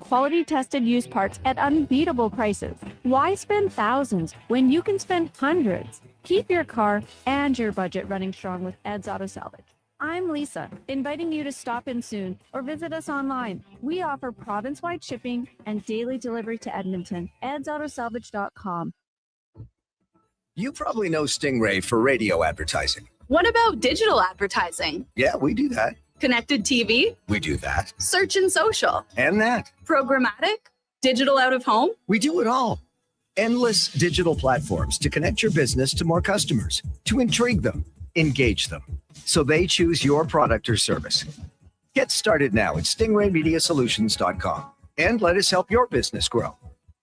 quality tested used parts at unbeatable prices. Why spend thousands when you can spend hundreds? Keep your car and your budget running strong with Ed's Auto Salvage. I'm Lisa, inviting you to stop in soon or visit us online. We offer province-wide shipping and daily delivery to Edmonton. edsautosalvage.com. You probably know Stingray for radio advertising. What about digital advertising? Yeah, we do that. Connected TV? We do that. Search and social? And that. Programmatic? Digital out of home? We do it all. Endless digital platforms to connect your business to more customers, to intrigue them, engage them, so they choose your product or service. Get started now at stingraymediasolutions.com and let us help your business grow.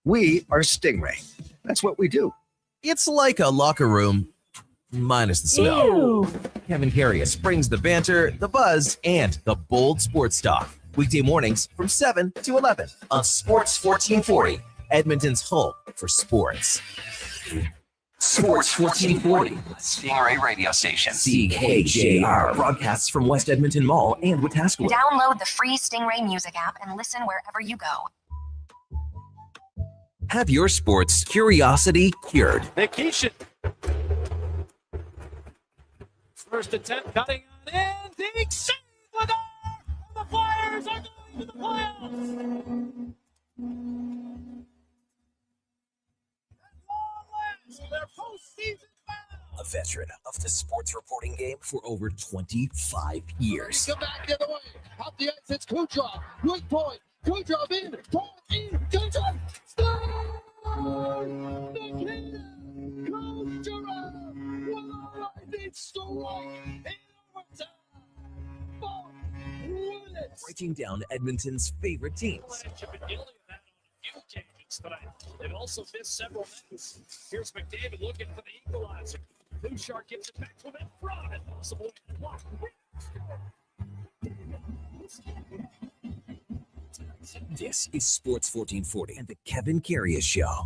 We are Stingray. That's what we do. It's like a locker room, minus the smell. Ew. Kevin Karius brings the banter, the buzz, and the bold sports talk. Weekday mornings from 7 to 11 on Sports 1440, Edmonton's home for sports. Sports 1440, Stingray radio station. CKJR broadcasts from West Edmonton Mall and Wetaskiwin. Download the free Stingray music app and listen wherever you go. Have your sports curiosity cured. Nikishin. First attempt cutting on in. Big save with the Flyers are going to the playoffs. Their postseason battle. A veteran of the sports reporting game for over 25 years. Come back the other way. Up the ice, it's Kucherov. Weak point. Kucherov in. Point in. Kucherov. Stop! Nikita Kucherov. What a lightning strike in overtime. Both units. Breaking down Edmonton's favorite teams. But they've also missed several minutes. Here's McDavid looking for the equalizer. Bouchard gives it back to him in front. And possible block. This is Sports 1440 and the Kevin Karius Show.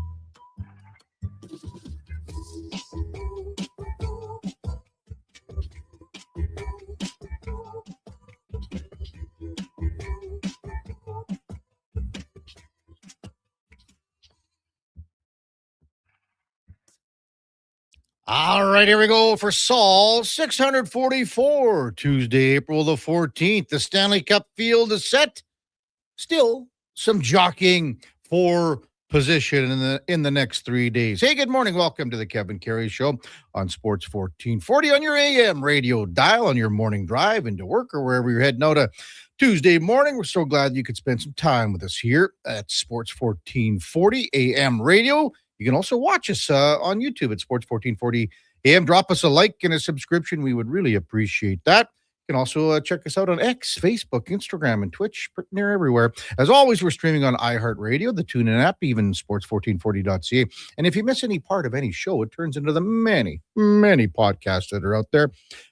All right, here we go for Saul 644, Tuesday, April the 14th. The Stanley Cup field is set. Still some jockeying for position in the next 3 days. Hey, good morning. Welcome to the Kevin Karius Show on Sports 1440 on your AM radio dial, on your morning drive into work or wherever you're heading out a Tuesday morning. We're so glad you could spend some time with us here at Sports 1440 AM radio. You can also watch us on YouTube at Sports 1440 AM. Drop us a like and a subscription. We would really appreciate that. You can also check us out on X, Facebook, Instagram, and Twitch, pretty near everywhere. As always, we're streaming on iHeartRadio, the TuneIn app, even sports1440.ca. And if you miss any part of any show, it turns into the many, many podcasts that are out there.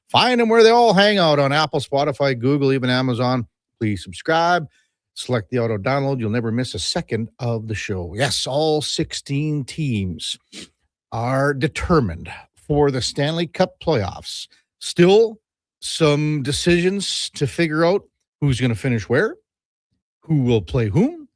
Find them where they all hang out on Apple, Spotify, Google, even Amazon. Please subscribe. Select the auto download. You'll never miss a second of the show. Yes, all 16 teams are determined for the Stanley Cup playoffs. Still some decisions to figure out who's going to finish where, who will play whom,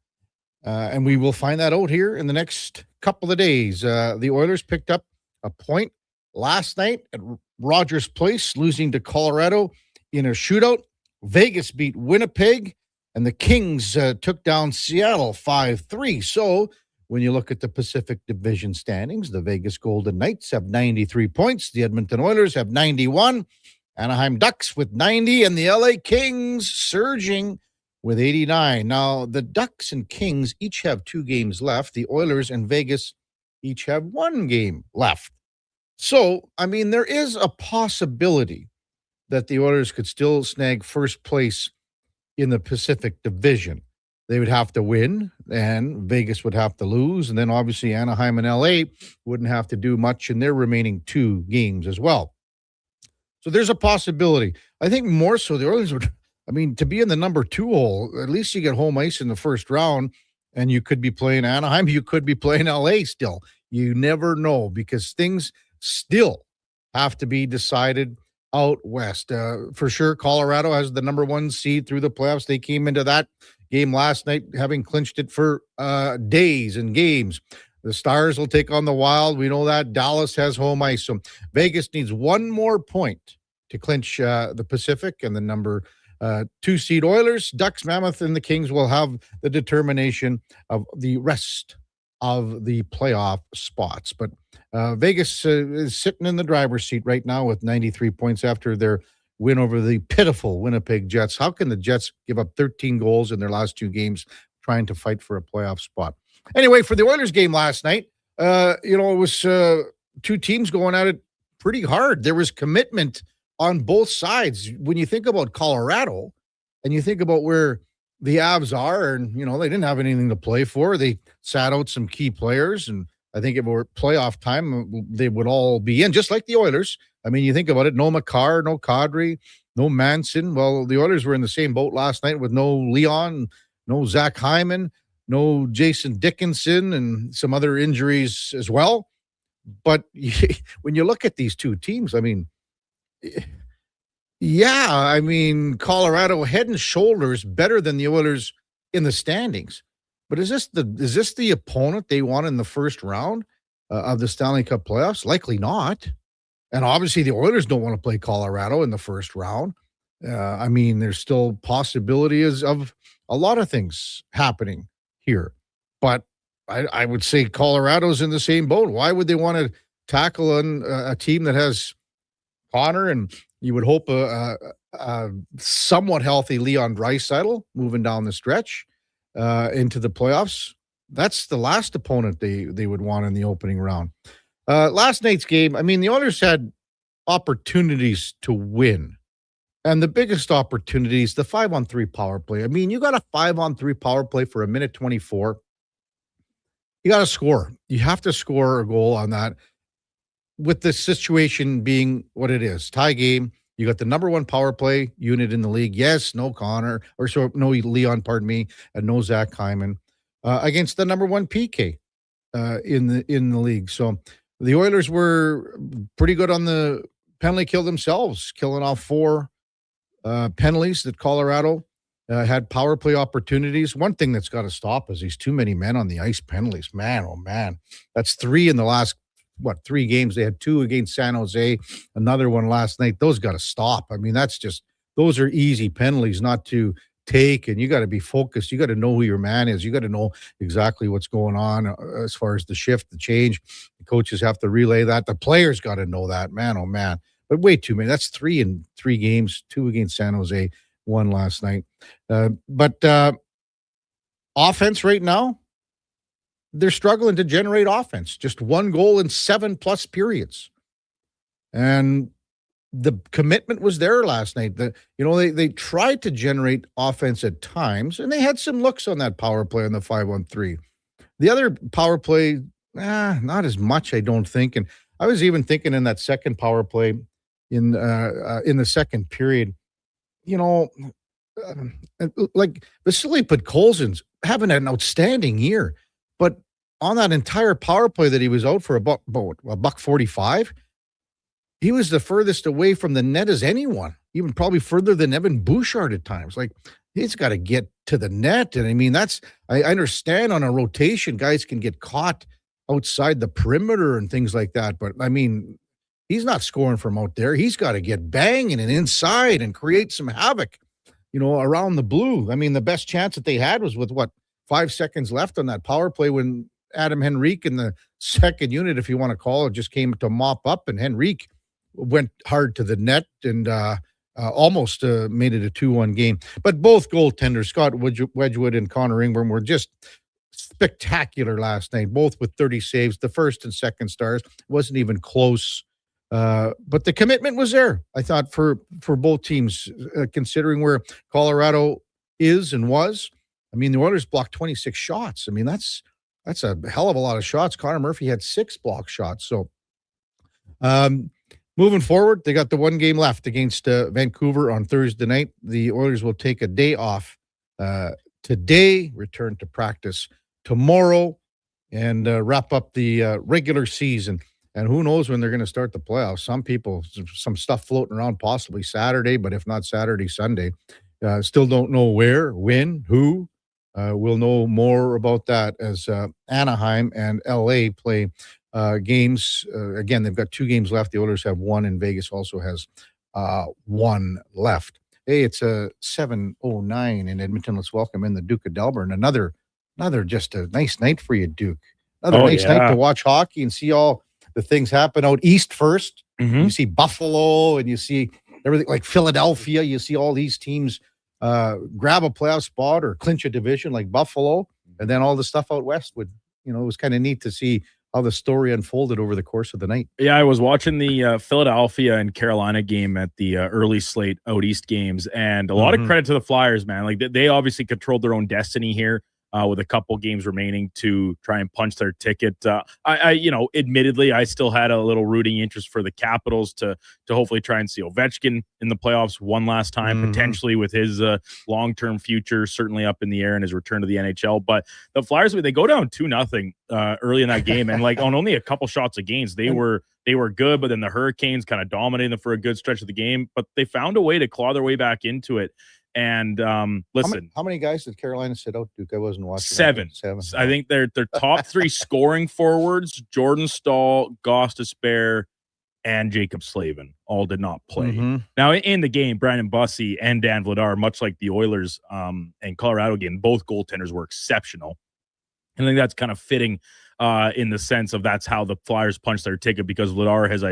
and we will find that out here in the next couple of days. The Oilers picked up a point last night at Rogers Place, losing to Colorado in a shootout. Vegas beat Winnipeg. And the Kings took down Seattle 5-3. So when you look at the Pacific Division standings, the Vegas Golden Knights have 93 points. The Edmonton Oilers have 91. Anaheim Ducks with 90. And the LA Kings surging with 89. Now, the Ducks and Kings each have 2 games left. The Oilers and Vegas each have 1 game left. So, I mean, there is a possibility that the Oilers could still snag first place in the Pacific Division. They would have to win, and Vegas would have to lose, and then obviously Anaheim and LA wouldn't have to do much in their remaining 2 games as well. So there's a possibility. I think more so the Oilers would, I mean, to be in the number 2 hole, at least you get home ice in the first round, and you could be playing Anaheim, you could be playing LA still. You never know, because things still have to be decided out west. For sure, Colorado has the number 1 seed through the playoffs. They came into that game last night, having clinched it for days and games. The Stars will take on the Wild. We know that. Dallas has home ice. So Vegas needs one more point to clinch the Pacific, and the number 2 seed Oilers, Ducks, Mammoth, and the Kings will have the determination of the rest of the playoff spots. But Vegas is sitting in the driver's seat right now with 93 points after their win over the pitiful Winnipeg Jets. How can the Jets give up 13 goals in their last 2 games trying to fight for a playoff spot? Anyway, for the Oilers game last night, it was 2 teams going at it pretty hard. There was commitment on both sides. When you think about Colorado and you think about where the Avs are, and, they didn't have anything to play for. They sat out some key players, and I think if it were playoff time, they would all be in, just like the Oilers. I mean, you think about it, no Makar, no Kadri, no Manson. Well, the Oilers were in the same boat last night with no Leon, no Zach Hyman, no Jason Dickinson, and some other injuries as well. But when you look at these 2 teams, Colorado head and shoulders better than the Oilers in the standings. But is this the opponent they want in the first round of the Stanley Cup playoffs? Likely not. And obviously the Oilers don't want to play Colorado in the first round. There's still possibilities of a lot of things happening here. But I would say Colorado's in the same boat. Why would they want to tackle a team that has Connor and you would hope a somewhat healthy Leon Draisaitl moving down the stretch into the playoffs? That's the last opponent they would want in the opening round. Last night's game, the Oilers had opportunities to win. And the biggest opportunities, the 5-on-3 power play. You got a 5-on-3 power play for 1:24. You got to score. You have to score a goal on that. With the situation being what it is, tie game, you got the number 1 power play unit in the league. Yes, no no Leon, and no Zach Hyman against the number 1 PK in the league. So the Oilers were pretty good on the penalty kill themselves, killing off 4 penalties that Colorado had power play opportunities. One thing that's got to stop is these too many men on the ice penalties. Man, oh man, that's 3 in the last 3 games. They had 2 against San Jose, another one last night. Those got to stop. Those are easy penalties not to take, and you got to be focused. You got to know who your man is. You got to know exactly what's going on as far as the shift, the change. The coaches have to relay that. The players got to know that. Man, oh man. But way too many. That's 3 in 3 games, 2 against San Jose, 1 last night. But offense right now, they're struggling to generate offense. Just 1 goal in 7+ periods. And the commitment was there last night. They tried to generate offense at times, and they had some looks on that power play on the 5-on-3. The other power play, not as much, I don't think. And I was even thinking in that second power play in the second period, like Vasily Podkolzin's having an outstanding year. But on that entire power play that he was out for about $1.45, he was the furthest away from the net as anyone, even probably further than Evan Bouchard at times. Like, he's got to get to the net. And I understand on a rotation, guys can get caught outside the perimeter and things like that. But he's not scoring from out there. He's got to get banging and inside and create some havoc, around the blue. The best chance that they had was with 5 seconds left on that power play when Adam Henrique in the second unit, if you want to call it, just came to mop up, and Henrique went hard to the net and almost made it a 2-1 game. But both goaltenders, Scott Wedgwood and Connor Ingram, were just spectacular last night, both with 30 saves. The first and second stars wasn't even close. But the commitment was there, I thought, for both teams, considering where Colorado is and was. The Oilers blocked 26 shots. That's a hell of a lot of shots. Connor Murphy had 6 block shots. So moving forward, they got the 1 game left against Vancouver on Thursday night. The Oilers will take a day off today, return to practice tomorrow, and wrap up the regular season. And who knows when they're going to start the playoffs. Some stuff floating around, possibly Saturday, but if not Saturday, Sunday. Still don't know where, when, who. We'll know more about that as Anaheim and LA play games. Again, they've got 2 games left. The Oilers have 1, and Vegas also has 1 left. Hey, it's a 7:09 in Edmonton. Let's welcome in the Duke of Delburne. Another just a nice night for you, Duke. Another nice night to watch hockey and see all the things happen out east first. You see Buffalo and you see everything like Philadelphia. You see all these teams grab a playoff spot or clinch a division like Buffalo. And then all the stuff out west it was kind of neat to see how the story unfolded over the course of the night. Yeah, I was watching the Philadelphia and Carolina game at the early slate out east games, and a lot of credit to the Flyers, man. Like they obviously controlled their own destiny here with a couple games remaining to try and punch their ticket. Admittedly, I still had a little rooting interest for the Capitals to hopefully try and see Ovechkin in the playoffs one last time, potentially with his long-term future certainly up in the air and his return to the NHL. But the Flyers, they go down 2-0 early in that game, and like on only a couple shots against, they were good, but then the Hurricanes kind of dominated them for a good stretch of the game, but they found a way to claw their way back into it. And listen, how many guys did Carolina sit out, Duke? I wasn't watching. 7. I think their top 3 scoring forwards, Jordan Staal, Gostisbehere, and Jacob Slavin, all did not play. Now in the game, Brandon Bussey and Dan Vladar, much like the Oilers and Colorado game, both goaltenders were exceptional. And I think that's kind of fitting in the sense of that's how the Flyers punch their ticket, because Vladar has,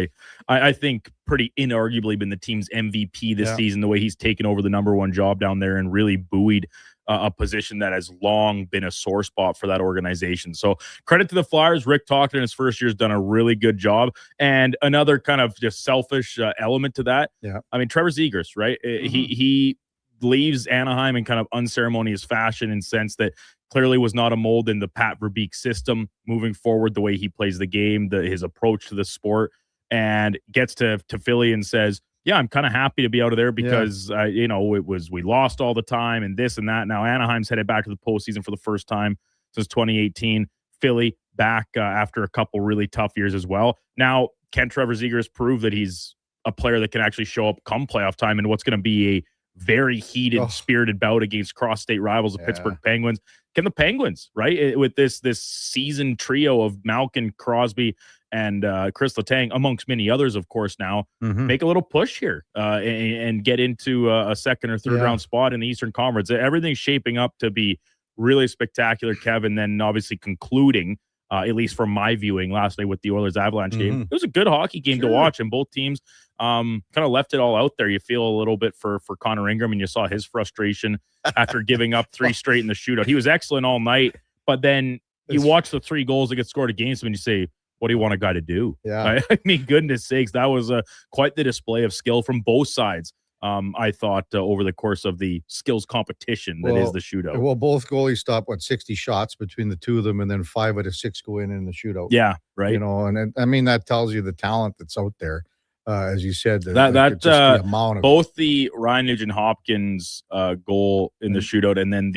I think, pretty inarguably been the team's MVP this season, the way he's taken over the number 1 job down there and really buoyed a position that has long been a sore spot for that organization. So credit to the Flyers. Rick Tocchet in his first year has done a really good job. And another kind of just selfish element to that. Yeah. I mean, Trevor Zegras, right? He leaves Anaheim in kind of unceremonious fashion, in sense that clearly was not a mold in the Pat Verbeek system moving forward, the way he plays the game, his approach to the sport, and gets to Philly and says, yeah, I'm kind of happy to be out of there because, we lost all the time and this and that. Now Anaheim's headed back to the postseason for the first time since 2018. Philly back after a couple really tough years as well. Now, can Trevor Zegras prove that he's a player that can actually show up come playoff time in what's going to be a very heated, spirited bout against cross-state rivals, the Pittsburgh Penguins? Can the Penguins, right, with this seasoned trio of Malkin, Crosby, and Chris Letang, amongst many others, of course, now make a little push here and get into a second or third round spot in the Eastern Conference? Everything's shaping up to be really spectacular, Kevin. Then obviously concluding, at least from my viewing last night with the Oilers Avalanche game, it was a good hockey game to watch, and both teams kind of left it all out there. You feel a little bit for Connor Ingram, and you saw his frustration after giving up 3 straight in the shootout. He was excellent all night, but then you watch the 3 goals that get scored against him and you say, what do you want a guy to do? Yeah. I mean, goodness sakes, that was quite the display of skill from both sides. I thought over the course of the skills competition that is the shootout. Well, both goalies stopped 60 shots between the 2 of them, and then 5 out of 6 go in the shootout. Yeah, right. And I mean, that tells you the talent that's out there. As you said, the amount of both the Ryan Nugent-Hopkins goal in the shootout, and then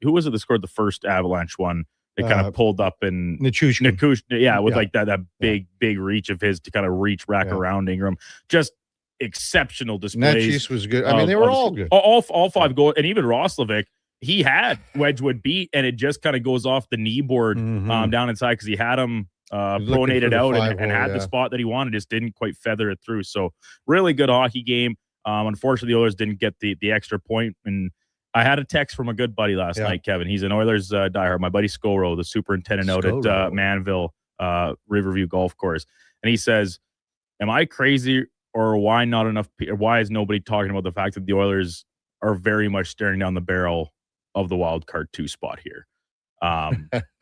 who was it that scored the first Avalanche one? They kind of pulled up and Nichushkin. With like that big reach of his to kind of reach back around Ingram. Just exceptional displays. Netchis was good. I mean, they were all good. All 5 goals, and even Roslovic, he had Wedgwood beat, and it just kind of goes off the knee board down inside because he had him pronated out and had the spot that he wanted, just didn't quite feather it through. So really good hockey game. Unfortunately, the Oilers didn't get the extra point, and I had a text from a good buddy last night, Kevin. He's an Oilers diehard. My buddy Scoro, the superintendent out at Manville Riverview Golf Course. And he says, am I crazy, or why not enough? Why is nobody talking about the fact that the Oilers are very much staring down the barrel of the wild card 2 spot here?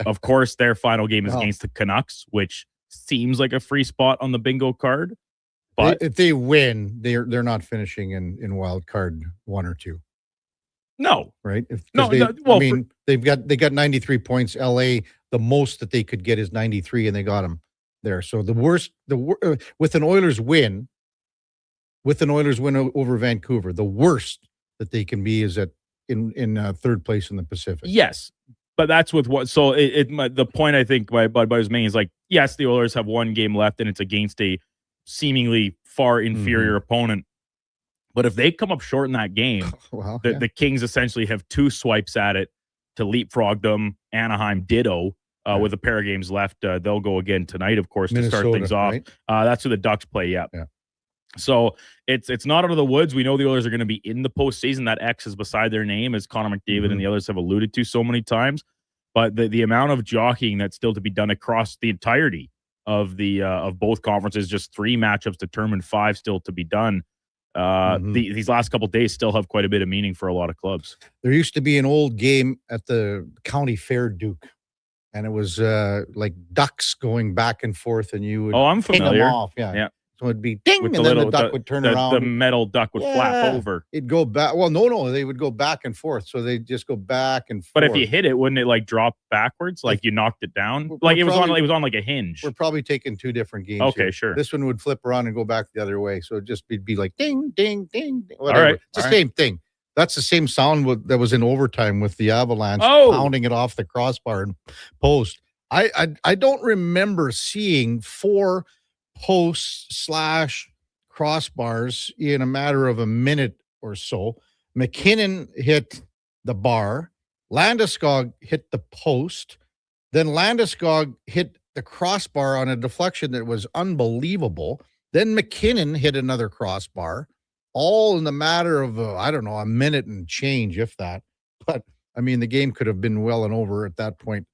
Of course, their final game is against the Canucks, which seems like a free spot on the bingo card. But if they win, they're not finishing in wild card 1 or 2. No, right? They got 93 points. LA, the most that they could get is 93, and they got them there. So with an Oilers win over Vancouver, the worst that they can be is in third place in the Pacific. Yes, but that's with what. So the point I think my buddy was making is like, yes, the Oilers have 1 game left, and it's against a seemingly far inferior opponent. But if they come up short in that game, the Kings essentially have 2 swipes at it leapfrog them. Anaheim ditto with a pair of games left. They'll go again tonight, of course, to start things off. Right? That's who the Ducks play. Yeah. So it's not out of the woods. We know the Oilers are going to be in the postseason. That X is beside their name, as Connor McDavid and the others have alluded to so many times. But the amount of jockeying that's still to be done across the entirety of both conferences, just 3 matchups determined, 5 still to be done. These last couple of days still have quite a bit of meaning for a lot of clubs. There used to be an old game at the county fair, Duke, and it was like ducks going back and forth, and you would I'm ping familiar. them off. Yeah. So it'd be ding, With and then the duck would turn around. The metal duck would flap over. It'd go back. Well, no, they would go back and forth. So they just go back and forth. But if you hit it, wouldn't it like drop backwards? Like you knocked it down? Like it was on like a hinge. We're probably taking 2 different games. Okay, here. sure. This one would flip around and go back the other way. So it'd just be like ding, ding, ding, ding. Whatever. All right. It's the same thing. That's the same sound that was in overtime with the Avalanche pounding it off the crossbar and post. I don't remember seeing 4 posts / crossbars in a matter of a minute or so. McKinnon hit the bar. Landeskog hit the post. Then Landeskog hit the crossbar on a deflection that was unbelievable. Then McKinnon hit another crossbar, all in the matter of, a minute and change, if that. But, I mean, the game could have been well and over at that point.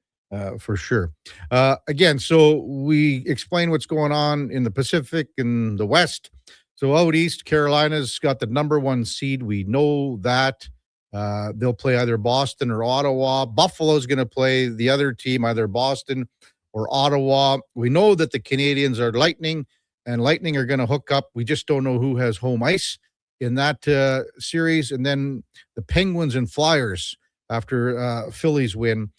For sure. Again, so we explain what's going on in the Pacific and the West. So out east, Carolina's got the number 1 seed. We know that. They'll play either Boston or Ottawa. Buffalo's going to play the other team, either Boston or Ottawa. We know that the Canadians are Lightning, and Lightning are going to hook up. We just don't know who has home ice in that series. And then the Penguins and Flyers after Phillies win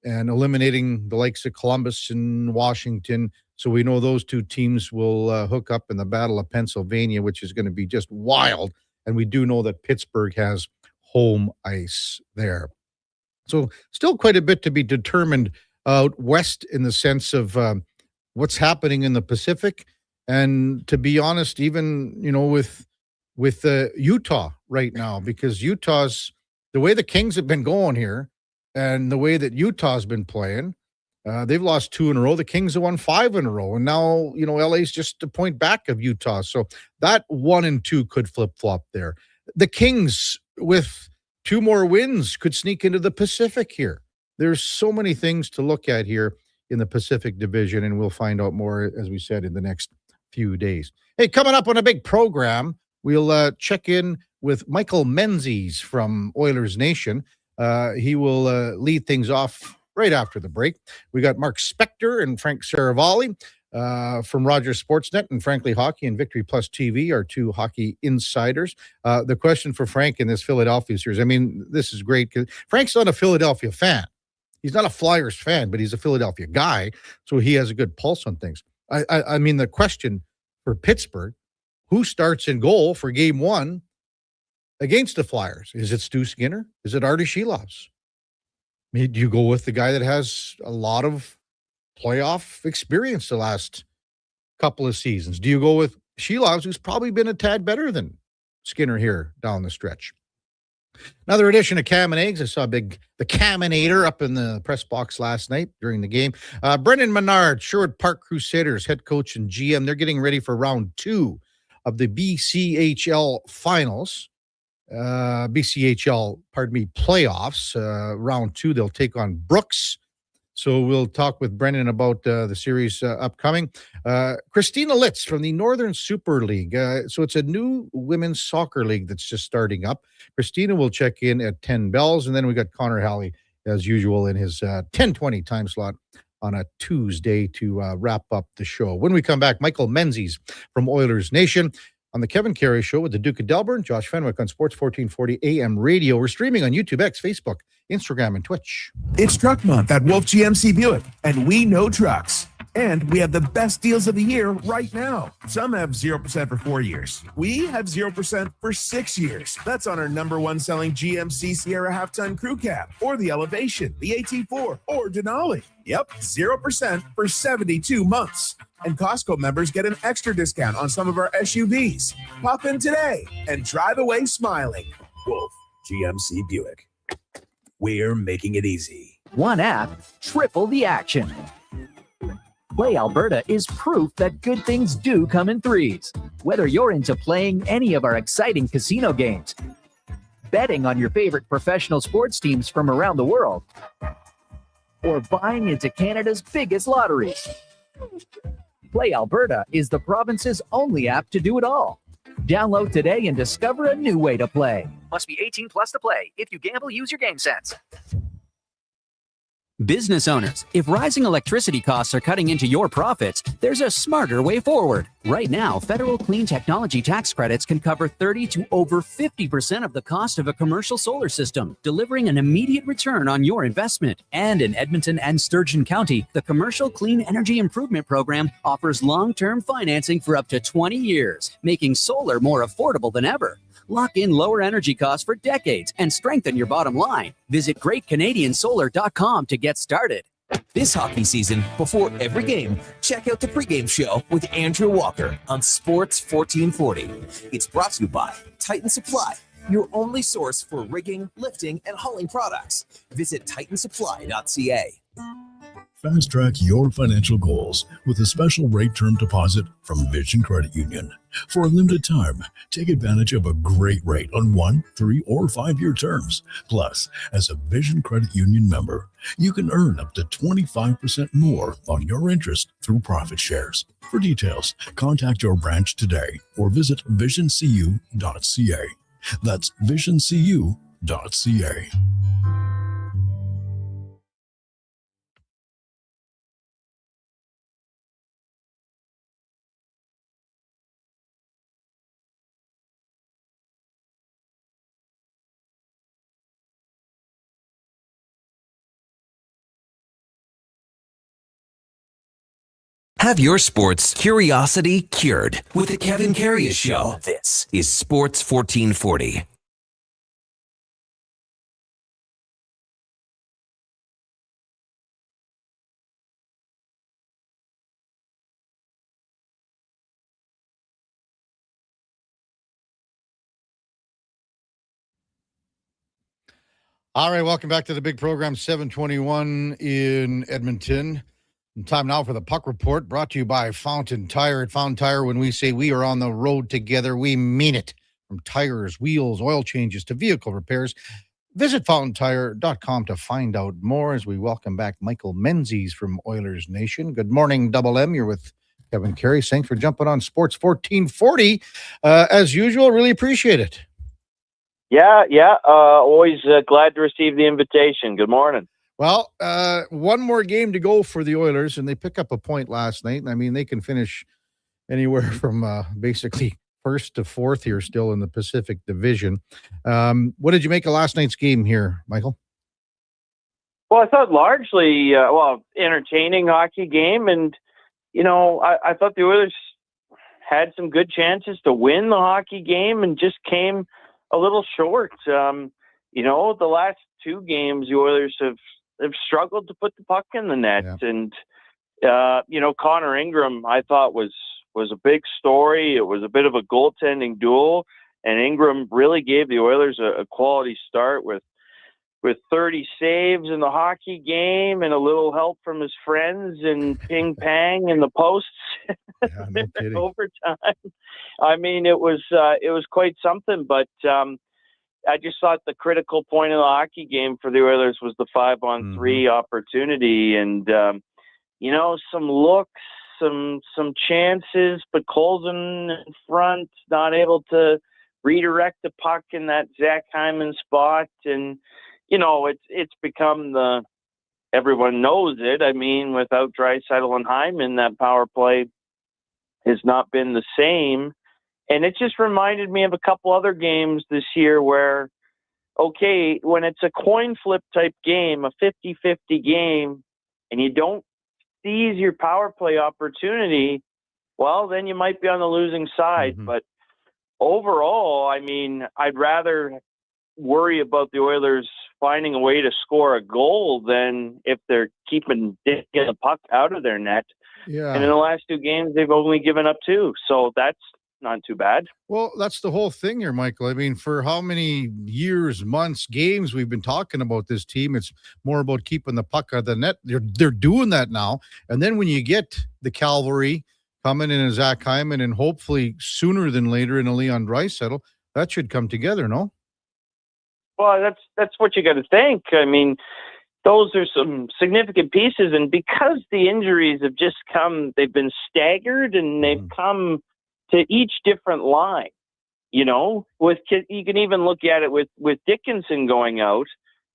and eliminating the likes of Columbus and Washington. So we know those 2 teams will hook up in the Battle of Pennsylvania, which is going to be just wild. And we do know that Pittsburgh has home ice there. So still quite a bit to be determined out west in the sense of what's happening in the Pacific. And to be honest, even, with Utah right now, because Utah's, the way the Kings have been going here, and the way that Utah's been playing, they've lost 2 in a row. The Kings have won 5 in a row. And now, LA's just a point back of Utah. So that 1 and 2 could flip-flop there. The Kings, with 2 more wins, could sneak into the Pacific here. There's so many things to look at here in the Pacific Division, and we'll find out more, as we said, in the next few days. Hey, coming up on a big program, we'll check in with Michael Menzies from Oilers Nation. He will lead things off right after the break. We got Mark Spector and Frank Saravalli from Rogers Sportsnet and Frankly Hockey and Victory Plus TV, our 2 hockey insiders. The question for Frank in this Philadelphia series, I mean, this is great because Frank's not a Philadelphia fan. He's not a Flyers fan, but he's a Philadelphia guy, so he has a good pulse on things. I mean, the question for Pittsburgh, who starts in goal for game 1 against the Flyers? Is it Stu Skinner? Is it Artie Shelovs? I mean, do you go with the guy that has a lot of playoff experience the last couple of seasons? Do you go with Shelovs, who's probably been a tad better than Skinner here down the stretch? Another edition of Cam and Eggs. I saw the Caminator up in the press box last night during the game. Brendan Menard, Sherwood Park Crusaders head coach and GM. They're getting ready for round 2 of the BCHL finals. Playoffs. Round 2, they'll take on Brooks. So we'll talk with Brendan about the series upcoming. Christina Litz from the Northern Super League. So it's a new women's soccer league that's just starting up. Christina will check in at 10 bells. And then we got Connor Halley, as usual, in his 10:20 time slot on a Tuesday to wrap up the show. When we come back, Michael Menzies from Oilers Nation on the Kevin Karius Show with the Duke of Delburne, Josh Fenwick on Sports 1440 AM Radio. We're streaming on YouTube, X, Facebook, Instagram, and Twitch. It's Truck Month at Wolf GMC Buick, and we know trucks. And we have the best deals of the year right now. Some have 0% for 4 years. We have 0% for 6 years. That's on our #1 selling GMC Sierra half-ton crew cab, or the Elevation, the AT4, or Denali. Yep, 0% for 72 months. And Costco members get an extra discount on some of our SUVs. Pop in today and drive away smiling. Wolf GMC Buick. we're making it easy. One app, triple the action. Play Alberta is proof that good things do come in threes. Whether you're into playing any of our exciting casino games, betting on your favorite professional sports teams from around the world, or buying into Canada's biggest lotteries, Play Alberta is the province's only app to do it all. Download today and discover a new way to play. Must be 18 plus to play. If you gamble, use your game sense. Business owners, if rising electricity costs are cutting into your profits, there's a smarter way forward. Right now, federal clean technology tax credits can cover 30 to over 50% of the cost of a commercial solar system, delivering an immediate return on your investment. And in Edmonton and Sturgeon County, the Commercial Clean Energy Improvement Program offers long-term financing for up to 20 years, making solar more affordable than ever. Lock in lower energy costs for decades and strengthen your bottom line. Visit GreatCanadianSolar.com to get started. This hockey season, before every game, check out the pregame show with Andrew Walker on Sports 1440. It's brought to you by Titan Supply, your only source for rigging, lifting, and hauling products. Visit titansupply.ca. Fast track your financial goals with a special rate term deposit from Vision Credit Union. For a limited time, take advantage of a great rate on 1, 3, or 5-year terms. Plus, as a Vision Credit Union member, you can earn up to 25% more on your interest through profit shares. For details, contact your branch today or visit visioncu.ca. That's visioncu.ca. Have your sports curiosity cured with the Kevin Karius Show. This is Sports 1440. All right, welcome back to the big program, 721 in Edmonton. Time now for the Puck Report, brought to you by Fountain Tire. At Fountain Tire, when we say we are on the road together, we mean it. From tires, wheels, oil changes to vehicle repairs, visit fountaintire.com to find out more as we welcome back Michael Menzies from Oilers Nation. Good morning, Double M. You're with Kevin Karius. Thanks for jumping on Sports 1440. As usual, really appreciate it. Yeah. Always glad to receive the invitation. Good morning. Well, one more game to go for the Oilers, and they pick up a point last night. I mean, they can finish anywhere from basically first to fourth here still in the Pacific Division. What did you make of last night's game here, Michael? Well, I thought largely, entertaining hockey game. And, I thought the Oilers had some good chances to win the hockey game and just came a little short. The last two games, the Oilers have struggled to put the puck in the net. Yeah. And, Connor Ingram, I thought was a big story. It was a bit of a goaltending duel, and Ingram really gave the Oilers a quality start with 30 saves in the hockey game and a little help from his friends and ping pang in the posts. Yeah, no kidding. Overtime. I mean, it was quite something, but I just thought the critical point of the hockey game for the Oilers was the 5-on-3 opportunity, and some looks, some chances, but Colson in front, not able to redirect the puck in that Zach Hyman spot, and it's become everyone knows it. I mean, without Draisaitl and Hyman, that power play has not been the same. And it just reminded me of a couple other games this year where, okay, when it's a coin flip type game, a 50-50 game, and you don't seize your power play opportunity, well, then you might be on the losing side. But overall, I mean, I'd rather worry about the Oilers finding a way to score a goal than if they're keeping the puck out of their net. Yeah. And in the last two games, they've only given up 2. So that's not too bad. Well, that's the whole thing here, Michael. I mean, for how many years, months, games we've been talking about this team, it's more about keeping the puck out of the net. They're doing that now. And then when you get the cavalry coming in, Zach Hyman, and hopefully sooner than later in a Leon Draisaitl, that should come together, no? Well, that's what you got to think. I mean, those are some significant pieces, and because the injuries have just come, they've been staggered, and they've come to each different line. You know, you can even look at it with Dickinson going out,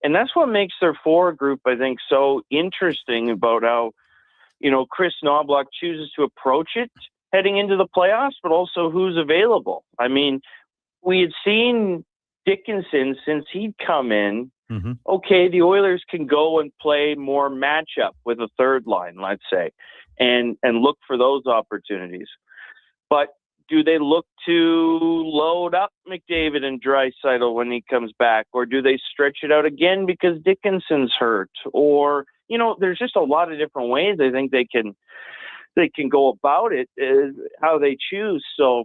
and that's what makes their forward group, I think, so interesting about how, you know, Chris Knobloch chooses to approach it heading into the playoffs, but also who's available. I mean, we had seen Dickinson since he'd come in. Okay, the Oilers can go and play more matchup with a third line, let's say, and look for those opportunities. But do they look to load up McDavid and Draisaitl when he comes back, or do they stretch it out again because Dickinson's hurt? Or, you know, there's just a lot of different ways I think they can go about it, how they choose. So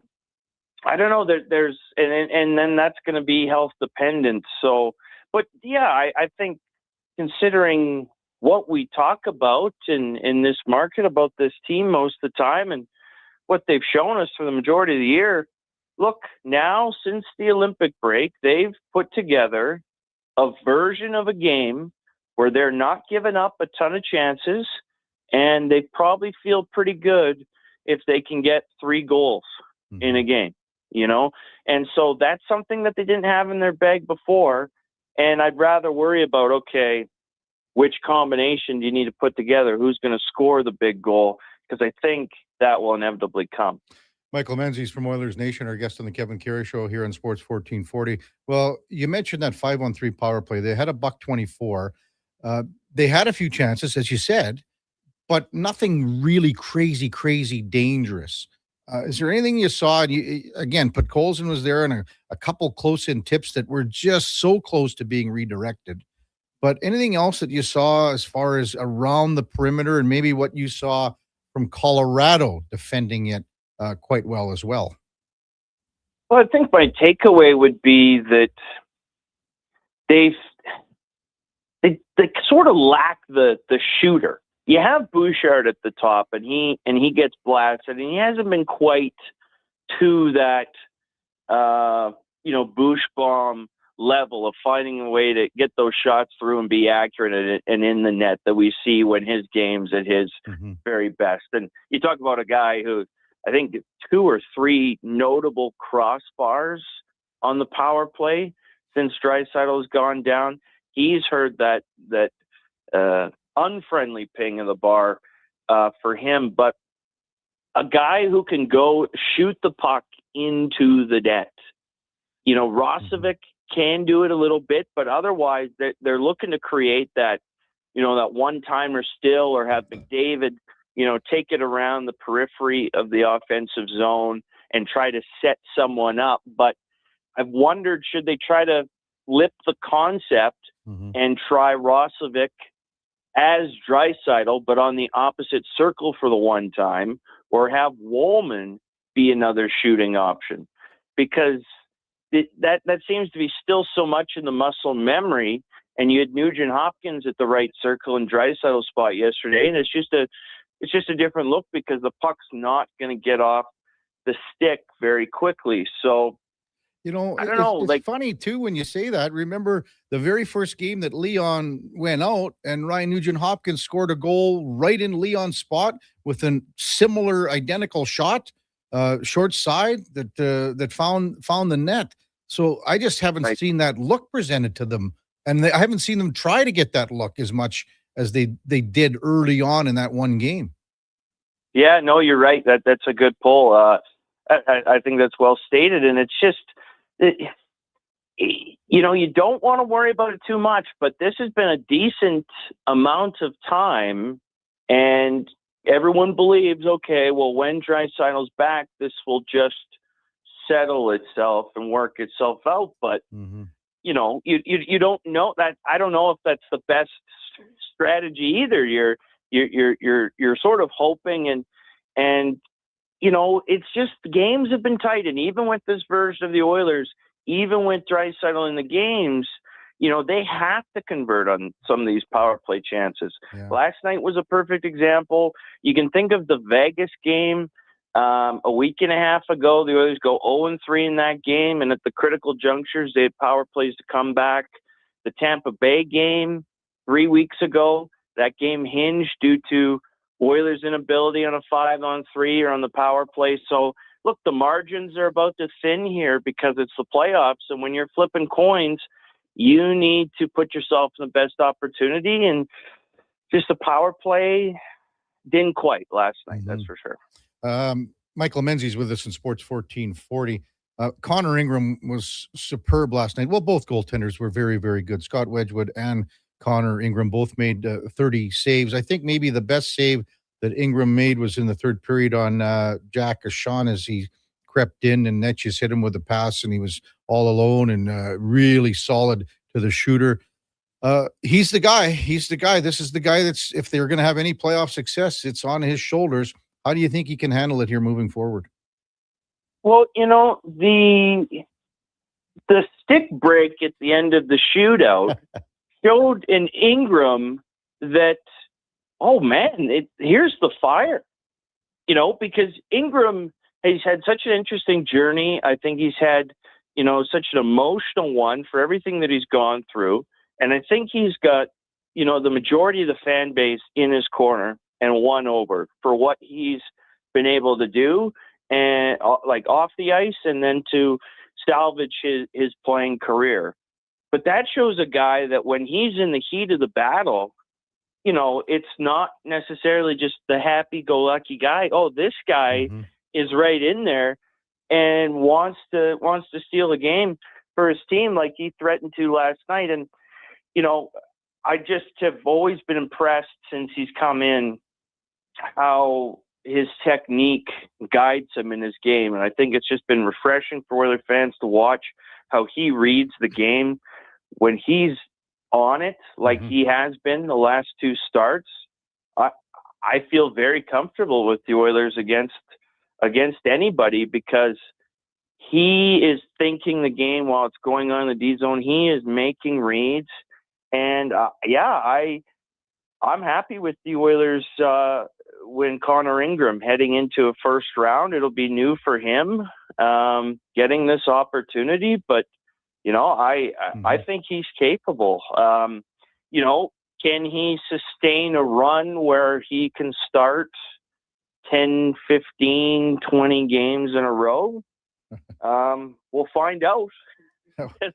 I don't know. There's and then that's going to be health dependent. So, but yeah, I think considering what we talk about in this market about this team most of the time and what they've shown us for the majority of the year, look, now since the Olympic break, they've put together a version of a game where they're not giving up a ton of chances, and they probably feel pretty good if they can get 3 goals in a game, you know? And so that's something that they didn't have in their bag before. And I'd rather worry about, okay, which combination do you need to put together? Who's going to score the big goal? Because I think that will inevitably come. Michael Menzies from Oilers Nation, our guest on the Kevin Karius Show here on Sports 1440. Well, you mentioned that 5-on-3 power play. They had a $124. They had a few chances, as you said, but nothing really crazy dangerous. Is there anything you saw? And again, Podkolzin was there, and a couple close-in tips that were just so close to being redirected. But anything else that you saw as far as around the perimeter, and maybe what you saw from Colorado defending it quite well as well? Well, I think my takeaway would be that they sort of lack the shooter. You have Bouchard at the top, and he gets blasted, and he hasn't been quite to that Bushbaum level of finding a way to get those shots through and be accurate and in the net that we see when his game's at his very best. And you talk about a guy who I think 2 or 3 notable crossbars on the power play since Draisaitl has gone down. He's heard that unfriendly ping of the bar for him, but a guy who can go shoot the puck into the net. You know, Rosovic can do it a little bit, but otherwise they're looking to create that, you know, that one-timer still, or have McDavid, you know, take it around the periphery of the offensive zone and try to set someone up. But I've wondered, should they try to flip the concept and try Rosovic as Draisaitl, but on the opposite circle for the one time, or have Woolman be another shooting option? Because that seems to be still so much in the muscle memory. And you had Nugent Hopkins at the right circle and Draisaitl spot yesterday, and it's just a different look because the puck's not going to get off the stick very quickly. So, you know, I don't know. It's funny too when you say that. Remember the very first game that Leon went out, and Ryan Nugent-Hopkins scored a goal right in Leon's spot with a similar, identical shot, short side that found the net. So I just haven't seen that look presented to them, and I haven't seen them try to get that look as much as they did early on in that one game. Yeah, no, you're right. That's a good pull. I think that's well stated, and it's just, you know, you don't want to worry about it too much, but this has been a decent amount of time, and everyone believes, okay, well, when Draisaitl's back, this will just settle itself and work itself out. But you know, you don't know that. I don't know if that's the best strategy either. You're sort of hoping, and it's just the games have been tight. And even with this version of the Oilers, even with Draisaitl in the games, they have to convert on some of these power play chances. Yeah. Last night was a perfect example. You can think of the Vegas game a week and a half ago. The Oilers go 0-3 in that game, and at the critical junctures, they had power plays to come back. The Tampa Bay game 3 weeks ago, that game hinged due to Oilers' inability on a 5-on-3 or on the power play. So, look, the margins are about to thin here because it's the playoffs, and when you're flipping coins, you need to put yourself in the best opportunity, and just the power play didn't quite last night, that's for sure. Michael Menzies with us in Sports 1440. Connor Ingram was superb last night. Well, both goaltenders were very, very good. Scott Wedgwood and Connor Ingram both made 30 saves. I think maybe the best save that Ingram made was in the third period on Jack Ashawn as he crept in and Netjes hit him with a pass and he was all alone and really solid to the shooter. He's the guy. This is the guy that's, if they're going to have any playoff success, it's on his shoulders. How do you think he can handle it here moving forward? Well, the stick break at the end of the shootout showed in Ingram that, oh man, here's the fire. Because Ingram has had such an interesting journey. I think he's had, such an emotional one for everything that he's gone through. And I think he's got, the majority of the fan base in his corner and won over for what he's been able to do and like off the ice and then to salvage his playing career. But that shows a guy that when he's in the heat of the battle, it's not necessarily just the happy-go-lucky guy. Oh, this guy is right in there and wants to steal the game for his team like he threatened to last night. And, I just have always been impressed since he's come in how his technique guides him in his game. And I think it's just been refreshing for Oilers fans to watch how he reads the game when he's on it, like he has been the last two starts. I feel very comfortable with the Oilers against anybody because he is thinking the game while it's going on in the D zone. He is making reads. And I'm happy with the Oilers when Connor Ingram heading into a first round. It'll be new for him getting this opportunity, but I think he's capable. Can he sustain a run where he can start 10, 15, 20 games in a row? We'll find out.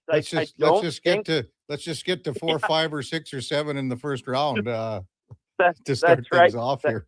Let's just get to 4, 5, or 6 or 7 in the first round to start things off here.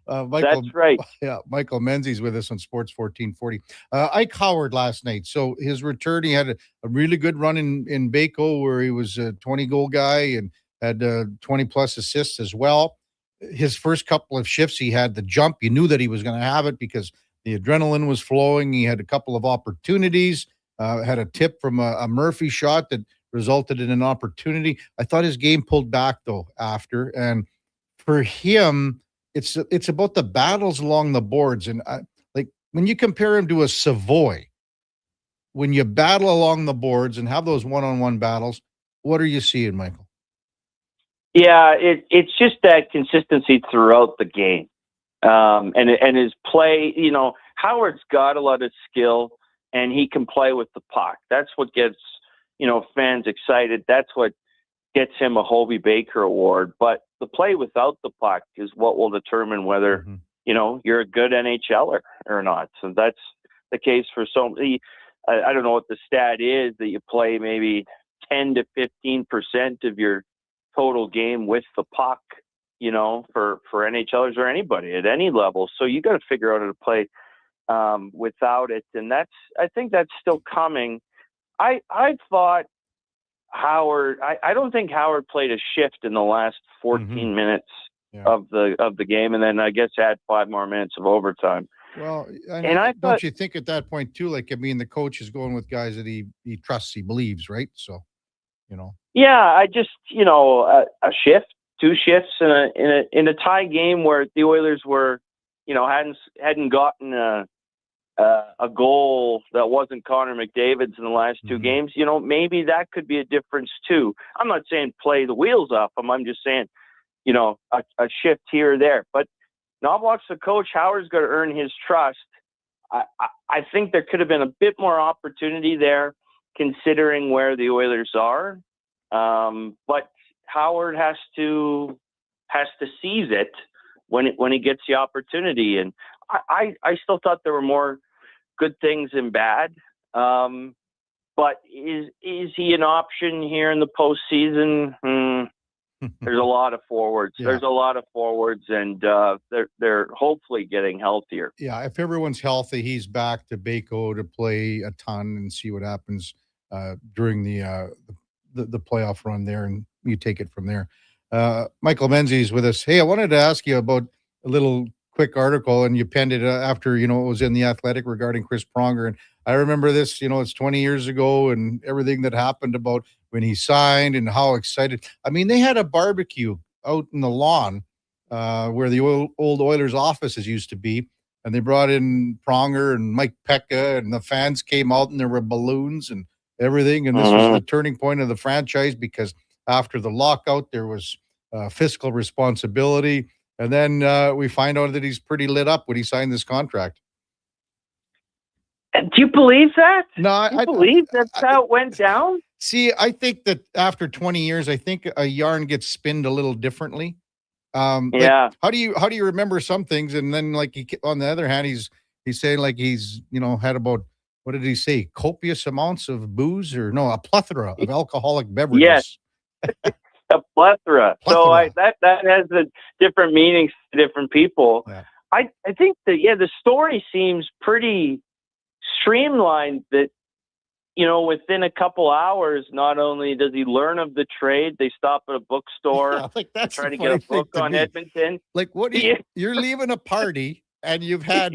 Michael, that's right. Yeah, Michael Menzies with us on Sports 1440. Ike Howard last night. So his return, he had a really good run in Baco where he was a 20-goal guy and had 20-plus assists as well. His first couple of shifts, he had the jump. You knew that he was going to have it because the adrenaline was flowing. He had a couple of opportunities, had a tip from a Murphy shot that resulted in an opportunity. I thought his game pulled back, though, after. And for him, it's about the battles along the boards. And like when you compare him to a Savoy, when you battle along the boards and have those one-on-one battles, what are you seeing, Michael? Yeah, it's just that consistency throughout the game. And his play, Howard's got a lot of skill and he can play with the puck. That's what gets, fans excited. That's what gets him a Hobey Baker award. But the play without the puck is what will determine whether, you're a good NHLer or not. So that's the case for so many. I don't know what the stat is that you play maybe 10 to 15% of your total game with the puck, for NHLers or anybody at any level. So you got to figure out how to play without it. And I think that's still coming. I thought Howard, I don't think Howard played a shift in the last 14 minutes of the game. And then I guess add 5 more minutes of overtime. Well, and I don't thought, you think at that point too, the coach is going with guys that he trusts, he believes, right? So, Yeah, I just, a shift, 2 shifts in a tie game where the Oilers were, hadn't gotten a goal that wasn't Connor McDavid's in the last two games, maybe that could be a difference too. I'm not saying play the wheels off him. I'm just saying, a shift here or there. But Knobloch's the coach. Howard's got to earn his trust. I think there could have been a bit more opportunity there, considering where the Oilers are. But Howard has to seize it when he gets the opportunity. And I still thought there were more good things than bad. But is he an option here in the postseason? There's a lot of forwards. Yeah. There's a lot of forwards, and they're hopefully getting healthier. Yeah, if everyone's healthy, he's back to Baco to play a ton and see what happens during the playoff run there, and you take it from there. Michael Menzies with us. Hey, I wanted to ask you about a little quick article, and you penned it after, it was in The Athletic regarding Chris Pronger. And I remember this, it's 20 years ago and everything that happened about when he signed and how excited. I mean, they had a barbecue out in the lawn where the old Oilers offices used to be. And they brought in Pronger and Mike Pekka, and the fans came out and there were balloons and everything. And this was the turning point of the franchise, because after the lockout, there was fiscal responsibility. And then we find out that he's pretty lit up when he signed this contract. Do you believe that? No, I believe that's how it went down. See, I think that after 20 years, I think a yarn gets spinned a little differently. Yeah. How do you remember some things, and then on the other hand, he's saying he's had about, what did he say? Copious amounts of booze, or no, a plethora of alcoholic beverages. Yes. A plethora. So that has a different meanings to different people. Yeah. I think the story seems pretty streamlined, that within a couple hours, not only does he learn of the trade, they stop at a bookstore, that's trying to the get a funny book thing to on me. Edmonton. What you're leaving a party and you've had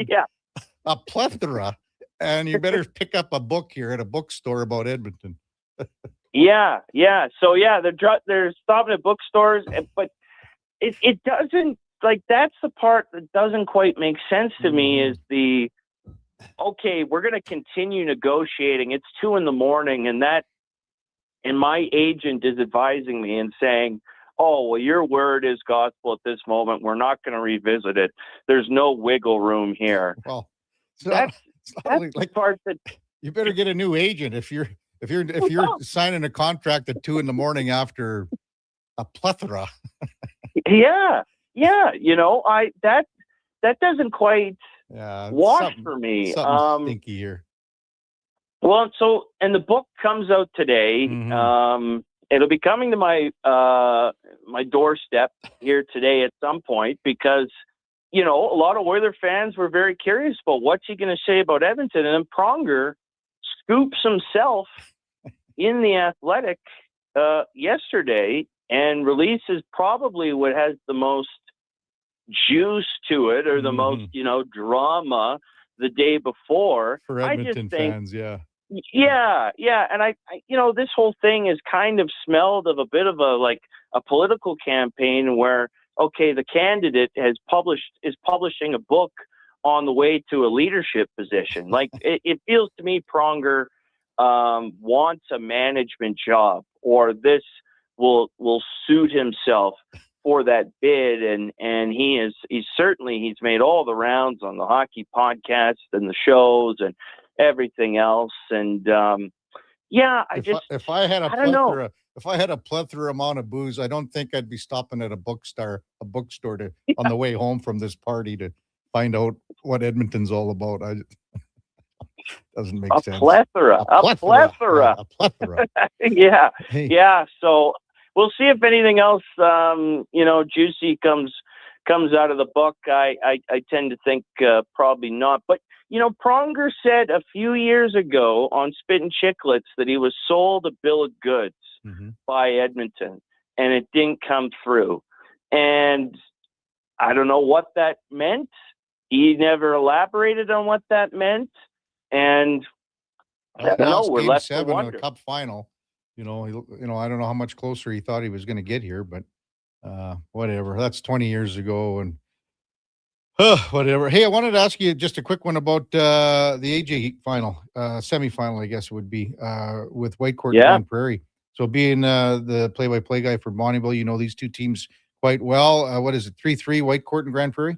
a plethora, and you better pick up a book here at a bookstore about Edmonton. Yeah. So they're stopping at bookstores, but it doesn't, that's the part that doesn't quite make sense to me, is okay, we're going to continue negotiating. It's 2 a.m. and my agent is advising me and saying, oh, well, your word is gospel at this moment. We're not going to revisit it. There's no wiggle room here. Well, that's the part that you better get a new agent if you're signing a contract at 2 a.m. after a plethora. Yeah. That doesn't quite wash for me. Something stinky here. Well, and the book comes out today. It'll be coming to my my doorstep here today at some point, because a lot of Oiler fans were very curious about what's he going to say about Edmonton. And then Pronger scoops himself in The Athletic yesterday and releases probably what has the most juice to it, or the most drama the day before. For Edmonton fans. Yeah, and I this whole thing has kind of smelled of a bit of a political campaign where, okay, the candidate is publishing a book on the way to a leadership position. It feels to me Pronger wants a management job, or this will suit himself for that bid, and he's made all the rounds on the hockey podcast and the shows and everything else. And if I had a plethora amount of booze, I don't think I'd be stopping at a bookstore on the way home from this party to find out what Edmonton's all about. Doesn't make sense. A plethora. Yeah. Hey. Yeah. So we'll see if anything else, juicy comes out of the book. I tend to think probably not. But, Pronger said a few years ago on Spit and Chicklets that he was sold a bill of goods by Edmonton, and it didn't come through. And I don't know what that meant. He never elaborated on what that meant. And I don't know, we're left to wonder. In a cup final. I don't know how much closer he thought he was going to get here, but whatever. That's 20 years ago, and Whatever. Hey, I wanted to ask you just a quick one about the AJ final, semifinal, I guess it would be, with Whitecourt and Grand Prairie. So being the play-by-play guy for Bonnyville, you know these two teams quite well. What is it, 3-3, Whitecourt and Grand Prairie?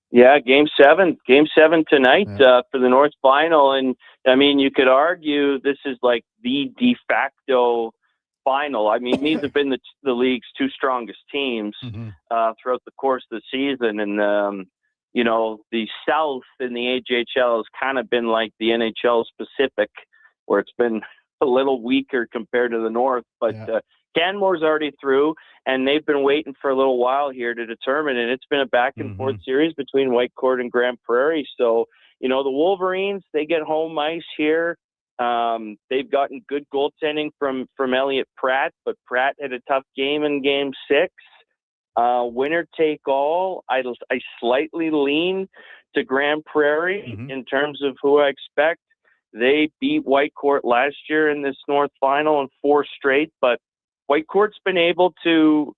Yeah, Game 7 tonight for the North Final. And, I mean, you could argue this is like the de facto final. I mean, these have been the league's two strongest teams throughout the course of the season. And, you know, the South in the AJHL has kind of been like the NHL specific, where it's been a little weaker compared to the North. But Canmore's already through, and they've been waiting for a little while here to determine. And it's been a back and forth series between Whitecourt and Grand Prairie. So, you know, the Wolverines, they get home ice here. They've gotten good goaltending from Elliot Pratt, but Pratt had a tough game in Game 6. Winner take all. I slightly lean to Grand Prairie in terms of who I expect. They beat Whitecourt last year in this North Final in 4 straight, but Whitecourt's been able to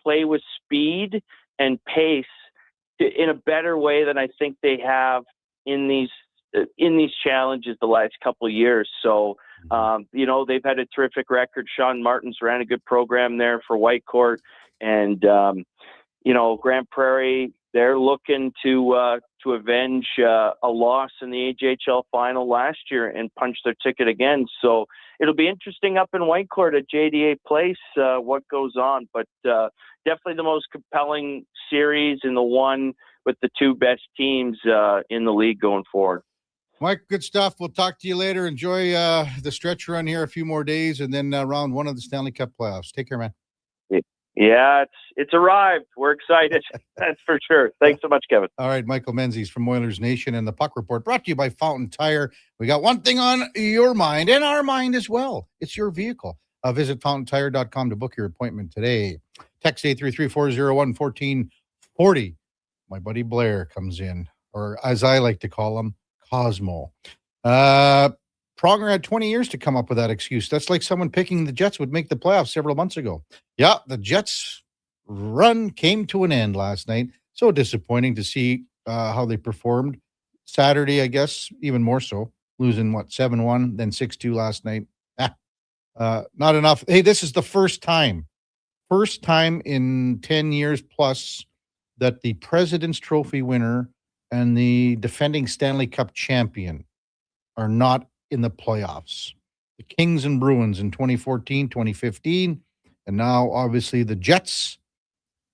play with speed and pace in a better way than I think they have in these challenges the last couple of years. So, you know, they've had a terrific record. Sean Martins ran a good program there for Whitecourt, and you know, Grand Prairie, they're looking to avenge a loss in the AJHL final last year and punch their ticket again. So it'll be interesting up in Whitecourt at JDA Place what goes on. But definitely the most compelling series and the one with the two best teams in the league going forward. Mike, good stuff. We'll talk to you later. Enjoy the stretch run here a few more days, and then round 1 of the Stanley Cup playoffs. Take care, man. Yeah, it's arrived. We're excited. That's for sure. Thanks so much, Kevin. All right, Michael Menzies from Oilers Nation and the Puck Report, brought to you by Fountain Tire. We got one thing on your mind and our mind as well. It's your vehicle. Visit fountaintire.com to book your appointment today. Text 833-401-1440. My buddy Blair comes in, or as I like to call him, Cosmo. Pronger had 20 years to come up with that excuse. That's like someone picking the Jets would make the playoffs several months ago. Yeah, the Jets run came to an end last night. So disappointing to see how they performed. Saturday, I guess, even more so. Losing, 7-1, then 6-2 last night. Not enough. Hey, this is the first time in 10 years plus that the President's Trophy winner and the defending Stanley Cup champion are not in the playoffs. The Kings and Bruins in 2014, 2015, and now obviously the Jets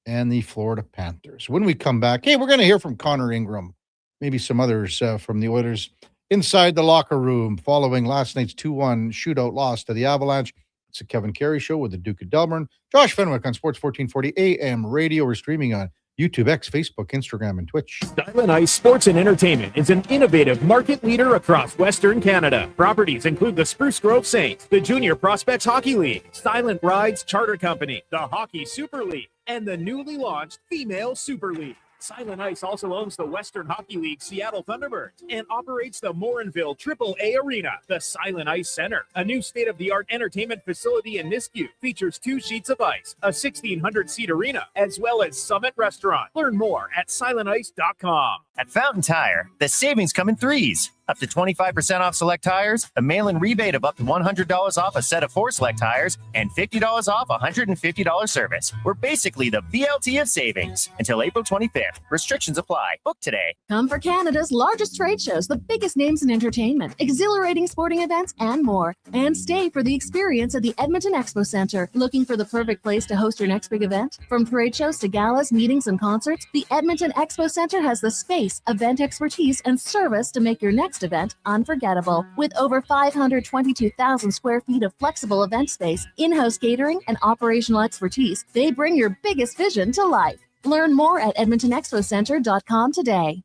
and the Florida Panthers. When we come back, hey, we're going to hear from Connor Ingram, maybe some others from the Oilers inside the locker room following last night's 2-1 shootout loss to the Avalanche. It's the Kevin Carey Show with the Duke of Delburne. Josh Fenwick on Sports 1440 AM radio. We're streaming on YouTube, X, Facebook, Instagram, and Twitch. Silent Ice Sports and Entertainment is an innovative market leader across Western Canada. Properties include the Spruce Grove Saints, the Junior Prospects Hockey League, Silent Rides Charter Company, the Hockey Super League, and the newly launched Female Super League. Silent Ice also owns the Western Hockey League Seattle Thunderbirds and operates the Morinville AAA Arena. The Silent Ice Center, a new state-of-the-art entertainment facility in Nisku, features 2 sheets of ice, a 1,600-seat arena, as well as Summit Restaurant. Learn more at silentice.com. At Fountain Tire, the savings come in threes. Up to 25% off select tires, a mail-in rebate of up to $100 off a set of 4 select tires, and $50 off a $150 service. We're basically the BLT of savings. Until April 25th. Restrictions apply. Book today. Come for Canada's largest trade shows, the biggest names in entertainment, exhilarating sporting events, and more. And stay for the experience at the Edmonton Expo Centre. Looking for the perfect place to host your next big event? From parade shows to galas, meetings, and concerts, the Edmonton Expo Centre has the space, event expertise, and service to make your next event unforgettable. With over 522,000 square feet of flexible event space, in-house catering, and operational expertise, they bring your biggest vision to life. Learn more at edmontonexpocentre.com today.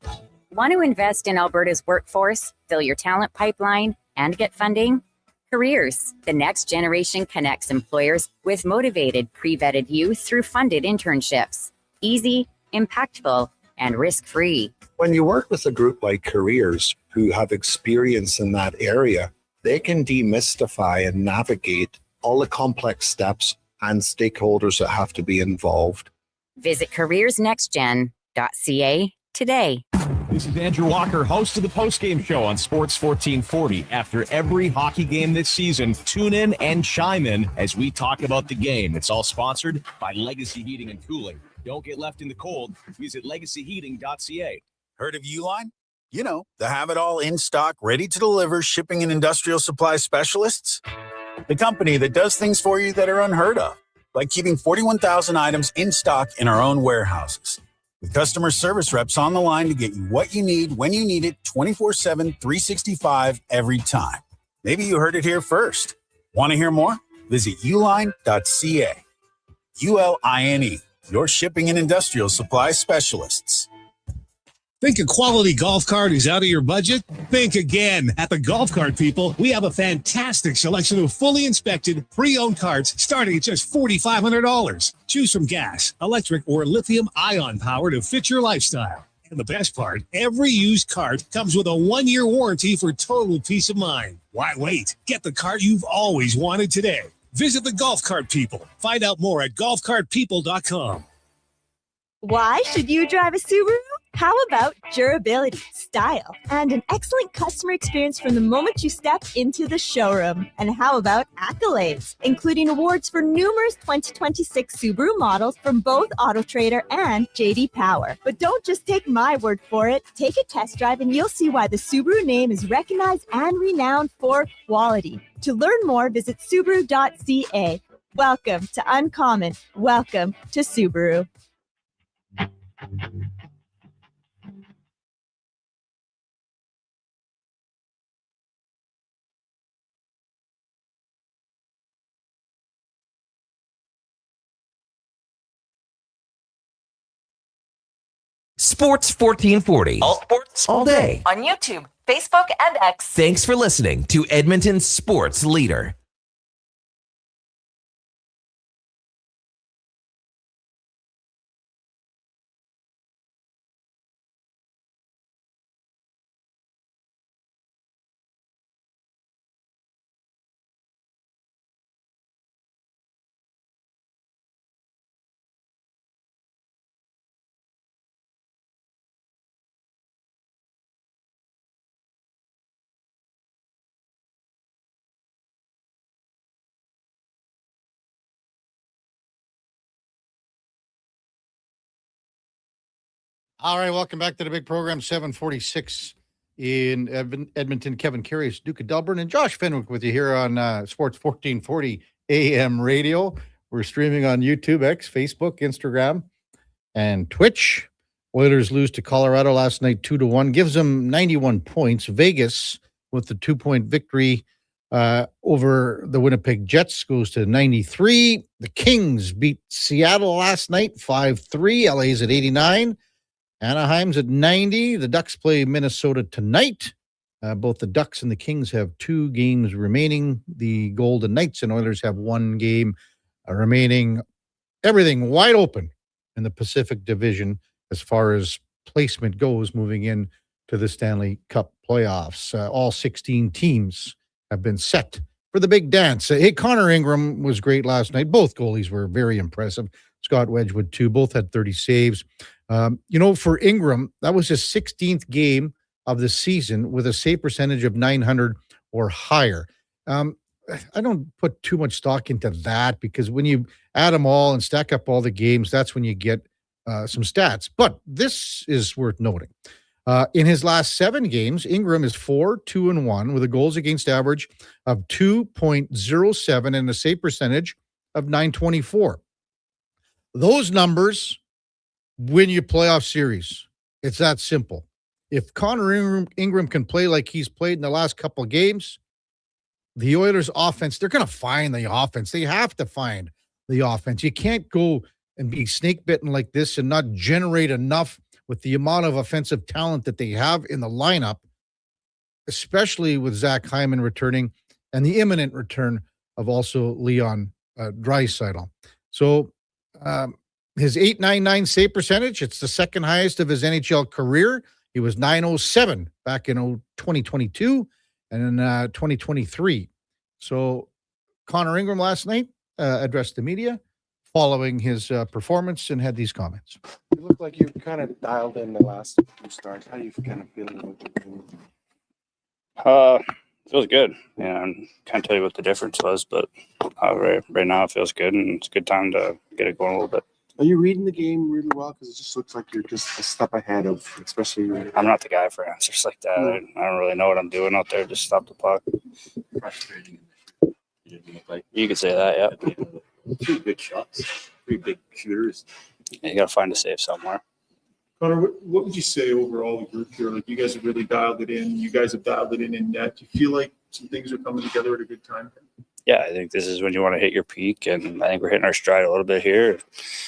Want to invest in Alberta's workforce, fill your talent pipeline, and get funding? Careers, the next generation connects employers with motivated, pre-vetted youth through funded internships. Easy, impactful, and risk-free. When you work with a group like Careers who have experience in that area, they can demystify and navigate all the complex steps and stakeholders that have to be involved. Visit careersnextgen.ca today. This is Andrew Walker, host of the postgame show on Sports 1440. After every hockey game this season, tune in and chime in as we talk about the game. It's all sponsored by Legacy Heating and Cooling. Don't get left in the cold. Visit legacyheating.ca. Heard of Uline? You know, the have-it-all in-stock, ready-to-deliver shipping and industrial supply specialists. The company that does things for you that are unheard of, like keeping 41,000 items in stock in our own warehouses. With customer service reps on the line to get you what you need when you need it 24/7, 365 every time. Maybe you heard it here first. Want to hear more? Visit uline.ca. ULINE, your shipping and industrial supply specialists. Think a quality golf cart is out of your budget? Think again. At the Golf Cart People, we have a fantastic selection of fully inspected, pre-owned carts starting at just $4,500. Choose from gas, electric, or lithium-ion power to fit your lifestyle. And the best part, every used cart comes with a 1-year warranty for total peace of mind. Why wait? Get the cart you've always wanted today. Visit the Golf Cart People. Find out more at golfcartpeople.com. Why should you drive a Subaru? How about durability, style, and an excellent customer experience from the moment you step into the showroom? And how about accolades, including awards for numerous 2026 Subaru models from both AutoTrader and JD Power? But don't just take my word for it. Take a test drive and you'll see why the Subaru name is recognized and renowned for quality. To learn more, visit Subaru.ca. Welcome to Uncommon. Welcome to Subaru. Sports 1440. All sports, all day. On YouTube, Facebook, and X. Thanks for listening to Edmonton's sports leader. All right, welcome back to the big program, 746 in Edmonton. Kevin Karius, Duke of Delburne, and Josh Fenwick with you here on Sports 1440 AM radio. We're streaming on YouTube, X, Facebook, Instagram, and Twitch. Oilers lose to Colorado last night 2-1, gives them 91 points. Vegas, with the 2-point victory over the Winnipeg Jets, goes to 93. The Kings beat Seattle last night 5-3. LA's at 89. Anaheim's at 90. The Ducks play Minnesota tonight. Both the Ducks and the Kings have 2 games remaining. The Golden Knights and Oilers have 1 game remaining. Everything wide open in the Pacific Division as far as placement goes moving in to the Stanley Cup playoffs. All 16 teams have been set for the big dance. Hey, Connor Ingram was great last night. Both goalies were very impressive. Scott Wedgwood, too. Both had 30 saves. For Ingram, that was his 16th game of the season with a save percentage of 900 or higher. I don't put too much stock into that because when you add them all and stack up all the games, that's when you get some stats. But this is worth noting. In his last 7 games, Ingram is 4-2-1 with a goals against average of 2.07 and a save percentage of 924. Those numbers win you playoff series. It's that simple. If Connor Ingram can play like he's played in the last couple of games, the Oilers offense, they're going to find the offense. They have to find the offense. You can't go and be snake bitten like this and not generate enough with the amount of offensive talent that they have in the lineup, especially with Zach Hyman returning and the imminent return of also Leon Draisaitl. So, his .899 save percentage, it's the second highest of his NHL career. He was .907 back in 2022 and in 2023. So Connor Ingram last night addressed the media following his performance and had these comments. You look like you kind of dialed in the last few starts. How do you kind of feeling about the game? Feels good. Yeah, I can't tell you what the difference was, but right now it feels good, and it's a good time to get it going a little bit. Are you reading the game really well? Because it just looks like you're just a step ahead of, especially. I'm not the guy for answers like that. No. I don't really know what I'm doing out there. Just stop the puck. Frustrating. You didn't look like You could say that, yeah. 3 big shots, 3 big shooters. You got to find a save somewhere. Connor, what would you say overall the group here? Like, you guys have really dialed it in. You guys have dialed it in net. Do you feel like some things are coming together at a good time? Yeah, I think this is when you want to hit your peak, and I think we're hitting our stride a little bit here.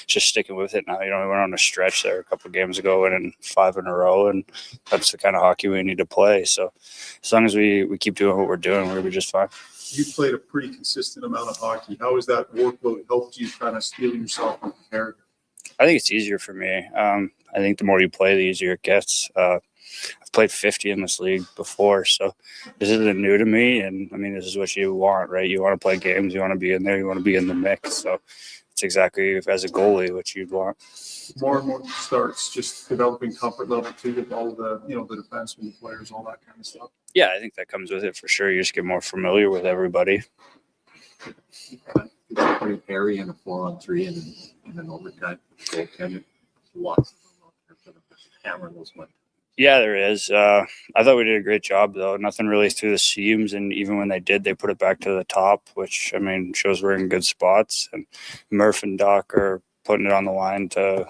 Just sticking with it now. We went on a stretch there a couple of games ago, winning 5 in a row, and that's the kind of hockey we need to play. So as long as we keep doing what we're doing, we're going to be just fine. You played a pretty consistent amount of hockey. How has that workload helped you kind of steel yourself and prepare? I think it's easier for me. I think the more you play, the easier it gets. I've played 50 in this league before, so this isn't new to me. And I mean, this is what you want, right? You want to play games, you want to be in there, you want to be in the mix. So it's exactly as a goalie what you'd want. More and more starts, just developing comfort level too with all the the defensemen, the players, all that kind of stuff. Yeah, I think that comes with it for sure. You just get more familiar with everybody. It's pretty hairy in a 4-on-3 and an overtime goaltender. Lots of them out there for the hammer those ones. Yeah, there is. I thought we did a great job, though. Nothing really through the seams, and even when they did, they put it back to the top, which, I mean, shows we're in good spots. And Murph and Doc are putting it on the line to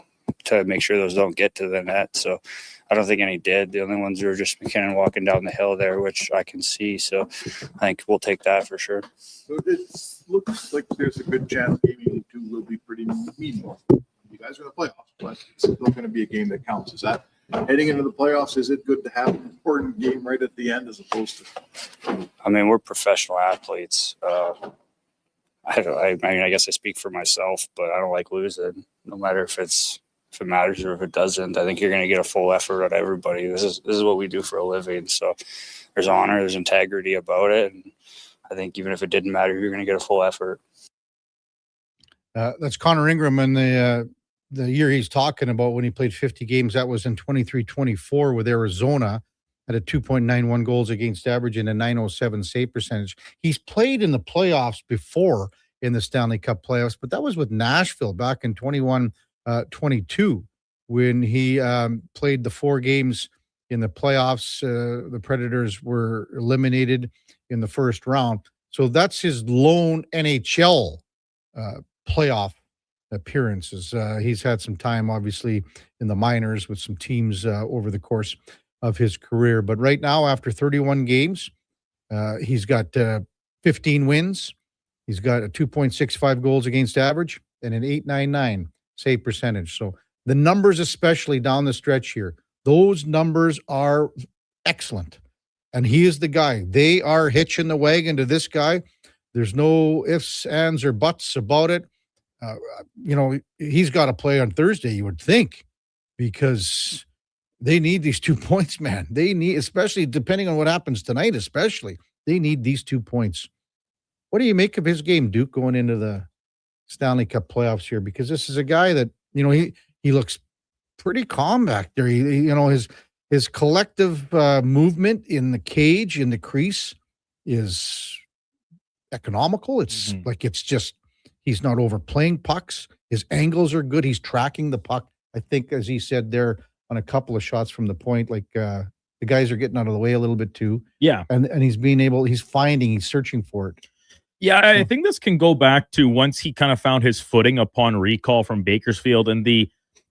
make sure those don't get to the net. So I don't think any did. The only ones were just McKinnon walking down the hill there, which I can see. So I think we'll take that for sure. So it looks like there's a good chance game 2 will be pretty meaningful. You guys are in the playoffs, but it's still going to be a game that counts. Is that heading into the playoffs? Is it good to have an important game right at the end as opposed to? I mean, we're professional athletes. I guess I speak for myself, but I don't like losing, no matter if it matters or if it doesn't. I think you're going to get a full effort out of everybody. This is what we do for a living. So there's honor, there's integrity about it. And I think even if it didn't matter, you're going to get a full effort. That's Connor Ingram, and the year he's talking about when he played 50 games, that was in 23-24 with Arizona, at a 2.91 goals against average and a 907 save percentage. He's played in the playoffs before in the Stanley Cup playoffs, but that was with Nashville back in 21-22 when he played the 4 games in the playoffs. The Predators were eliminated in the first round. So that's his lone NHL playoff appearances. He's had some time, obviously, in the minors with some teams over the course of his career. But right now, after 31 games, he's got 15 wins. He's got a 2.65 goals against average and an 8.99 save percentage. So the numbers, especially down the stretch here, those numbers are excellent. And he is the guy. They are hitching the wagon to this guy. There's no ifs, ands, or buts about it. He's got to play on Thursday, you would think, because they need these 2 points, man. They need, especially depending on what happens tonight, they need these 2 points. What do you make of his game, Duke, going into the Stanley Cup playoffs here? Because this is a guy that, he looks pretty calm back there. His collective movement in the cage, in the crease, is economical. It's he's not overplaying pucks. His angles are good. He's tracking the puck. I think, as he said there, on a couple of shots from the point, the guys are getting out of the way a little bit too. Yeah. And he's he's searching for it. Yeah, I think this can go back to once he kind of found his footing upon recall from Bakersfield, and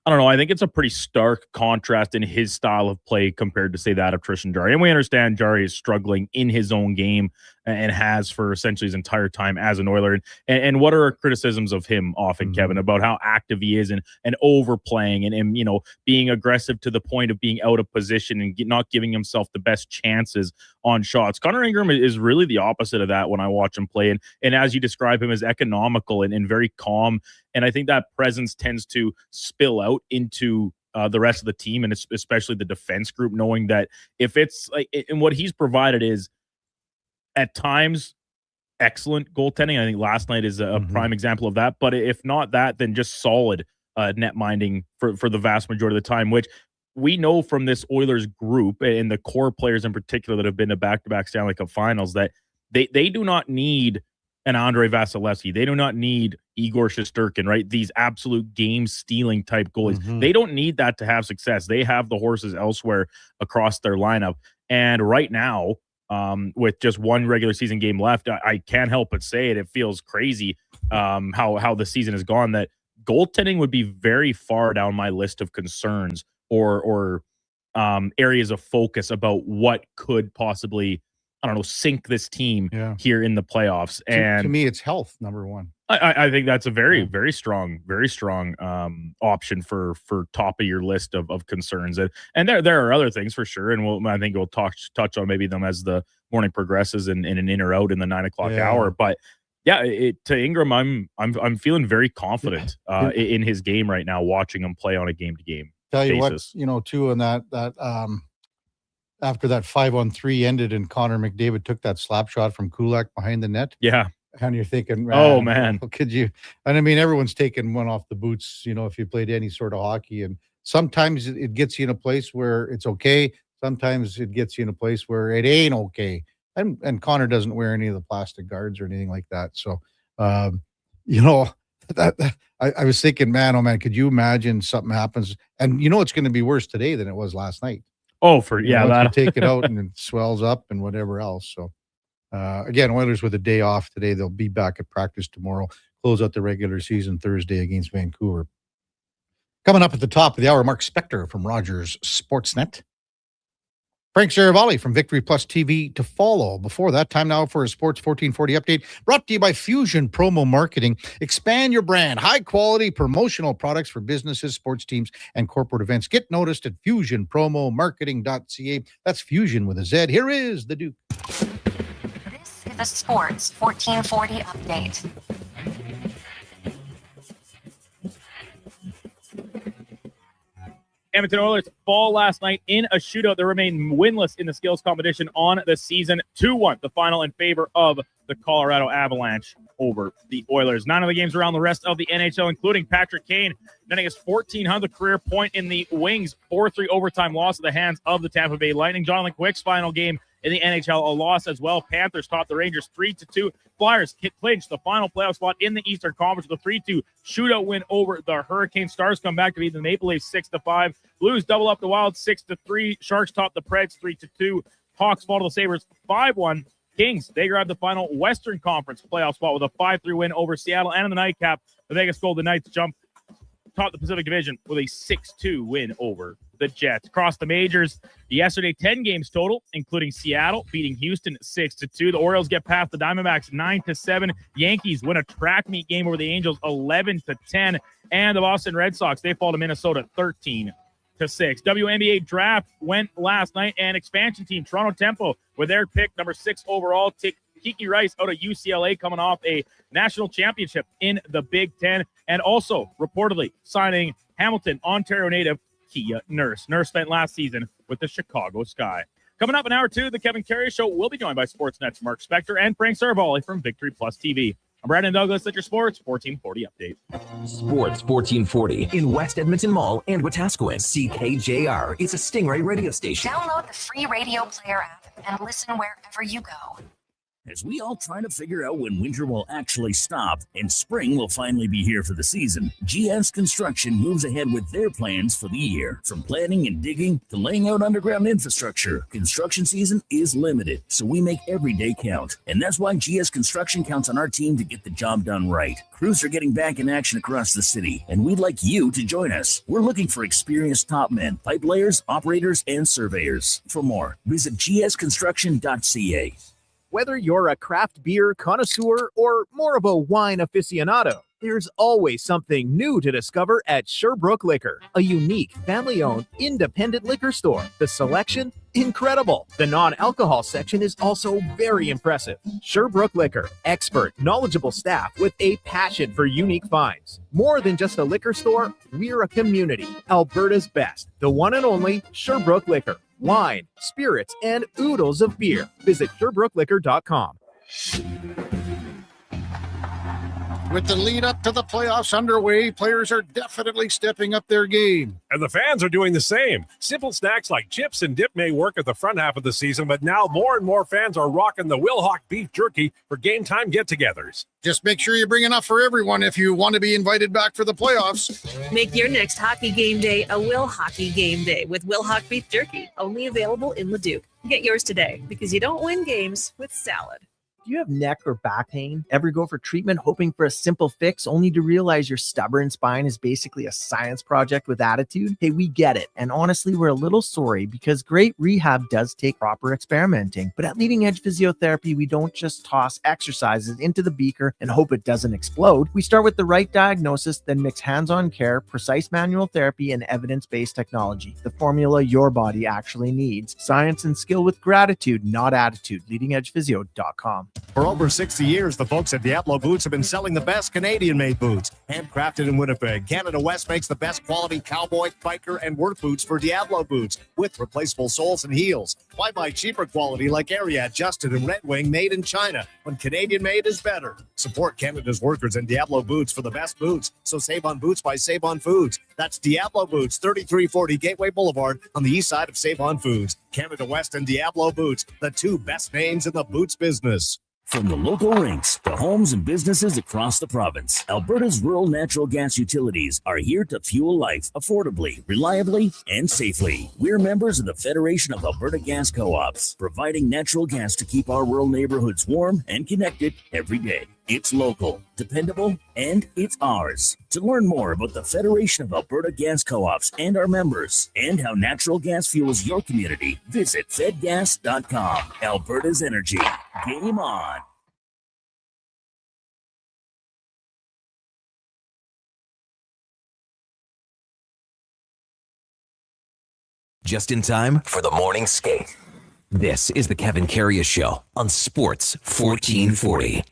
I think it's a pretty stark contrast in his style of play compared to, say, that of Tristan Jarry. And we understand Jarry is struggling in his own game and has for essentially his entire time as an Oiler. And what are our criticisms of him often, Kevin, about how active he is and overplaying and being aggressive to the point of being out of position and not giving himself the best chances on shots. Connor Ingram is really the opposite of that when I watch him play. And as you describe him, as economical and very calm. And I think that presence tends to spill out into the rest of the team, and especially the defense group, knowing that if it's and what he's provided is at times excellent goaltending. I think last night is a prime example of that. But if not that, then just solid net minding for the vast majority of the time, which we know from this Oilers group and the core players in particular that have been to back-to-back Stanley Cup finals that they do not need an Andrei Vasilevsky. They do not need Igor Shesterkin, right? These absolute game-stealing type goalies. They don't need that to have success. They have the horses elsewhere across their lineup. And right now, with just one regular season game left, I can't help but say it feels crazy how the season has gone, that goaltending would be very far down my list of concerns or areas of focus about what could possibly, I don't know, sink this team here in the playoffs. And to me, it's health, number one. I think that's a very strong option for top of your list of concerns. And there are other things for sure. And I think we'll touch on maybe them as the morning progresses and an in or out in the 9 o'clock hour. But yeah, to Ingram, I'm feeling very confident in his game right now, watching him play on a game-to-game Tell you basis. what, too, and that after that 5-on-3 ended and Connor McDavid took that slap shot from Kulak behind the net. Yeah. And you're thinking, oh, man. Could you? And I mean, everyone's taking one off the boots, if you played any sort of hockey. And sometimes it gets you in a place where it's okay. Sometimes it gets you in a place where it ain't okay. And Connor doesn't wear any of the plastic guards or anything like that. So, that I was thinking, man, oh, man, could you imagine something happens? And it's going to be worse today than it was last night. Oh, you take it out and it swells up and whatever else. So, again, Oilers with a day off today. They'll be back at practice tomorrow. Close out the regular season Thursday against Vancouver. Coming up at the top of the hour, Mark Spector from Rogers Sportsnet. Frank Saravalli from Victory Plus TV to follow. Before that, time now for a Sports 1440 update brought to you by Fusion Promo Marketing. Expand your brand. High-quality promotional products for businesses, sports teams, and corporate events. Get noticed at fusionpromomarketing.ca. That's Fusion with a Z. Here is the Duke. This is a Sports 1440 update. Edmonton Oilers fall last night in a shootout that remained winless in the skills competition on the season. 2-1, the final in favor of the Colorado Avalanche over the Oilers. 9 of the games around the rest of the NHL, including Patrick Kane netting his 1,400th career point in the Wings 4-3 overtime loss at the hands of the Tampa Bay Lightning. Jonathan Quick's final game in the NHL, a loss as well. Panthers topped the Rangers 3-2. Flyers clinched the final playoff spot in the Eastern Conference with a 3-2 shootout win over the Hurricanes. Stars come back to beat the Maple Leafs 6-5. Blues double up the Wild 6-3. Sharks top the Preds 3-2. Hawks fall to the Sabres 5-1. Kings, they grabbed the final Western Conference playoff spot with a 5-3 win over Seattle. And in the nightcap, the Vegas Golden Knights jump top the Pacific Division with a 6-2 win over the Jets. Across the majors, yesterday 10 games total, including Seattle beating Houston 6-2. The Orioles get past the Diamondbacks 9-7. Yankees win a track meet game over the Angels 11-10. And the Boston Red Sox, they fall to Minnesota 13-6. WNBA draft went last night, and expansion team Toronto Tempo with their pick number 6 overall take Kiki Rice out of UCLA, coming off a national championship in the Big Ten, and also reportedly signing Hamilton, Ontario native Kia Nurse. Nurse spent last season with the Chicago Sky. Coming up in hour 2, the Kevin Karius Show will be joined by Sportsnet's Mark Spector and Frank Saravalli from Victory Plus TV. I'm Brandon Douglas at your Sports 1440 update. Sports 1440 in West Edmonton Mall and Wetaskiwin. CKJR is a Stingray radio station. Download the free radio player app and listen wherever you go. As we all try to figure out when winter will actually stop and spring will finally be here for the season, GS Construction moves ahead with their plans for the year. From planning and digging to laying out underground infrastructure, construction season is limited, so we make every day count. And that's why GS Construction counts on our team to get the job done right. Crews are getting back in action across the city, and we'd like you to join us. We're looking for experienced top men, pipe layers, operators, and surveyors. For more, visit gsconstruction.ca. Whether you're a craft beer connoisseur or more of a wine aficionado, there's always something new to discover at Sherbrooke Liquor, a unique, family-owned, independent liquor store. The selection, incredible. The non-alcohol section is also very impressive. Sherbrooke Liquor, expert, knowledgeable staff with a passion for unique finds. More than just a liquor store, we're a community. Alberta's best, the one and only Sherbrooke Liquor. Wine, spirits, and oodles of beer. Visit SherbrookeLiquor.com. With the lead up to the playoffs underway, players are definitely stepping up their game. And the fans are doing the same. Simple snacks like chips and dip may work at the front half of the season, but now more and more fans are rocking the Wilhauk beef jerky for game time get-togethers. Just make sure you bring enough for everyone if you want to be invited back for the playoffs. Make your next hockey game day a Will Hockey game day with Wilhauk beef jerky, only available in Leduc. Get yours today because you don't win games with salad. Do you have neck or back pain? Ever go for treatment hoping for a simple fix only to realize your stubborn spine is basically a science project with attitude? Hey, we get it. And honestly, we're a little sorry because great rehab does take proper experimenting. But at Leading Edge Physiotherapy, we don't just toss exercises into the beaker and hope it doesn't explode. We start with the right diagnosis, then mix hands-on care, precise manual therapy, and evidence-based technology. The formula your body actually needs. Science and skill with gratitude, not attitude. LeadingEdgePhysio.com. For over 60 years, the folks at Diablo Boots have been selling the best Canadian-made boots. Handcrafted in Winnipeg, Canada West makes the best quality cowboy, biker, and work boots for Diablo Boots with replaceable soles and heels. Why buy cheaper quality like Ariat, Justin, and Red Wing made in China when Canadian-made is better? Support Canada's workers and Diablo Boots for the best boots. So save on boots by Save On Foods. That's Diablo Boots, 3340 Gateway Boulevard on the east side of Save On Foods. Canada West and Diablo Boots, the two best names in the boots business. From the local rinks to homes and businesses across the province, Alberta's rural natural gas utilities are here to fuel life affordably, reliably, and safely. We're members of the Federation of Alberta Gas Co-ops, providing natural gas to keep our rural neighborhoods warm and connected every day. It's local, dependable, and it's ours. To learn more about the Federation of Alberta Gas Co-ops and our members, and how natural gas fuels your community, visit fedgas.com. Alberta's energy. Game on. Just in time for the morning skate. This is the Kevin Karius Show on Sports 1440.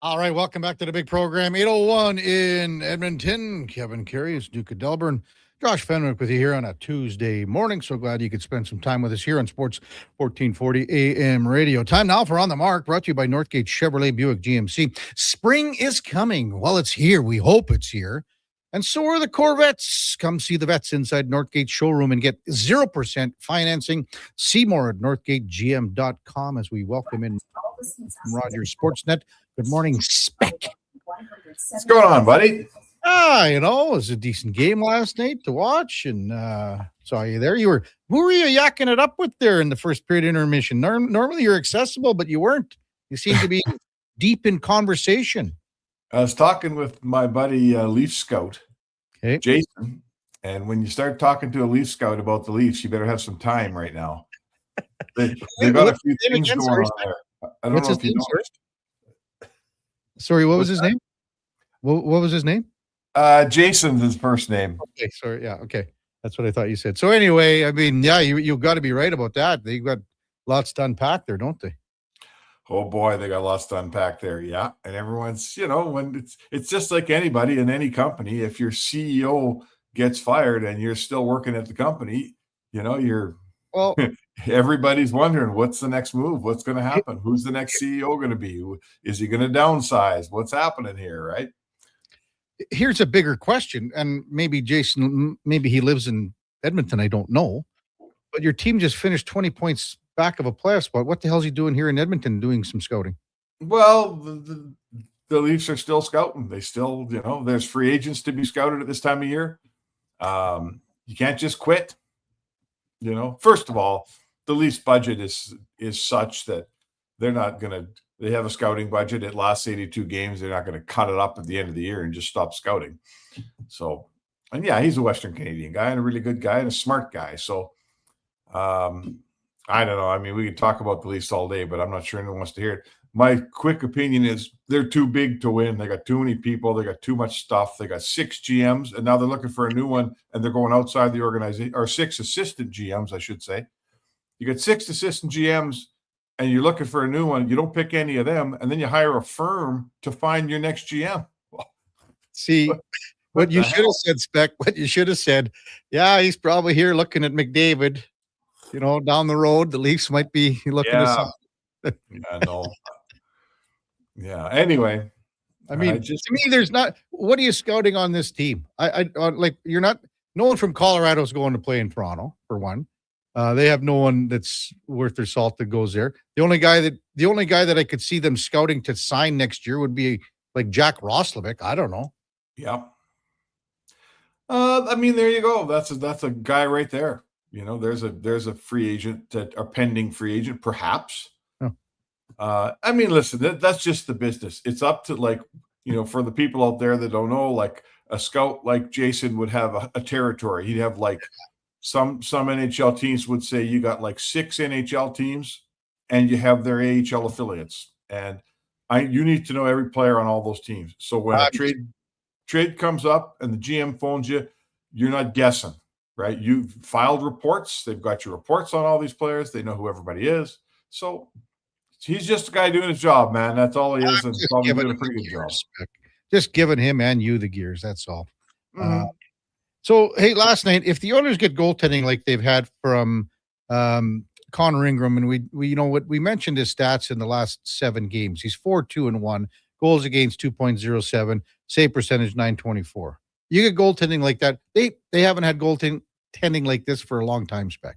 All right, welcome back to the big program. 8:01 in Edmonton. Kevin Karius, Duke of Delburne. Josh Fenwick with you here on a Tuesday morning. So glad you could spend some time with us here on Sports 1440 AM radio. Time now for On the Mark, brought to you by Northgate Chevrolet Buick GMC. Spring is coming. Well, it's here. We hope it's here. And so are the Corvettes. Come see the vets inside Northgate showroom and get 0% financing. See more at northgategm.com as we welcome in Rogers Sportsnet. Good morning, Spec. What's going on, buddy? It was a decent game last night to watch, and saw you there. Who were you yakking it up with there in the first period intermission? Normally you're accessible, but you weren't. You seem to be deep in conversation. I was talking with my buddy Leaf Scout, Jason, and when you start talking to a Leaf Scout about the Leafs, you better have some time right now. They've got a few things going on there. I don't know if you noticed. Sorry, what was his name? What was his name? Jason's his first name. Okay, sorry. Yeah, okay. That's what I thought you said. So anyway, I mean, yeah, you got to be right about that. They've got lots to unpack there, don't they? Oh boy, they got lots to unpack there. Yeah. And everyone's, when it's just like anybody in any company. If your CEO gets fired and you're still working at the company, everybody's wondering what's the next move, what's going to happen, who's the next CEO going to be, is he going to downsize, what's happening here, right? Here's a bigger question, and maybe Jason, maybe he lives in Edmonton, I don't know, but your team just finished 20 points back of a playoff spot. What the hell is he doing here in Edmonton doing some scouting? Well, the Leafs are still scouting. They still, there's free agents to be scouted at this time of year. You can't just quit. First of all, the Leafs budget is such that they're not going to, they have a scouting budget. It lasts 82 games. They're not going to cut it up at the end of the year and just stop scouting. So, and yeah, he's a Western Canadian guy and a really good guy and a smart guy. So, I don't know. I mean, we could talk about the Leafs all day, but I'm not sure anyone wants to hear it. My quick opinion is they're too big to win. They got too many people. They got too much stuff. They got 6 GMs, and now they're looking for a new one, and they're going outside the organization, or 6 assistant GMs, I should say. You got 6 assistant GMs, and you're looking for a new one. You don't pick any of them, and then you hire a firm to find your next GM. See, What you should have said, Spec, what you should have said, yeah, he's probably here looking at McDavid, down the road. The Leafs might be looking at something. Yeah, no. Yeah. Anyway, I mean, to me, there's not. What are you scouting on this team? I like you're not. No one from Colorado is going to play in Toronto for one. They have no one that's worth their salt that goes there. The only guy that I could see them scouting to sign next year would be like Jack Roslovic. I don't know. Yeah. I mean, there you go. That's a guy right there. There's a free agent a pending free agent, perhaps. I mean, listen, that's just the business. It's up to for the people out there that don't know, like a scout like Jason would have a territory. He'd have like some NHL teams would say you got like 6 NHL teams and you have their AHL affiliates. And you need to know every player on all those teams. So when a trade comes up and the GM phones you, you're not guessing, right? You've filed reports. They've got your reports on all these players. They know who everybody is. So he's just a guy doing his job, man. That's all he is, and probably doing a pretty good job. Just giving him and you the gears. That's all. So, hey, last night, if the Oilers get goaltending like they've had from Connor Ingram, and we mentioned his stats in the last 7 games. He's 4-2-1, goals against 2.07, save percentage 924. You get goaltending like that. They haven't had goaltending like this for a long time, Spec.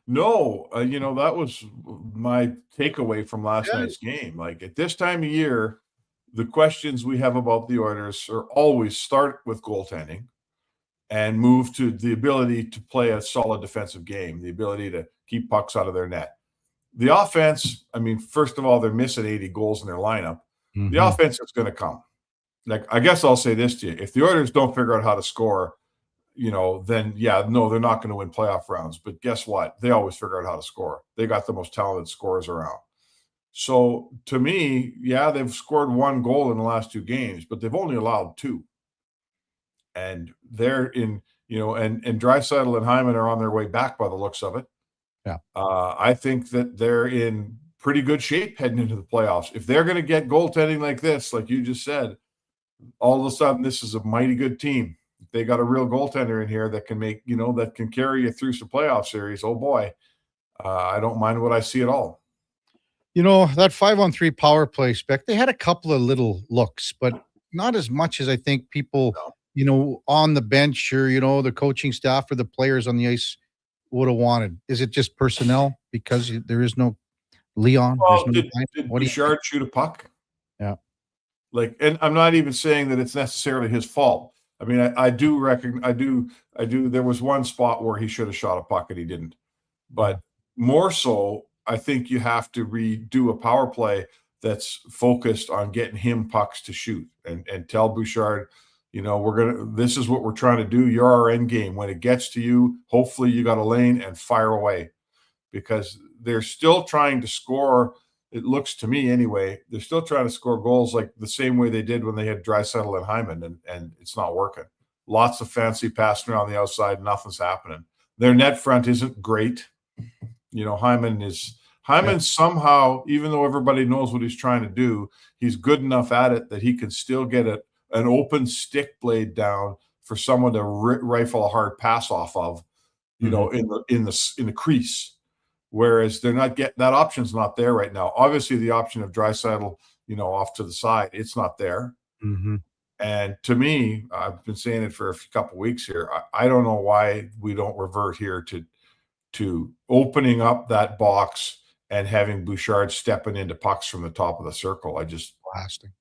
No, that was my takeaway from last night's game. Like at this time of year, the questions we have about the Oilers are always start with goaltending and move to the ability to play a solid defensive game, the ability to keep pucks out of their net. The offense, I mean, first of all, they're missing 80 goals in their lineup. Mm-hmm. The offense is going to come. Like, I guess I'll say this to you. If the Oilers don't figure out how to score, then no, they're not going to win playoff rounds. But guess what? They always figure out how to score. They got the most talented scorers around. So to me, they've scored 1 goal in the last 2 games, but they've only allowed 2. And they're in, and Draisaitl and Hyman are on their way back by the looks of it. Yeah. I think that they're in pretty good shape heading into the playoffs. If they're going to get goaltending like this, like you just said, all of a sudden this is a mighty good team. If they got a real goaltender in here that can make, that can carry you through some playoff series, oh boy, I don't mind what I see at all. That 5-on-3 power play, Spec, they had a couple of little looks, but not as much as I think people, on the bench or, the coaching staff or the players on the ice would have wanted. Is it just personnel because there is no Leon? Well, did Bouchard shoot a puck? Yeah. And I'm not even saying that it's necessarily his fault. I mean, I do there was one spot where he should have shot a puck and he didn't. But more so, I think you have to redo a power play that's focused on getting him pucks to shoot and tell Bouchard, this is what we're trying to do. You're our end game. When it gets to you, hopefully you got a lane and fire away, because they're still trying to score. It looks to me anyway, they're still trying to score goals like the same way they did when they had Draisaitl and Hyman, and it's not working. Lots of fancy passing around the outside, nothing's happening. Their net front isn't great. Hyman somehow, even though everybody knows what he's trying to do, he's good enough at it that he can still get an open stick blade down for someone to rifle a hard pass off of, in the crease. Whereas they're not that option's not there right now. Obviously, the option of Draisaitl, off to the side, it's not there. Mm-hmm. And to me, I've been saying it for a couple of weeks here. I don't know why we don't revert here to opening up that box and having Bouchard stepping into pucks from the top of the circle. Blasting.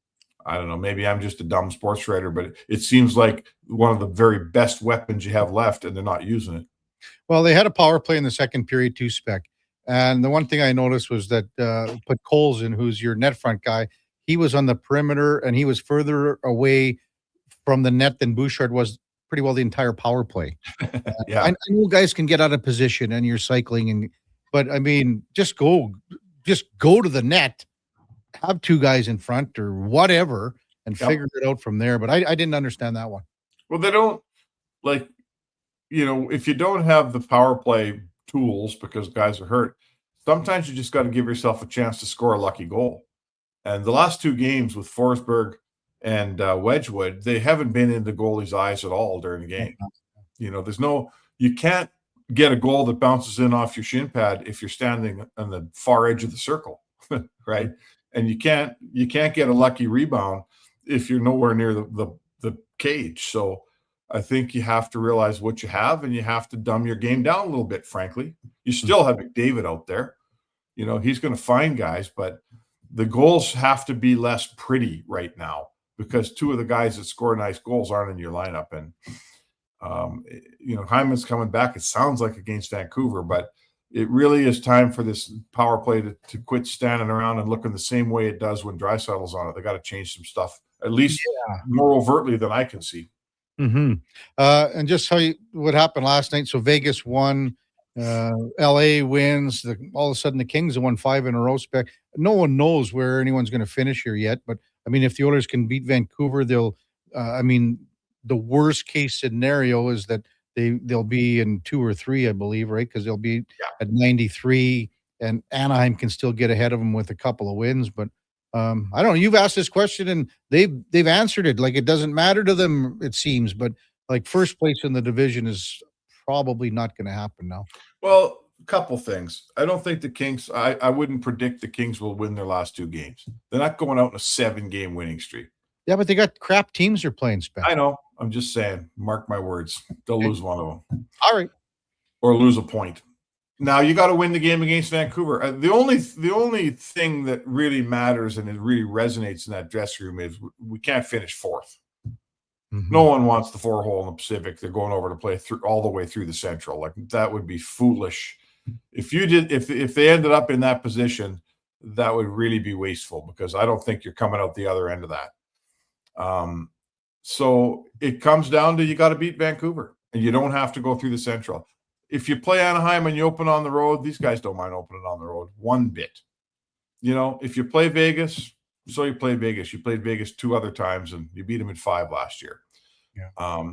I don't know. Maybe I'm just a dumb sports writer, but it seems like one of the very best weapons you have left, and they're not using it. Well, they had a power play in the second period too, Spec. And the one thing I noticed was that put Coles in, who's your net front guy. He was on the perimeter, and he was further away from the net than Bouchard was pretty well the entire power play. Yeah. I know guys can get out of position and you're cycling, but I mean, just go to the net, have 2 guys in front or whatever, and figure it out from there. But I didn't understand that one. Well, they don't if you don't have the power play tools because guys are hurt, sometimes you just got to give yourself a chance to score a lucky goal. And the last 2 games with Forsberg and Wedgwood, they haven't been in the goalie's eyes at all during the game. You know, you can't get a goal that bounces in off your shin pad if you're standing on the far edge of the circle, right? And you can't get a lucky rebound if you're nowhere near the cage. So I think you have to realize what you have, and you have to dumb your game down a little bit, frankly. You still have McDavid out there. You know, he's going to find guys, but the goals have to be less pretty right now because two of the guys that score nice goals aren't in your lineup. And, you know, Hyman's coming back. It sounds like against Vancouver, but it really is time for this power play to quit standing around and looking the same way it does when Draisaitl's on it. They got to change some stuff, at least more overtly than I can see. And just tell you what happened last night. So Vegas won, LA wins. All of a sudden, the Kings have won 5 in a row. Spec. No one knows where anyone's going to finish here yet. But I mean, if the Oilers can beat Vancouver, they'll. I mean, the worst case scenario is that they'll be in 2 or 3, I believe, right? Because they'll be at 93, and Anaheim can still get ahead of them with a couple of wins. But I don't know. You've asked this question, and they've answered it. Like, it doesn't matter to them, it seems. But like, first place in the division is probably not going to happen now. Well, a couple things. I don't think the Kings. I wouldn't predict the Kings will win their last 2 games. They're not going out in a 7-game winning streak. Yeah, but they got crap teams they're playing. Spec. I know. I'm just saying. Mark my words. They'll lose one of them. All right. Or lose a point. Now you got to win the game against Vancouver. The only thing that really matters and it really resonates in that dressing room is we can't finish 4th. No one wants the 4-hole in the Pacific. They're going over to play through all the way through the Central. Like, that would be foolish. If they ended up in that position, that would really be wasteful because I don't think you're coming out the other end of that. So it comes down to you got to beat Vancouver, and you don't have to go through the Central. If you play Anaheim and you open on the road, these guys don't mind opening on the road one bit. You know, if you play Vegas, so you play Vegas. You played Vegas 2 other times, and you beat them in 5 last year. Yeah.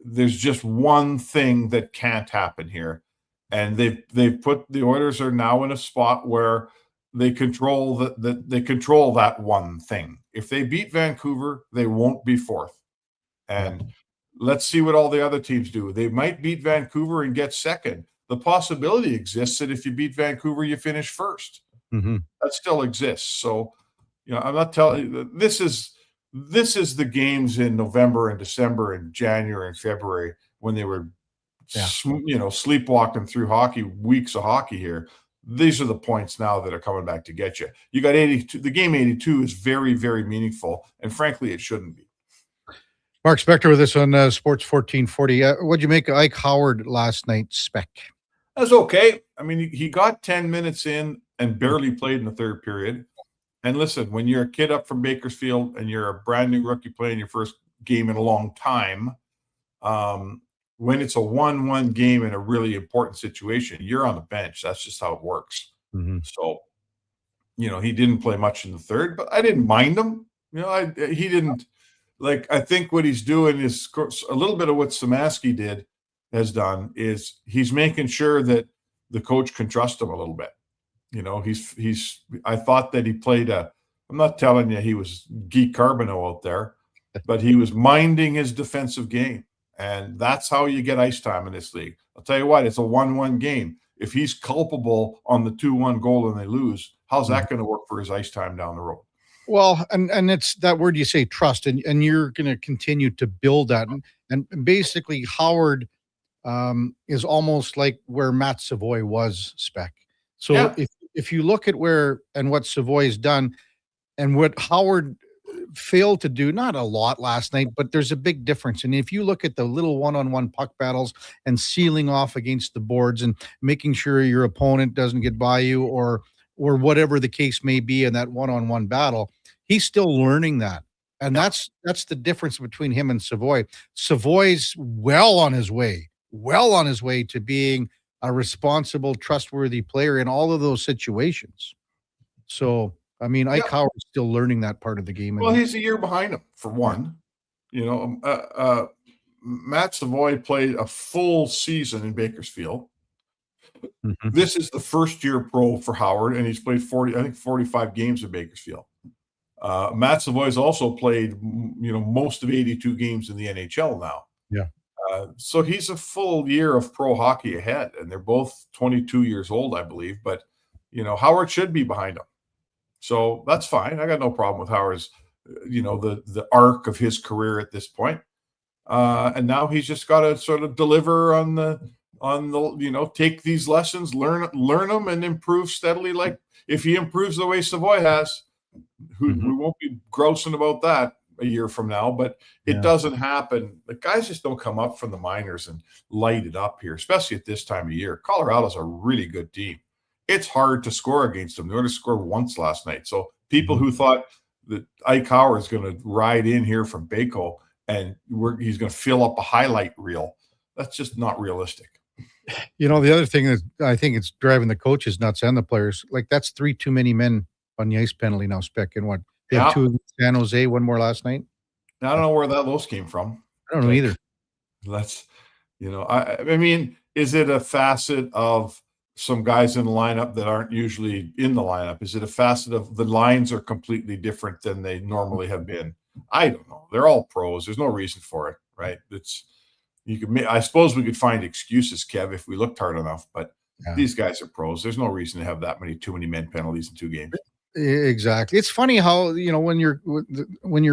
There's just one thing that can't happen here, and they've put the Oilers are now in a spot where they control that one thing. If they beat Vancouver, they won't be 4th. And let's see what all the other teams do. They might beat Vancouver and get 2nd. The possibility exists that if you beat Vancouver, you finish 1st. That still exists. So, you know, I'm not telling you this is the games in November and December and January and February when they were, you know, sleepwalking through weeks of hockey here. These are the points now that are coming back to get you. You got 82. The game 82 is very, very meaningful, and frankly, it shouldn't be. Mark Spector with us on Sports 1440. What'd you make of Ike Howard last night, Spec? That was okay. I mean, he got 10 minutes in and barely played in the 3rd period. And listen, when you're a kid up from Bakersfield and you're a brand new rookie playing your first game in a long time, when it's a 1-1 game in a really important situation, you're on the bench. That's just how it works. So, you know, he didn't play much in the 3rd, but I didn't mind him. You know, he didn't. Like, I think what he's doing is a little bit of what Samansky has done is he's making sure that the coach can trust him a little bit. You know, I thought that he played I'm not telling you he was Guy Carbonneau out there, but he was minding his defensive game. And that's how you get ice time in this league. I'll tell you what, it's a 1-1 game. If he's culpable on the 2-1 goal and they lose, how's that going to work for his ice time down the road? Well, and it's that word you say, trust, and you're going to continue to build that. And basically, Howard is almost like where Matt Savoy was, Spec. So if you look at where and what Savoy's done and what Howard failed to do, not a lot last night, but there's a big difference. And if you look at the little one-on-one puck battles and sealing off against the boards and making sure your opponent doesn't get by you or whatever the case may be in that one-on-one battle, he's still learning that. And that's the difference between him and Savoy. Savoy's well on his way to being a responsible, trustworthy player in all of those situations. So, I mean, Ike Howard's still learning that part of the game. Well, he's a year behind him, for one. You know, Matt Savoy played a full season in Bakersfield. This is the first year pro for Howard, and he's played 45 games in Bakersfield. Matt Savoy's also played, most of 82 games in the NHL now. Yeah. So he's a full year of pro hockey ahead, and they're both 22 years old, I believe. But, Howard should be behind him. So that's fine. I got no problem with Howard's, the arc of his career at this point. And now he's just got to sort of deliver on the, take these lessons, learn them, and improve steadily. Like if he improves the way Savoy has, we won't be grousing about that a year from now, but it doesn't happen. The guys just don't come up from the minors and light it up here, especially at this time of year. Colorado's a really good team. It's hard to score against them. They only scored once last night. So people who thought that Ike Howard is going to ride in here from Baco and he's going to fill up a highlight reel, that's just not realistic. The other thing is, I think it's driving the coaches nuts and the players. Like, that's 3 too many men on the ice penalty now, Spec. And what? They have 2 against San Jose, 1 more last night. I don't know where those came from. I don't know either. That's, I mean, is it a facet of some guys in the lineup that aren't usually in the lineup? Is it a facet of the lines are completely different than they normally have been? I don't know. They're all pros. There's no reason for it, right? I suppose we could find excuses, Kev, if we looked hard enough, but these guys are pros. There's no reason to have that too many men penalties in 2 games. Exactly. It's funny how, when you're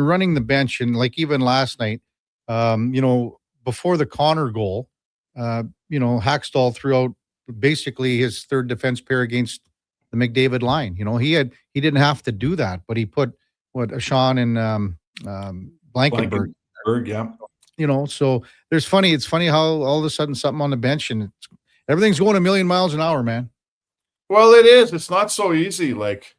running the bench, and like even last night, before the Connor goal, Hackstall threw out basically his third defense pair against the McDavid line. He didn't have to do that, but he put Sean and Blankenberg. Yeah. So it's funny how all of a sudden something on the bench and everything's going a million miles an hour, man. Well, it is. It's not so easy. Like,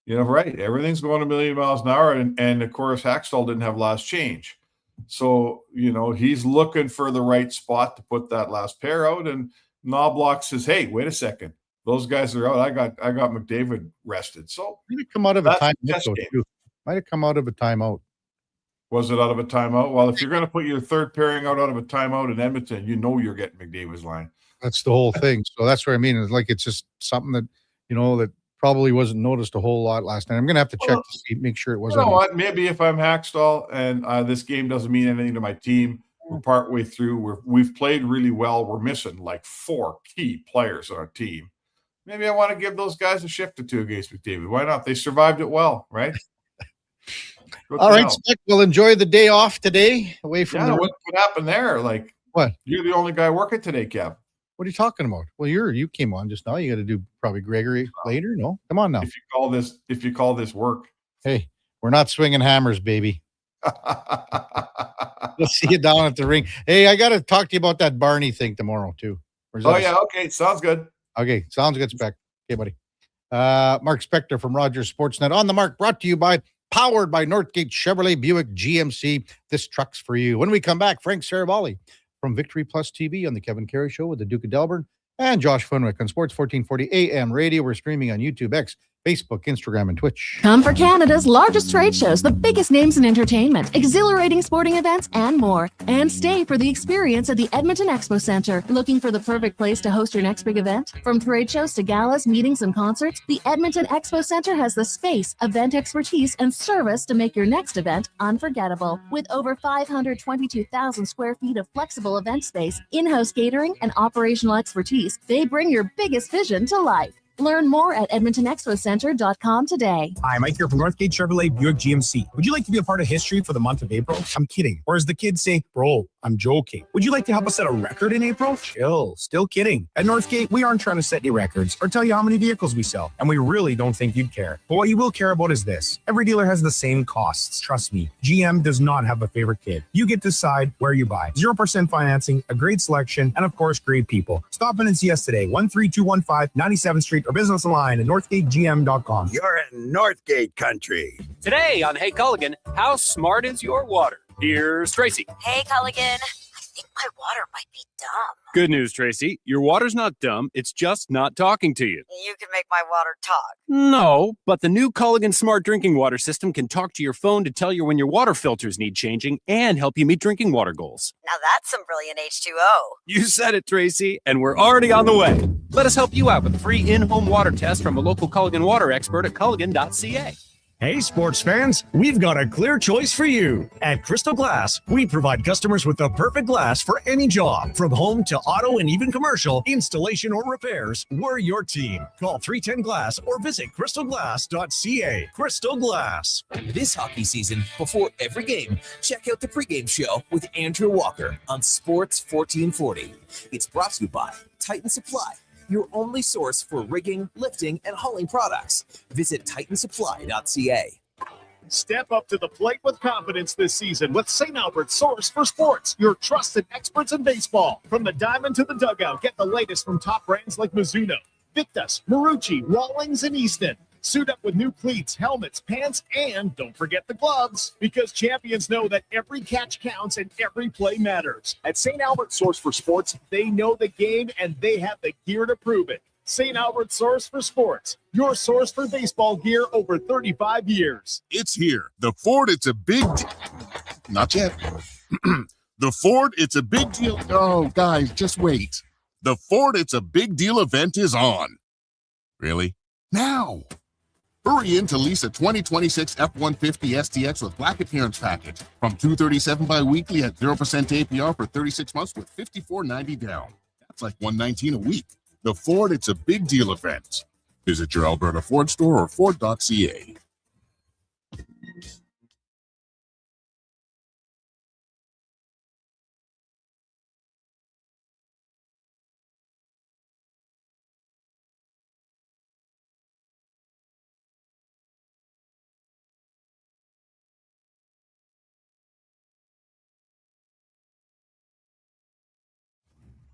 right. Everything's going a million miles an hour. And of course, Hackstall didn't have last change. So, he's looking for the right spot to put that last pair out. And Knobloch says, hey, wait a second. Those guys are out. I got McDavid rested. So might have come out of a timeout. Might have come out of a timeout. Was it out of a timeout? Well, if you're going to put your third pairing out of a timeout in Edmonton, you're getting McDavid's line. That's the whole thing. So that's what I mean. It's like, it's just something that, that probably wasn't noticed a whole lot last night. I'm going to have to check to see, make sure it wasn't. You know what? Maybe if I'm Hackstall and this game doesn't mean anything to my team, we're partway through. We've played really well. We're missing like 4 key players on our team. Maybe I want to give those guys a shift or 2 against McDavid. Why not? They survived it well, right? All right, Spec, we'll enjoy the day off today away from what happened there? Like, what? You're the only guy working today, Kev. What are you talking about? Well, you came on just now. You got to do probably Gregory later. No, come on now. If you call this work, hey, we're not swinging hammers, baby. We'll see you down at the ring. Hey, I got to talk to you about that Barney thing tomorrow too. Okay, sounds good. Okay, sounds good, Spec. Okay, buddy. Mark Spector from Rogers Sportsnet on the mark, powered by Northgate Chevrolet Buick GMC. This truck's for you. When we come back, Frank Saravalli from Victory Plus TV on the Kevin Karius Show with the Duke of Delburne and Josh Funwick on Sports 1440 AM radio. We're streaming on YouTube, X, Facebook, Instagram, and Twitch. Come for Canada's largest trade shows, the biggest names in entertainment, exhilarating sporting events, and more. And stay for the experience at the Edmonton Expo Centre. Looking for the perfect place to host your next big event? From trade shows to galas, meetings, and concerts, the Edmonton Expo Centre has the space, event expertise, and service to make your next event unforgettable. With over 522,000 square feet of flexible event space, in-house catering, and operational expertise, they bring your biggest vision to life. Learn more at EdmontonExpoCenter.com today. Hi, Mike here from Northgate Chevrolet Buick GMC. Would you like to be a part of history for the month of April? I'm kidding. Or as the kids say, bro, I'm joking. Would you like to help us set a record in April? Chill. Still kidding. At Northgate, we aren't trying to set any records or tell you how many vehicles we sell. And we really don't think you'd care. But what you will care about is this. Every dealer has the same costs. Trust me. GM does not have a favorite kid. You get to decide where you buy. 0% financing, a great selection, and of course, great people. Stop in and see us today. 13215 97th Street or business online at northgategm.com. You're in Northgate country. Today on Hey Culligan, how smart is your water? Here's Tracy. Hey Culligan, I think my water might be dumb. Good news, Tracy. Your water's not dumb. It's just not talking to you. You can make my water talk. No, but the new Culligan Smart Drinking Water System can talk to your phone to tell you when your water filters need changing and help you meet drinking water goals. Now that's some brilliant H2O. You said it, Tracy, and we're already on the way. Let us help you out with a free in-home water test from a local Culligan water expert at culligan.ca. Hey, sports fans, we've got a clear choice for you. At Crystal Glass, we provide customers with the perfect glass for any job. From home to auto and even commercial, installation or repairs, we're your team. Call 310 Glass or visit crystalglass.ca. Crystal Glass. This hockey season, before every game, check out the pregame show with Andrew Walker on Sports 1440. It's brought to you by Titan Supply, your only source for rigging, lifting, and hauling products. Visit titansupply.ca. Step up to the plate with confidence this season with St. Albert's Source for Sports, your trusted experts in baseball. From the diamond to the dugout, get the latest from top brands like Mizuno, Victus, Marucci, Rawlings, and Easton. Suit up with new cleats, helmets, pants, and don't forget the gloves, because champions know that every catch counts and every play matters. At St. Albert's Source for Sports, they know the game and they have the gear to prove it. St. Albert's Source for Sports, your source for baseball gear over 35 years. It's here. The Ford, it's a big not yet. The Ford, it's a big deal. Oh, guys, just wait. The Ford, it's a big deal event is on. Really? Now. Hurry in to lease a 2026 F-150 STX with black appearance package from $237 bi-weekly at 0% APR for 36 months with $54.90 down. That's like $119 a week. The Ford, it's a big deal event. Visit your Alberta Ford store or Ford.ca.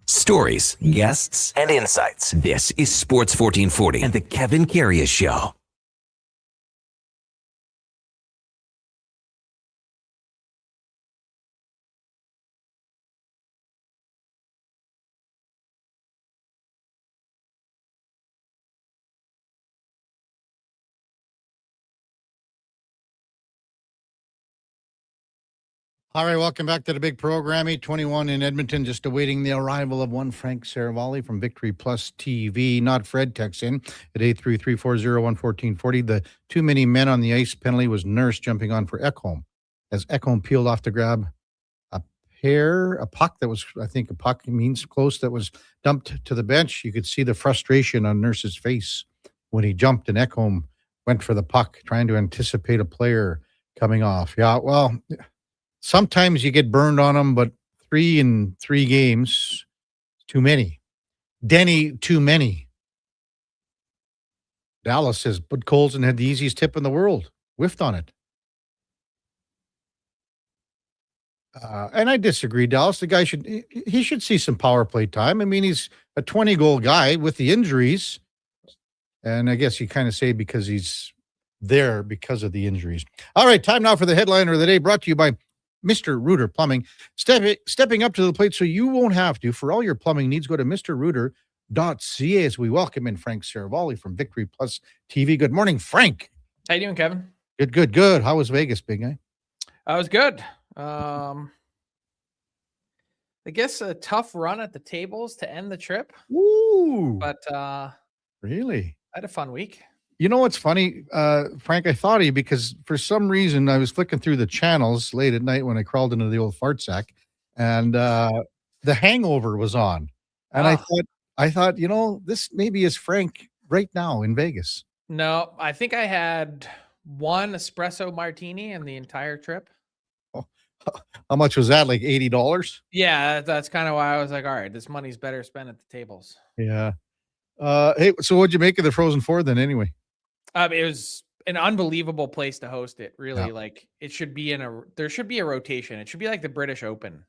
Stories, guests, and insights. This is Sports 1440 and the Kevin Karius Show. All right, welcome back to the big program. 8:21 in Edmonton, just awaiting the arrival of one Frank Saravalli from Victory Plus TV. Not Fred texts in at 833-401-1440. The too many men on the ice penalty was Nurse jumping on for Ekholm as Ekholm peeled off to grab a puck that was, I think a puck means close, that was dumped to the bench. You could see the frustration on Nurse's face when he jumped and Ekholm went for the puck, trying to anticipate a player coming off. Yeah, well, sometimes you get burned on them, but 3 in 3 games, too many. Denny, too many. Dallas says Bud Colson had the easiest tip in the world. Whiffed on it. And I disagree, Dallas. The guy should see some power play time. I mean, he's a 20-goal guy with the injuries. And I guess you kind of say because he's there because of the injuries. All right, time now for the headliner of the day, brought to you by Mr. Rooter Plumbing, stepping up to the plate so you won't have to. For all your plumbing needs, go to mrrooter.ca as we welcome in Frank Saravalli from Victory Plus TV. Good morning, Frank. How you doing, Kevin? Good. How was Vegas, big guy? I was good. I guess a tough run at the tables to end the trip. Ooh. But really? I had a fun week. You know what's funny, Frank? I thought of you because for some reason I was flicking through the channels late at night when I crawled into the old fart sack, and The Hangover was on, and I thought, you know, this maybe is Frank right now in Vegas. No, I think I had one espresso martini in the entire trip. Oh, how much was that? Like $80? Yeah, that's kind of why I was like, all right, this money's better spent at the tables. Yeah. Hey, so what'd you make of the Frozen Four then anyway? It was an unbelievable place to host it. Really, Yeah. like it should be there should be a rotation. It should be like the British Open.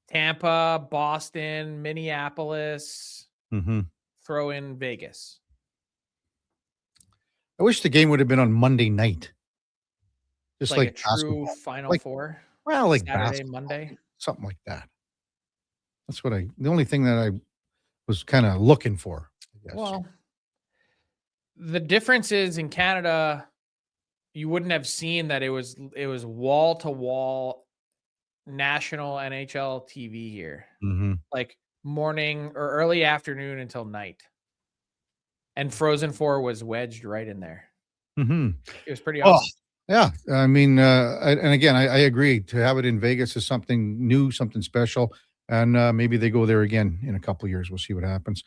Tampa, Boston, Minneapolis, throw in Vegas. I wish the game would have been on Monday night. Just like a like true basketball. Final Like- Four. Well, like Saturday, basketball, Monday. something like that. That's the only thing that I was kind of looking for. I guess. Well, the difference is in Canada, you wouldn't have seen that it was wall to wall national NHL TV here, like morning or early afternoon until night, and Frozen Four was wedged right in there. Mm-hmm. It was pretty Oh, awesome. yeah. I mean, and again, I agree. To have it in Vegas is something new, something special, and maybe they go there again in a couple of years. We'll see what happens.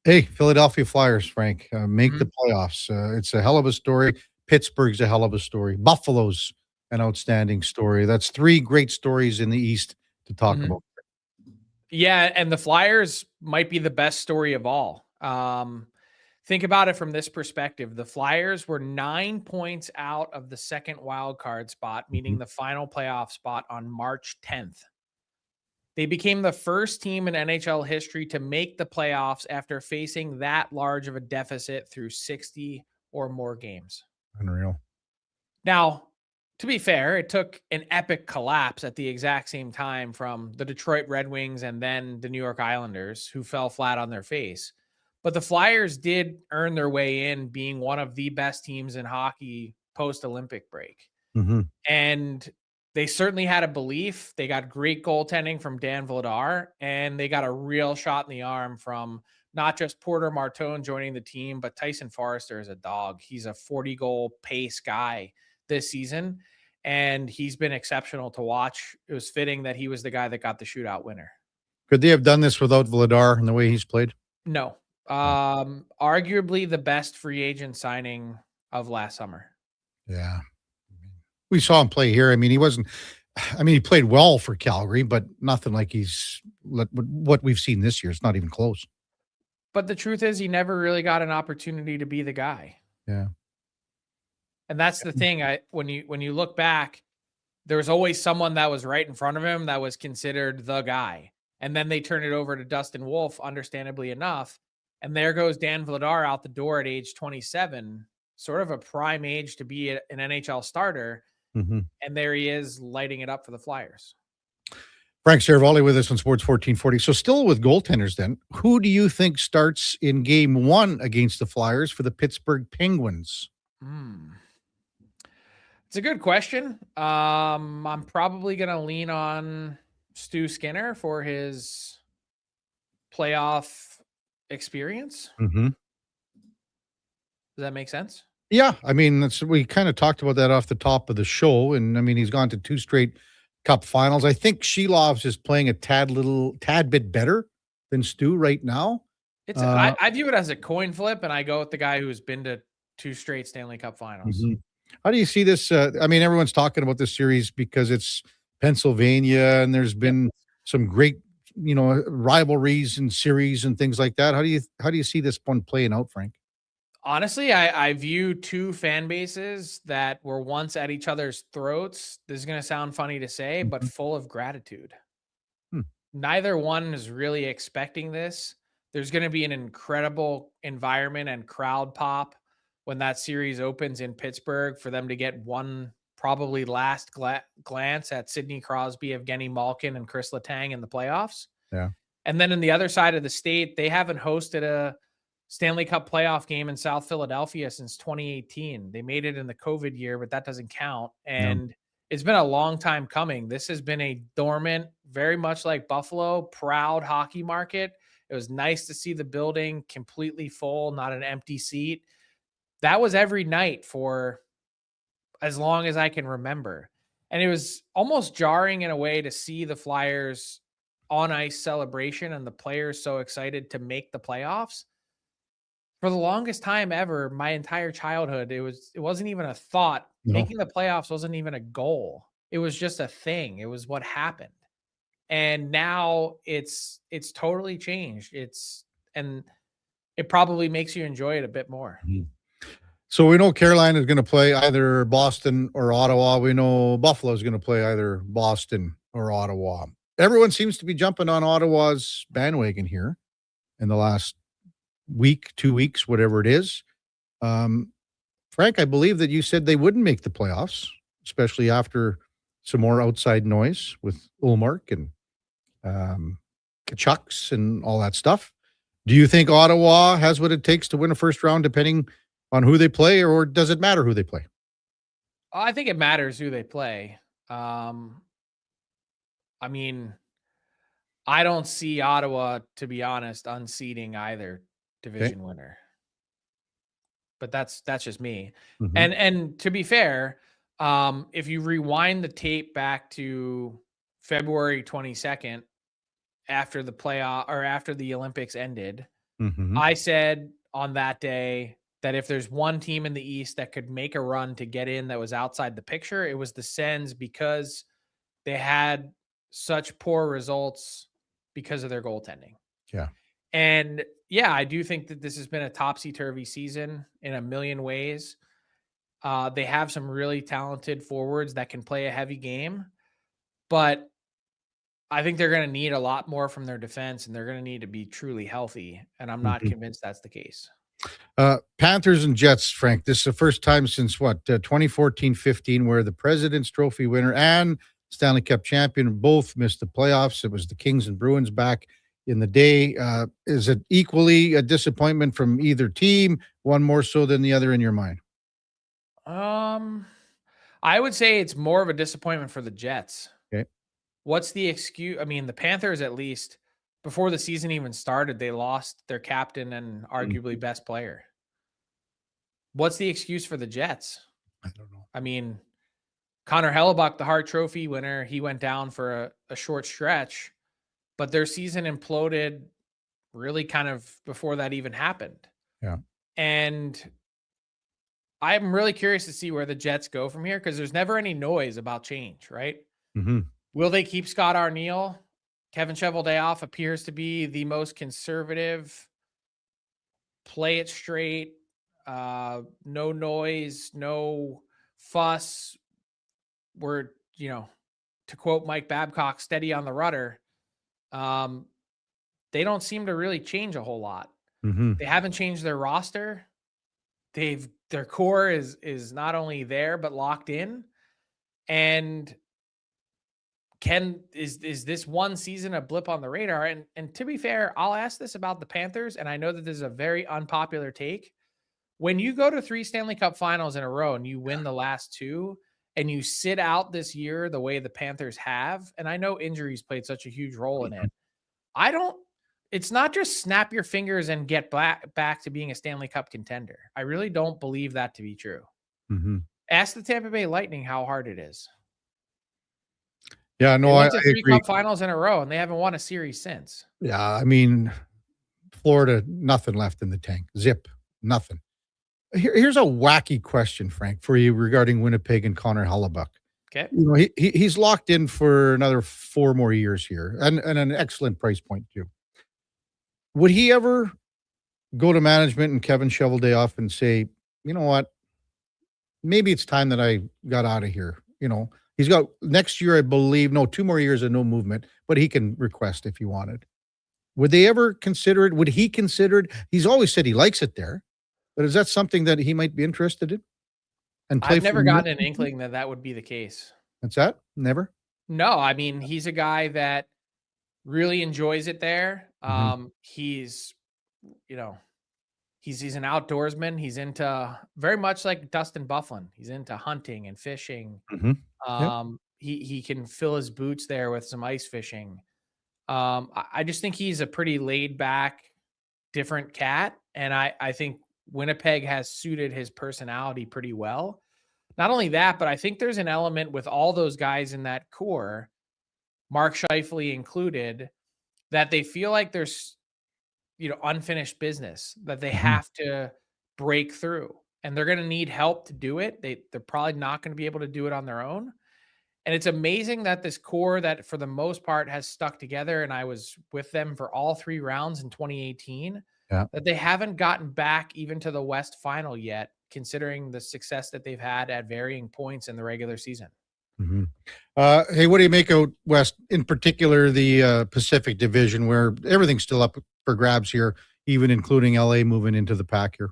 Hey, Philadelphia Flyers, Frank, make the playoffs. It's a hell of a story. Pittsburgh's a hell of a story. Buffalo's an outstanding story. That's three great stories in the East to talk Mhm. about. Yeah, and the Flyers might be the best story of all. Think about it from this perspective. The Flyers were 9 points out of the second wild card spot, meaning the final playoff spot on March 10th. They became the first team in NHL history to make the playoffs after facing that large of a deficit through 60 or more games. Unreal. Now, to be fair, it took an epic collapse at the exact same time from the Detroit Red Wings and then the New York Islanders, who fell flat on their face. But the Flyers did earn their way in being one of the best teams in hockey post-Olympic break. Mm-hmm. And they certainly had a belief. They got great goaltending from Dan Vladar, and they got a real shot in the arm from not just Porter Martone joining the team, but Tyson Forrester is a dog. He's a 40-goal pace guy this season, and he's been exceptional to watch. It was fitting that he was the guy that got the shootout winner. Could they have done this without Vladar and the way he's played? No. Arguably the best free agent signing of last summer. Yeah. We saw him play here. I mean, he played well for Calgary, but nothing like what we've seen this year. It's not even close. But the truth is he never really got an opportunity to be the guy. Yeah. And that's the thing. When you look back, there was always someone that was right in front of him that was considered the guy. And then they turn it over to Dustin Wolf, understandably enough. And there goes Dan Vladar out the door at age 27, sort of a prime age to be an NHL starter. Mm-hmm. And there he is lighting it up for the Flyers. Frank Saravalli with us on Sports 1440. So still with goaltenders then, who do you think starts in game 1 against the Flyers for the Pittsburgh Penguins? It's a good question. I'm probably going to lean on Stu Skinner for his playoff experience. Mm-hmm. Does that make sense? Yeah, I mean, we kind of talked about that off the top of the show, and I mean, he's gone to 2 straight Cup finals. I think Shelov's is playing a tad bit better than Stu right now. I view it as a coin flip, and I go with the guy who's been to 2 straight Stanley Cup finals. Mm-hmm. How do you see this? I mean, everyone's talking about this series because it's Pennsylvania, and there's been some great, rivalries and series and things like that. How do you see this one playing out, Frank? Honestly, I view 2 fan bases that were once at each other's throats. This is going to sound funny to say, but full of gratitude. Neither one is really expecting this. There's going to be an incredible environment and crowd pop when that series opens in Pittsburgh for them to get one probably last glance at Sidney Crosby, Evgeny Malkin, and Chris Letang in the playoffs. Yeah. And then in the other side of the state, they haven't hosted a Stanley Cup playoff game in South Philadelphia since 2018. They made it in the COVID year, but that doesn't count. And it's been a long time coming. This has been a dormant, very much like Buffalo, proud hockey market. It was nice to see the building completely full, not an empty seat. That was every night for as long as I can remember. And it was almost jarring in a way to see the Flyers on ice celebration and the players so excited to make the playoffs. For the longest time ever, my entire childhood, it wasn't even a thought. No. Making the playoffs wasn't even a goal. It was just a thing. It was what happened. And now it's totally changed. And it probably makes you enjoy it a bit more. So we know Carolina is going to play either Boston or Ottawa. We know Buffalo is going to play either Boston or Ottawa. Everyone seems to be jumping on Ottawa's bandwagon here in the last week, 2 weeks, whatever it is. Frank, I believe that you said they wouldn't make the playoffs, especially after some more outside noise with Ullmark and Kachucks and all that stuff. Do you think Ottawa has what it takes to win a first round, depending on who they play, or does it matter who they play? I think it matters who they play. I mean, I don't see Ottawa, to be honest, unseating either division winner. but that's just me. Mhm. And to be fair, if you rewind the tape back to February 22nd, after the playoff or after the Olympics ended, Mhm. I said on that day that if there's one team in the East that could make a run to get in that was outside the picture, it was the Sens, because they had such poor results because of their goaltending. Yeah. And yeah, I do think that this has been a topsy-turvy season in a million ways. They have some really talented forwards that can play a heavy game, but I think they're going to need a lot more from their defense, and they're going to need to be truly healthy. And I'm not Mhm. convinced that's the case. Panthers and Jets, Frank. This is the first time since 2014-15, where the President's Trophy winner and Stanley Cup champion both missed the playoffs. It was the Kings and Bruins back in the day. Is it equally a disappointment from either team, one more so than the other in your mind? I would say it's more of a disappointment for the Jets. Okay. What's the excuse? I mean, the Panthers, at least before the season even started, they lost their captain and arguably best player. What's the excuse for the Jets? I don't know. I mean, Connor Hellebuck, the Hart Trophy winner, he went down for a short stretch, but their season imploded really kind of before that even happened. Yeah. And I'm really curious to see where the Jets go from here, because there's never any noise about change, right? Mm-hmm. Will they keep Scott Arniel? Kevin Cheveldayoff appears to be the most conservative, play it straight, no noise, no fuss. We're, to quote Mike Babcock, steady on the rudder. They don't seem to really change a whole lot. Mm-hmm. They haven't changed their roster. Their core is not only there but locked in. And is this one season a blip on the radar? And to be fair, I'll ask this about the Panthers, and I know that this is a very unpopular take. When you go to 3 Stanley Cup finals in a row and you win the last 2 and you sit out this year the way the Panthers have, and I know injuries played such a huge role in it. It's not just snap your fingers and get back to being a Stanley Cup contender. I really don't believe that to be true. Mm-hmm. Ask the Tampa Bay Lightning how hard it is. Yeah, no, They I went to 3 agree. Cup finals in a row, and they haven't won a series since. Yeah, I mean, Florida, nothing left in the tank. Zip, nothing. Here's a wacky question, Frank, for you regarding Winnipeg and Connor Hellebuck. Okay. He's locked in for another 4 more years here, and an excellent price point too. Would he ever go to management and Kevin Cheveldayoff and say, you know what, maybe it's time that I got out of here? He's got next year, I believe, 2 more years of no movement, but he can request if he wanted. Would they ever consider it? Would he consider it? He's always said he likes it there, but is that something that he might be interested in? And I've never gotten an inkling that would be the case. That's that? Never? No, I mean, he's a guy that really enjoys it there. He's an outdoorsman. He's into, very much like Dustin Byfuglien, he's into hunting and fishing. He can fill his boots there with some ice fishing. I just think he's a pretty laid back, different cat. And I think Winnipeg has suited his personality pretty well. Not only that, but I think there's an element with all those guys in that core, Mark Scheifele included, that they feel like there's, unfinished business that they have to break through, and they're going to need help to do it. They're probably not going to be able to do it on their own. And it's amazing that this core that for the most part has stuck together, and I was with them for all 3 rounds in 2018, that they haven't gotten back even to the West Final yet, considering the success that they've had at varying points in the regular season. Mm-hmm. Hey, what do you make of West, in particular the Pacific Division, where everything's still up for grabs here, even including LA moving into the pack here?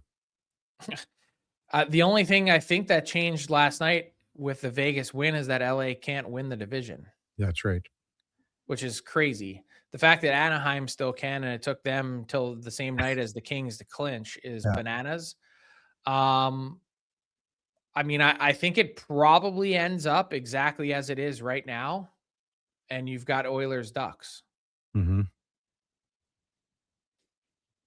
The only thing I think that changed last night with the Vegas win is that LA can't win the division. That's right. Which is crazy. The fact that Anaheim still can, and it took them till the same night as the Kings to clinch, is bananas. I mean, I think it probably ends up exactly as it is right now, and you've got Oilers Ducks. Mm-hmm.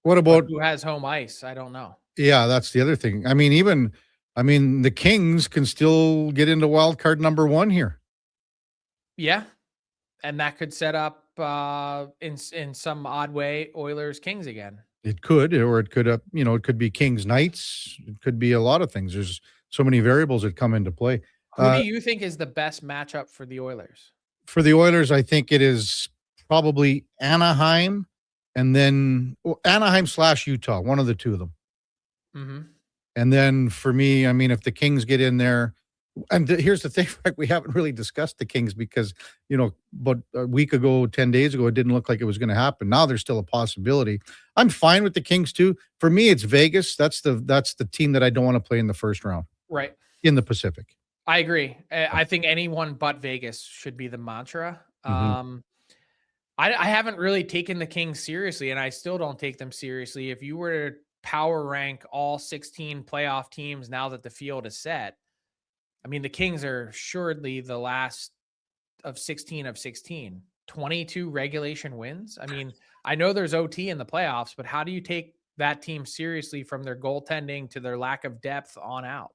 What about who has home ice? I don't know. Yeah, that's the other thing. I mean, the Kings can still get into wild card number 1 here. Yeah. And that could set up in some odd way Oilers Kings again. It could, or it could, it could be Kings Knights. It could be a lot of things. There's so many variables that come into play. Who do you think is the best matchup for the Oilers? For the Oilers, I think it is probably Anaheim, and then Anaheim/Utah, one of the two of them. Mm-hmm. And then for me, I mean, if the Kings get in there, and here's the thing, Frank, we haven't really discussed the Kings because, but a week ago, 10 days ago, it didn't look like it was going to happen. Now there's still a possibility. I'm fine with the Kings too. For me, it's Vegas. That's the team that I don't want to play in the first round. Right. In the Pacific. I agree. I think anyone but Vegas should be the mantra. Mm-hmm. I haven't really taken the Kings seriously, and I still don't take them seriously. If you were to power rank all 16 playoff teams now that the field is set, I mean, the Kings are assuredly the last of 16 of 16, 22 regulation wins. I mean, I know there's OT in the playoffs, but how do you take that team seriously from their goaltending to their lack of depth on out?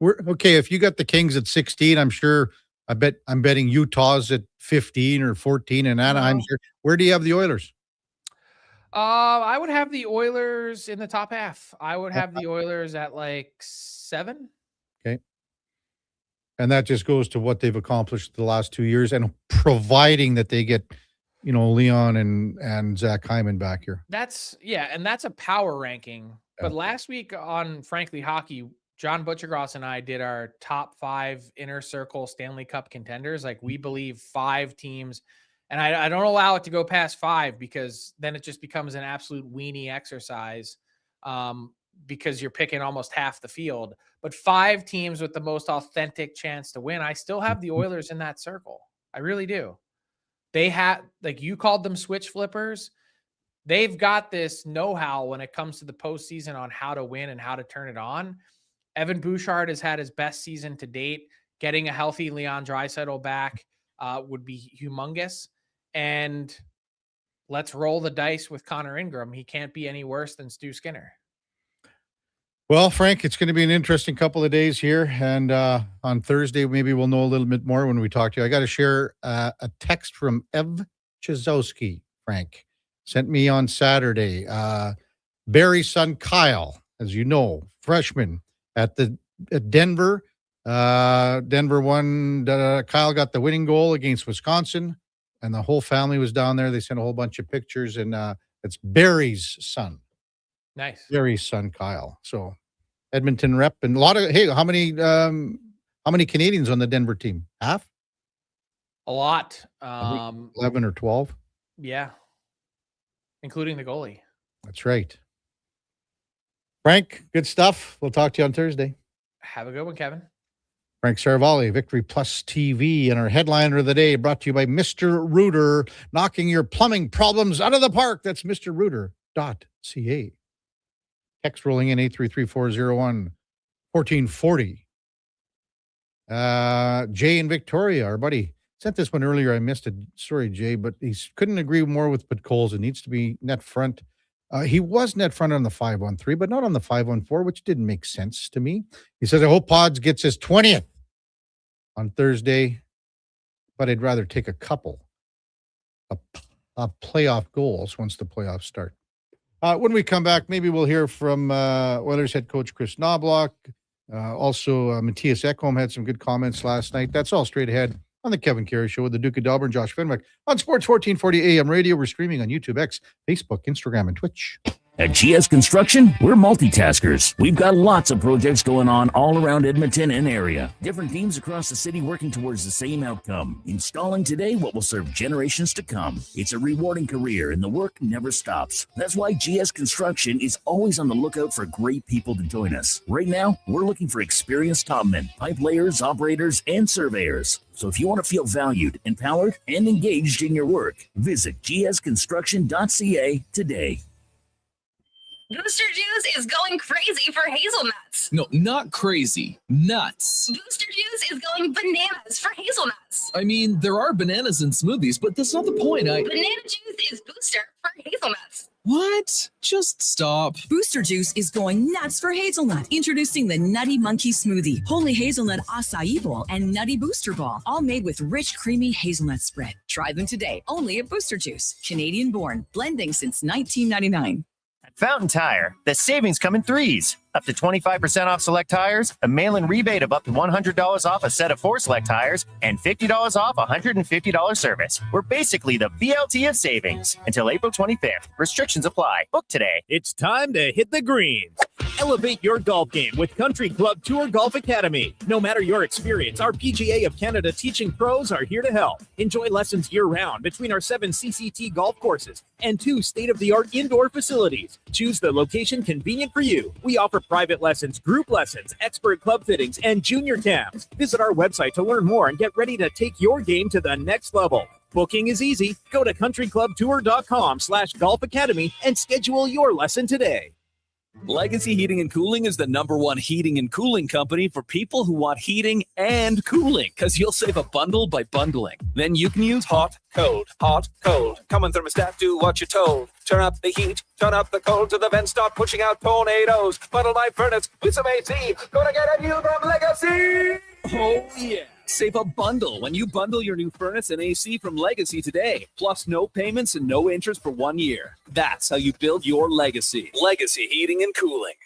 Okay. If you got the Kings at 16, I'm betting Utah's at 15 or 14 and Anaheim's here. Where do you have the Oilers? I would have the Oilers in the top half. I would have the Oilers at like 7. Okay. And that just goes to what they've accomplished the last 2 years, and providing that they get, Leon and Zach Hyman back here. And that's a power ranking. Yeah. But last week on Frankly Hockey, John Butchergross and I did our top 5 inner circle Stanley Cup contenders. Like, we believe 5 teams, and I don't allow it to go past 5 because then it just becomes an absolute weenie exercise. Because you're picking almost half the field, but 5 teams with the most authentic chance to win. I still have the Oilers in that circle. I really do. They have, like you called them switch flippers. They've got this know-how when it comes to the postseason on how to win and how to turn it on. Evan Bouchard has had his best season to date. Getting a healthy Leon Draisaitl back would be humongous. And let's roll the dice with Connor Ingram. He can't be any worse than Stu Skinner. Well, Frank, it's going to be an interesting couple of days here. And on Thursday, maybe we'll know a little bit more when we talk to you. I got to share a text from Ev Chizowski, Frank. Sent me on Saturday. Barry's son, Kyle, as you know, freshman at Denver. Denver won. Kyle got the winning goal against Wisconsin, and the whole family was down there. They sent a whole bunch of pictures, and it's Barry's son. Nice. Barry's son, Kyle. So Edmonton rep, and a lot of, how many Canadians on the Denver team? Half? A lot. 11 or 12. Yeah. Including the goalie. That's right. Frank, good stuff. We'll talk to you on Thursday. Have a good one, Kevin. Frank Saravalli, Victory Plus TV, and our headliner of the day brought to you by Mr. Rooter, knocking your plumbing problems out of the park. That's mrrooter.ca. Text rolling in 833-401-1440. Jay in Victoria, our buddy, sent this one earlier. I missed it. Sorry, Jay, but he couldn't agree more with Coles. It needs to be net front. He was net front on the 5-on-3, but not on the 5-on-4, which didn't make sense to me. He says, I hope Pods gets his 20th on Thursday, but I'd rather take a couple of playoff goals once the playoffs start. When we come back, maybe we'll hear from Oilers head coach Chris Knobloch. Also, Matthias Ekholm had some good comments last night. That's all straight ahead on the Kevin Karius Show with the Duke of Delburne, Josh Fenwick on Sports 1440 AM radio. We're streaming on YouTube, X, Facebook, Instagram, and Twitch. At GS Construction, we're multitaskers. We've got lots of projects going on all around Edmonton and area. Different teams across the city working towards the same outcome. Installing today what will serve generations to come. It's a rewarding career and the work never stops. That's why GS Construction is always on the lookout for great people to join us. Right now, we're looking for experienced topmen, pipe layers, operators, and surveyors. So if you want to feel valued, empowered, and engaged in your work, visit gsconstruction.ca today. Booster Juice is going crazy for hazelnuts. No, not crazy. Nuts. Booster Juice is going bananas for hazelnuts. I mean, there are bananas in smoothies, but that's not the point. Banana juice is booster for hazelnuts. What? Just stop. Booster Juice is going nuts for hazelnut. Introducing the Nutty Monkey Smoothie, Holy Hazelnut Acai Bowl, and Nutty Booster Ball, all made with rich, creamy hazelnut spread. Try them today, only at Booster Juice. Canadian born, blending since 1999. At Fountain Tire, the savings come in threes. Up to 25% off select tires, a mail-in rebate of up to $100 off a set of 4 select tires, and $50 off a $150 service. We're basically the BLT of savings. Until April 25th. Restrictions apply. Book today. It's time to hit the greens. Elevate your golf game with Country Club Tour Golf Academy. No matter your experience, our PGA of Canada teaching pros are here to help. Enjoy lessons year-round between our 7 CCT golf courses and 2 state-of-the-art indoor facilities. Choose the location convenient for you. We offer private lessons, group lessons, expert club fittings, and junior cams. Visit our website to learn more and get ready to take your game to the next level. Booking is easy. Go to countryclubtour.com/golf academy and schedule your lesson today. Legacy Heating and Cooling is the #1 heating and cooling company for people who want heating and cooling, because you'll save a bundle by bundling. Then you can use hot, cold, coming thermostat, do what you're told. Turn up the heat, turn up the cold, to the vents start pushing out tornadoes. Bundle my furnace with some AC, gonna get a new from Legacy! Oh yeah! Save a bundle when you bundle your new furnace and AC from Legacy today. Plus no payments and no interest for 1 year. That's how you build your legacy. Legacy Heating and Cooling.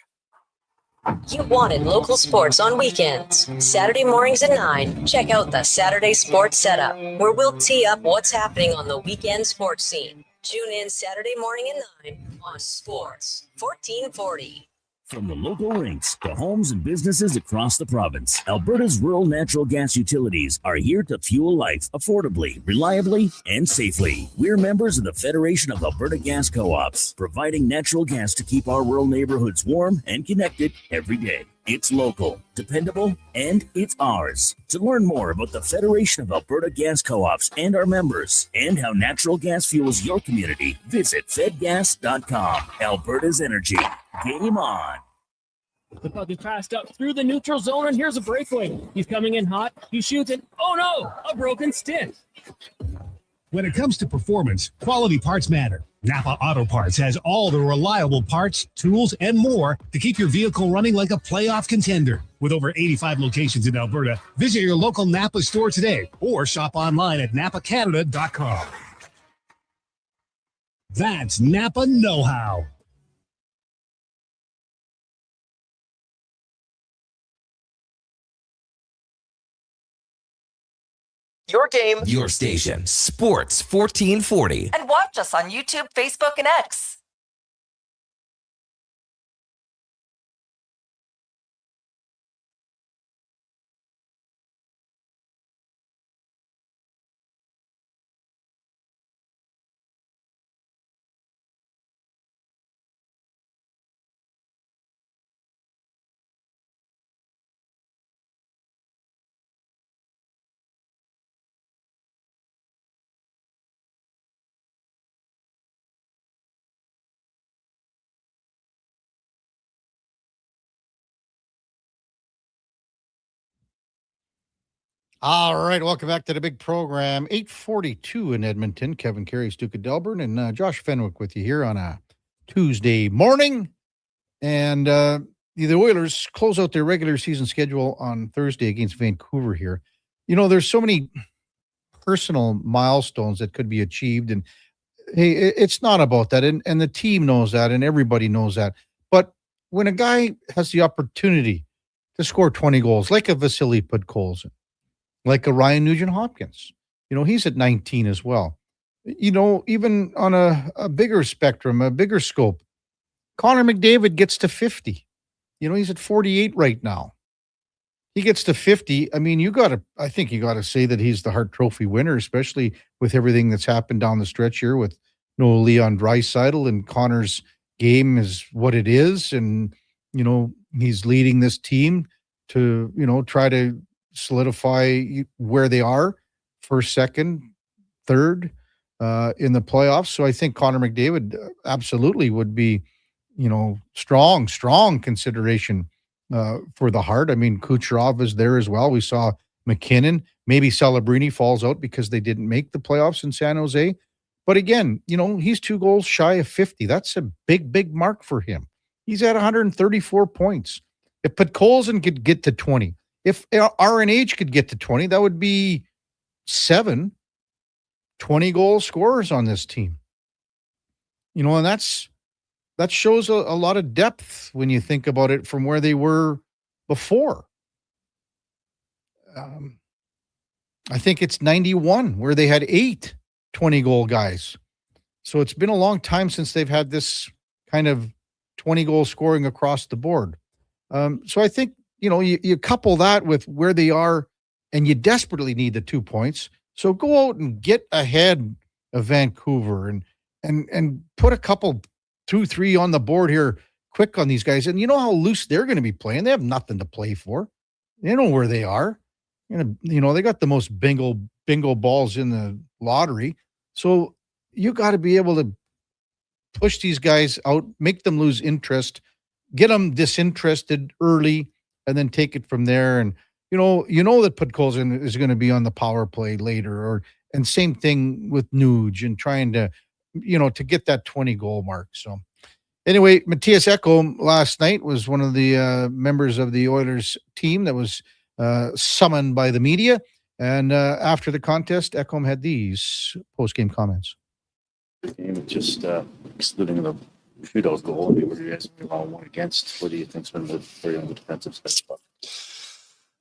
You wanted local sports on weekends. Saturday mornings at 9, check out the Saturday Sports Setup, where we'll tee up what's happening on the weekend sports scene. Tune in Saturday morning at 9 on Sports 1440. From the local rinks to homes and businesses across the province, Alberta's rural natural gas utilities are here to fuel life affordably, reliably, and safely. We're members of the Federation of Alberta Gas Co-ops, providing natural gas to keep our rural neighborhoods warm and connected every day. It's local, dependable, and it's ours. To learn more about the Federation of Alberta Gas Co-ops and our members, and how natural gas fuels your community, visit fedgas.com. Alberta's energy. Game on. The puck is passed up through the neutral zone, and here's a breakaway. He's coming in hot. He shoots it. Oh no, a broken stick. When it comes to performance, quality parts matter. Napa Auto Parts has all the reliable parts, tools, and more to keep your vehicle running like a playoff contender. With over 85 locations in Alberta, visit your local Napa store today or shop online at napacanada.com. That's Napa know-how. Your game, your station, Sports 1440. And watch us on YouTube, Facebook, and X. All right, welcome back to the big program. 8:42 in Edmonton. Kevin Karius, Duke of Delburne, and Josh Fenwick with you here on a Tuesday morning. And the Oilers close out their regular season schedule on Thursday against Vancouver here. You know, there's so many personal milestones that could be achieved. And, hey, it's not about that. And the team knows that, and everybody knows that. But when a guy has the opportunity to score 20 goals, like a Vasily Podkolzin, like a Ryan Nugent-Hopkins. You know, he's at 19 as well. You know, even on a bigger spectrum, a bigger scope, Connor McDavid gets to 50. You know, he's at 48 right now. He gets to 50. I mean, I think you got to say that he's the Hart Trophy winner, especially with everything that's happened down the stretch here with no Leon Draisaitl, and Connor's game is what it is. And, you know, he's leading this team to, you know, try to solidify where they are, first, second, third in the playoffs. So I think Connor McDavid absolutely would be strong consideration for the Heart. I mean, Kucherov is there as well. We saw McKinnon. Maybe Celebrini falls out because they didn't make the playoffs in San Jose. But again, he's 2 goals shy of 50. That's a big mark for him. He's at 134 points. If Podkolzin could get to 20, if RNH could get to 20, that would be 7 20-goal scorers on this team. And that shows a lot of depth when you think about it from where they were before. I think it's 91 where they had 8 20-goal guys. So it's been a long time since they've had this kind of 20-goal scoring across the board. So I think, you couple that with where they are and you desperately need the 2 points. So go out and get ahead of Vancouver and put a couple 2-3 on the board here quick on these guys. And you know how loose they're going to be playing. They have nothing to play for. They know where they are. They got the most bingo balls in the lottery. So you got to be able to push these guys out, make them lose interest, get them disinterested early, and then take it from there. And you know that Podkolzin is going to be on the power play later, and same thing with Nuge and trying to, to get that 20-goal mark. So anyway, Matthias Ekholm last night was one of the members of the Oilers team that was summoned by the media. And after the contest, Ekholm had these post-game comments. Game, just excluding the shootout goal, what do you guys one against? What do you think's been very on the defensive side?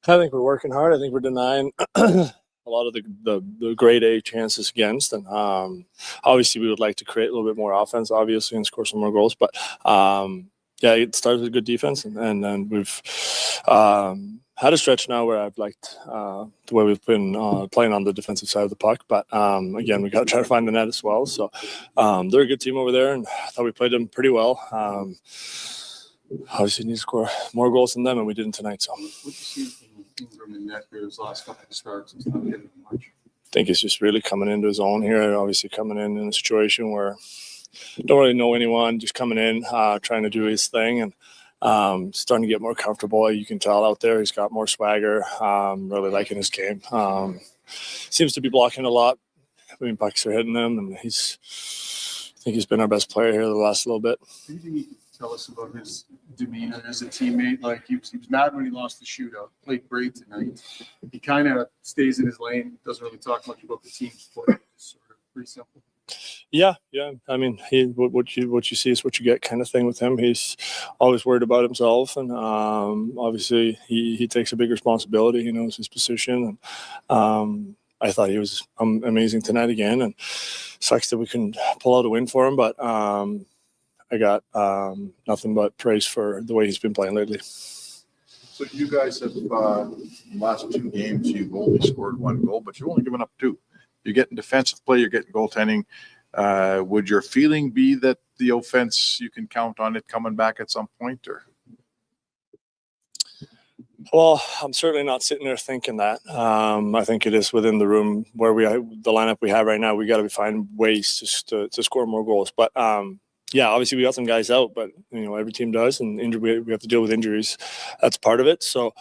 I think we're working hard. I think we're denying a lot of the grade A chances against, and obviously we would like to create a little bit more offense, obviously, and score some more goals. But it starts with good defense, and then we've had a stretch now where I've liked the way we've been playing on the defensive side of the puck. But again, we got to try to find the net as well. So they're a good team over there, and I thought we played them pretty well. Obviously, need to score more goals than them, and we didn't tonight. So. What do you see from in net for his last couple of starts? It's not getting much. I think he's just really coming into his own here. Obviously, coming in a situation where don't really know anyone, just coming in, trying to do his thing, and starting to get more comfortable. You can tell out there he's got more swagger. Really liking his game. Seems to be blocking a lot. I mean, pucks are hitting him, and I think he's been our best player here the last little bit. Anything you can tell us about his demeanor as a teammate? Like he was mad when he lost the shootout. Played great tonight. He kind of stays in his lane. Doesn't really talk much about the team sport. It's sort of pretty simple. Yeah. I mean, what you see is what you get, kind of thing with him. He's always worried about himself, and obviously he takes a big responsibility. He knows his position, and I thought he was amazing tonight again. And sucks that we couldn't pull out a win for him, but I got nothing but praise for the way he's been playing lately. So you guys have last 2 games, you've only scored 1 goal, but you've only given up 2. You're getting defensive play, you're getting goaltending. Would your feeling be that the offense, you can count on it coming back at some point? Or? Well, I'm certainly not sitting there thinking that. I think it is within the room where the lineup we have right now. We got to find ways to score more goals. But obviously we got some guys out, but every team does, and we have to deal with injuries. That's part of it. So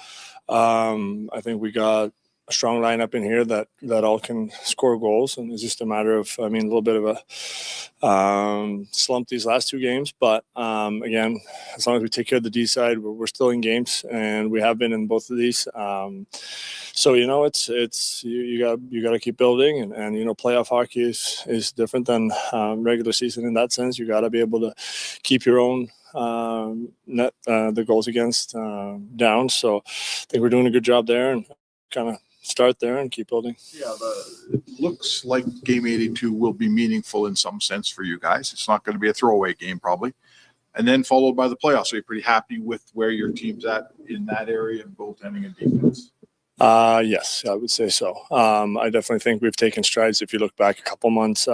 I think we got a strong lineup in here that all can score goals, and it's just a matter of, a little bit of a slump these last 2 games. But again, as long as we take care of the D side, we're still in games, and we have been in both of these. So it's you got to keep building, and playoff hockey is different than regular season in that sense. You got to be able to keep your own net the goals against down. So I think we're doing a good job there, and kind of start there and keep building. Yeah, it looks like game 82 will be meaningful in some sense for you guys. It's not going to be a throwaway game probably, and then followed by the playoffs. So you're pretty happy with where your team's at in that area of goaltending and defense? Yes, I would say so. I definitely think we've taken strides. If you look back a couple months,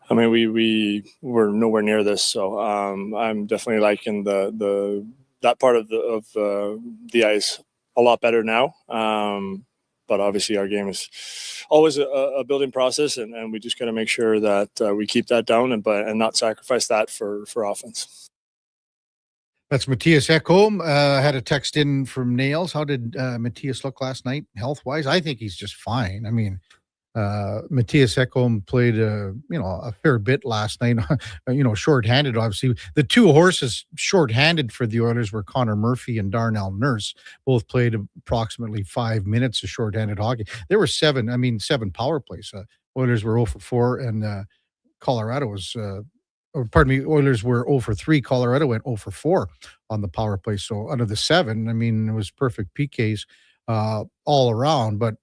we were nowhere near this. So I'm definitely liking that part of the ice a lot better now. But obviously our game is always a building process, and we just got to make sure that we keep that down and not sacrifice that for offense. That's Matthias Ekholm. Had a text in from Nails. How did Matthias look last night, health-wise? I think he's just fine. I mean, Matthias Ekholm played, a fair bit last night. Shorthanded, obviously. The two horses shorthanded for the Oilers were Connor Murphy and Darnell Nurse. Both played approximately 5 minutes of shorthanded hockey. There were seven power plays. Oilers were 0 for 4, and Colorado was Oilers were 0 for 3. Colorado went 0 for 4 on the power play. So out of the 7, it was perfect PKs all around. But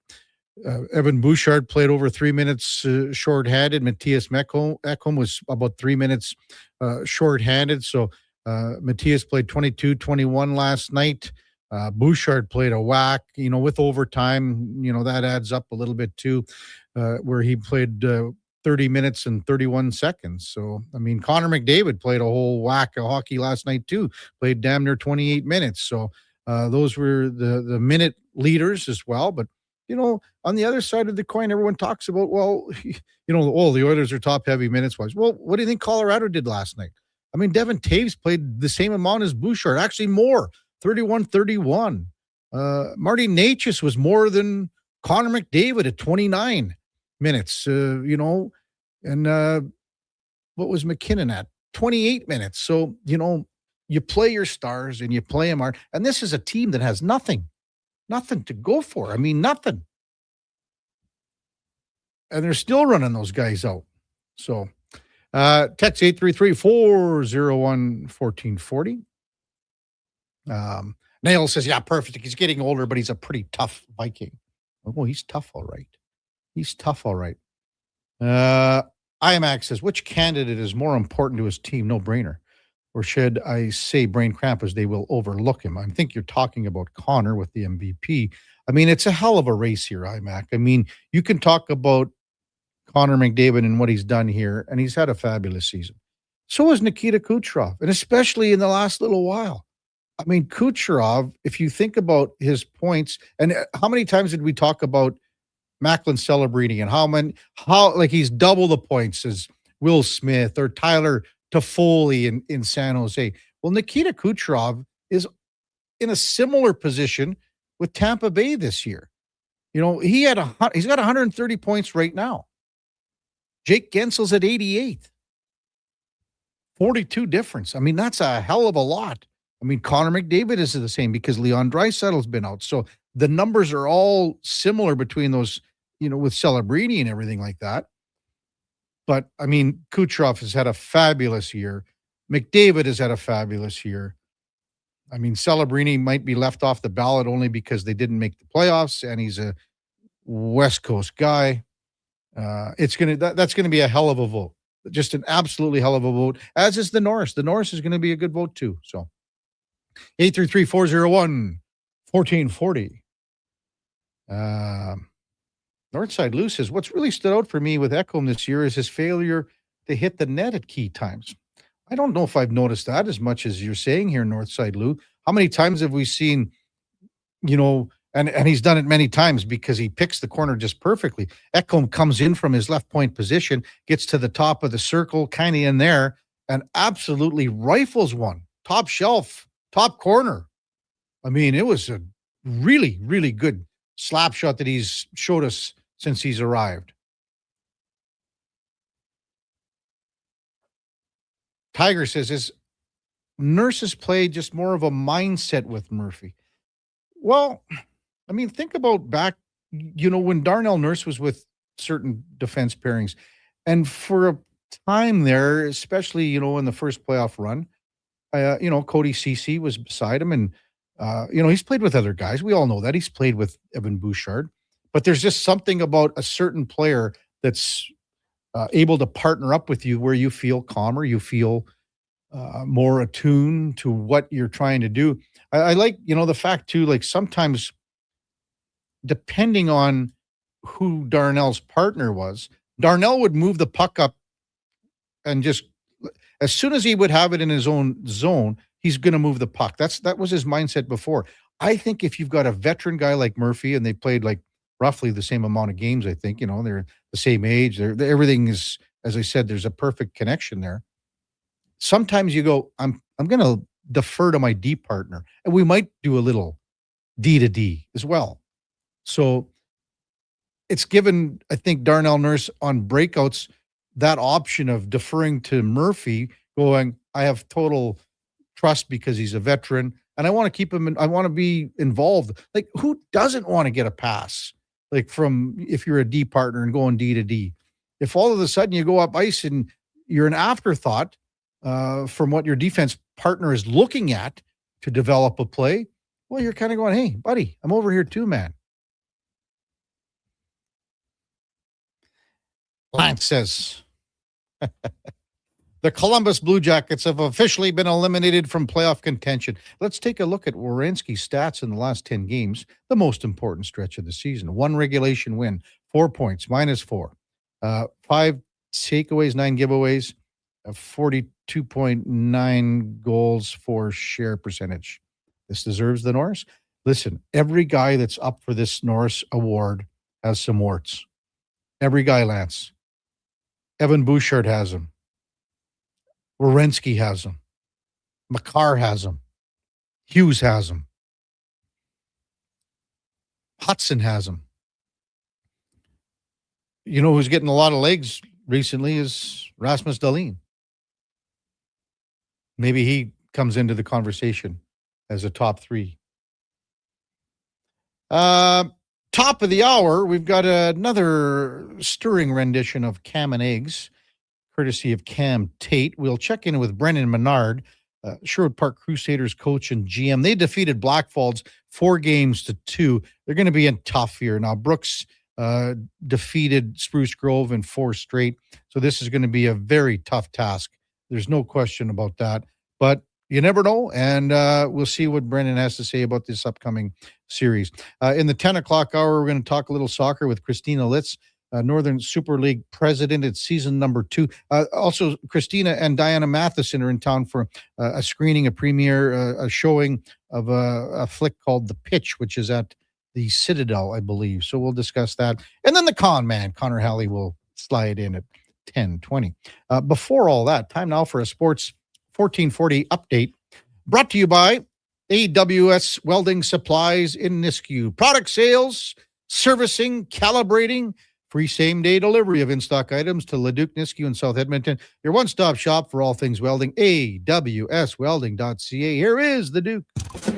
Evan Bouchard played over 3 minutes shorthanded. Matthias Ekholm was about 3 minutes shorthanded. So Matthias played 22-21 last night. Bouchard played a whack, with overtime. That adds up a little bit too, where he played 30 minutes and 31 seconds. So, Connor McDavid played a whole whack of hockey last night too. Played damn near 28 minutes. So those were the minute leaders as well. But, on the other side of the coin, everyone talks about, the Oilers are top heavy minutes wise. Well, what do you think Colorado did last night? Devin Taves played the same amount as Bouchard, actually more, 31-31. Marty Necas was more than Connor McDavid at 29 minutes, and what was McKinnon at? 28 minutes. So, you play your stars and you play them hard. And this is a team that has nothing to go for. Nothing. And they're still running those guys out. So, text 833-401-1440. Nail says, yeah, perfect. He's getting older, but he's a pretty tough Viking. Oh, he's tough, all right. IMAX says, which candidate is more important to his team? No brainer. Or should I say brain cramp, as they will overlook him? I think you're talking about Connor with the MVP. It's a hell of a race here, IMAC. You can talk about Connor McDavid and what he's done here, and he's had a fabulous season. So has Nikita Kucherov, and especially in the last little while. Kucherov, if you think about his points, and how many times did we talk about Macklin celebrating and how he's double the points as Will Smith or Tyler Toffoli in San Jose. Well, Nikita Kucherov is in a similar position with Tampa Bay this year. He's got 130 points right now. Jake Gensel's at 88. 42 difference. That's a hell of a lot. Connor McDavid is the same because Leon Draisaitl's been out. So the numbers are all similar between those, with Celebrini and everything like that. But, Kucherov has had a fabulous year. McDavid has had a fabulous year. Celebrini might be left off the ballot only because they didn't make the playoffs, and he's a West Coast guy. That's going to be a hell of a vote. Just an absolutely hell of a vote, as is the Norris. The Norris is going to be a good vote too. So 833-401-1440. Northside Lou says, what's really stood out for me with Ekholm this year is his failure to hit the net at key times. I don't know if I've noticed that as much as you're saying here, Northside Lou. How many times have we seen, and he's done it many times because he picks the corner just perfectly. Ekholm comes in from his left point position, gets to the top of the circle, kind of in there, and absolutely rifles one. Top shelf, top corner. It was a really, really good slap shot that he's showed us since he's arrived. Tiger says, is Nurse's play just more of a mindset with Murphy? Well, think about back, when Darnell Nurse was with certain defense pairings, and for a time there, especially, in the first playoff run, Cody Ceci was beside him, and he's played with other guys. We all know that. He's played with Evan Bouchard. But there's just something about a certain player that's able to partner up with you where you feel calmer, you feel more attuned to what you're trying to do. I like, the fact too, sometimes depending on who Darnell's partner was, Darnell would move the puck up and just, as soon as he would have it in his own zone, he's going to move the puck. That was his mindset before. I think if you've got a veteran guy like Murphy, and they played roughly the same amount of games, I think. They're the same age. Everything is, as I said, there's a perfect connection there. Sometimes you go, I'm going to defer to my D partner, and we might do a little D to D as well. So it's given, I think, Darnell Nurse on breakouts that option of deferring to Murphy, going, I have total trust because he's a veteran, and I want to keep him. I want to be involved. Like, who doesn't want to get a pass? Like, from if you're a D partner and going D to D, if all of a sudden you go up ice and you're an afterthought from what your defense partner is looking at to develop a play, well, you're kind of going, hey, buddy, I'm over here too, man. Lance says, the Columbus Blue Jackets have officially been eliminated from playoff contention. Let's take a look at Werenski's stats in the last 10 games, the most important stretch of the season. 1 regulation win, 4 points, -4. 5 takeaways, 9 giveaways, 42.9 goals for share percentage. This deserves the Norris. Listen, every guy that's up for this Norris award has some warts. Every guy, Lance. Evan Bouchard has them. Werenski has them. Makar has them. Hughes has them. Hudson has them. You know who's getting a lot of legs recently is Rasmus Dahlin. Maybe he comes into the conversation as a top 3. Top of the hour, we've got another stirring rendition of Cam and Eggs, courtesy of Cam Tate. We'll check in with Brennan Menard, Sherwood Park Crusaders coach and GM. They defeated Blackfalds 4-2. They're going to be in tough here. Now, Brooks defeated Spruce Grove in 4 straight, so this is going to be a very tough task. There's no question about that, but you never know, and we'll see what Brennan has to say about this upcoming series. In the 10 o'clock hour, we're going to talk a little soccer with Christina Litz, Northern Super League president. It's season number 2. Also, Christina and Diana Matheson are in town for a screening, a premiere, a showing of a flick called The Pitch, which is at the Citadel, I believe. So we'll discuss that. And then the con man, Connor Halley, will slide in at 10:20. Before all that, time now for a Sports 1440 update, brought to you by AWS Welding Supplies in Nisku. Product sales, servicing, calibrating, free same-day delivery of in-stock items to Leduc, Nisku, and South Edmonton. Your one-stop shop for all things welding, awswelding.ca. Here is the Duke. This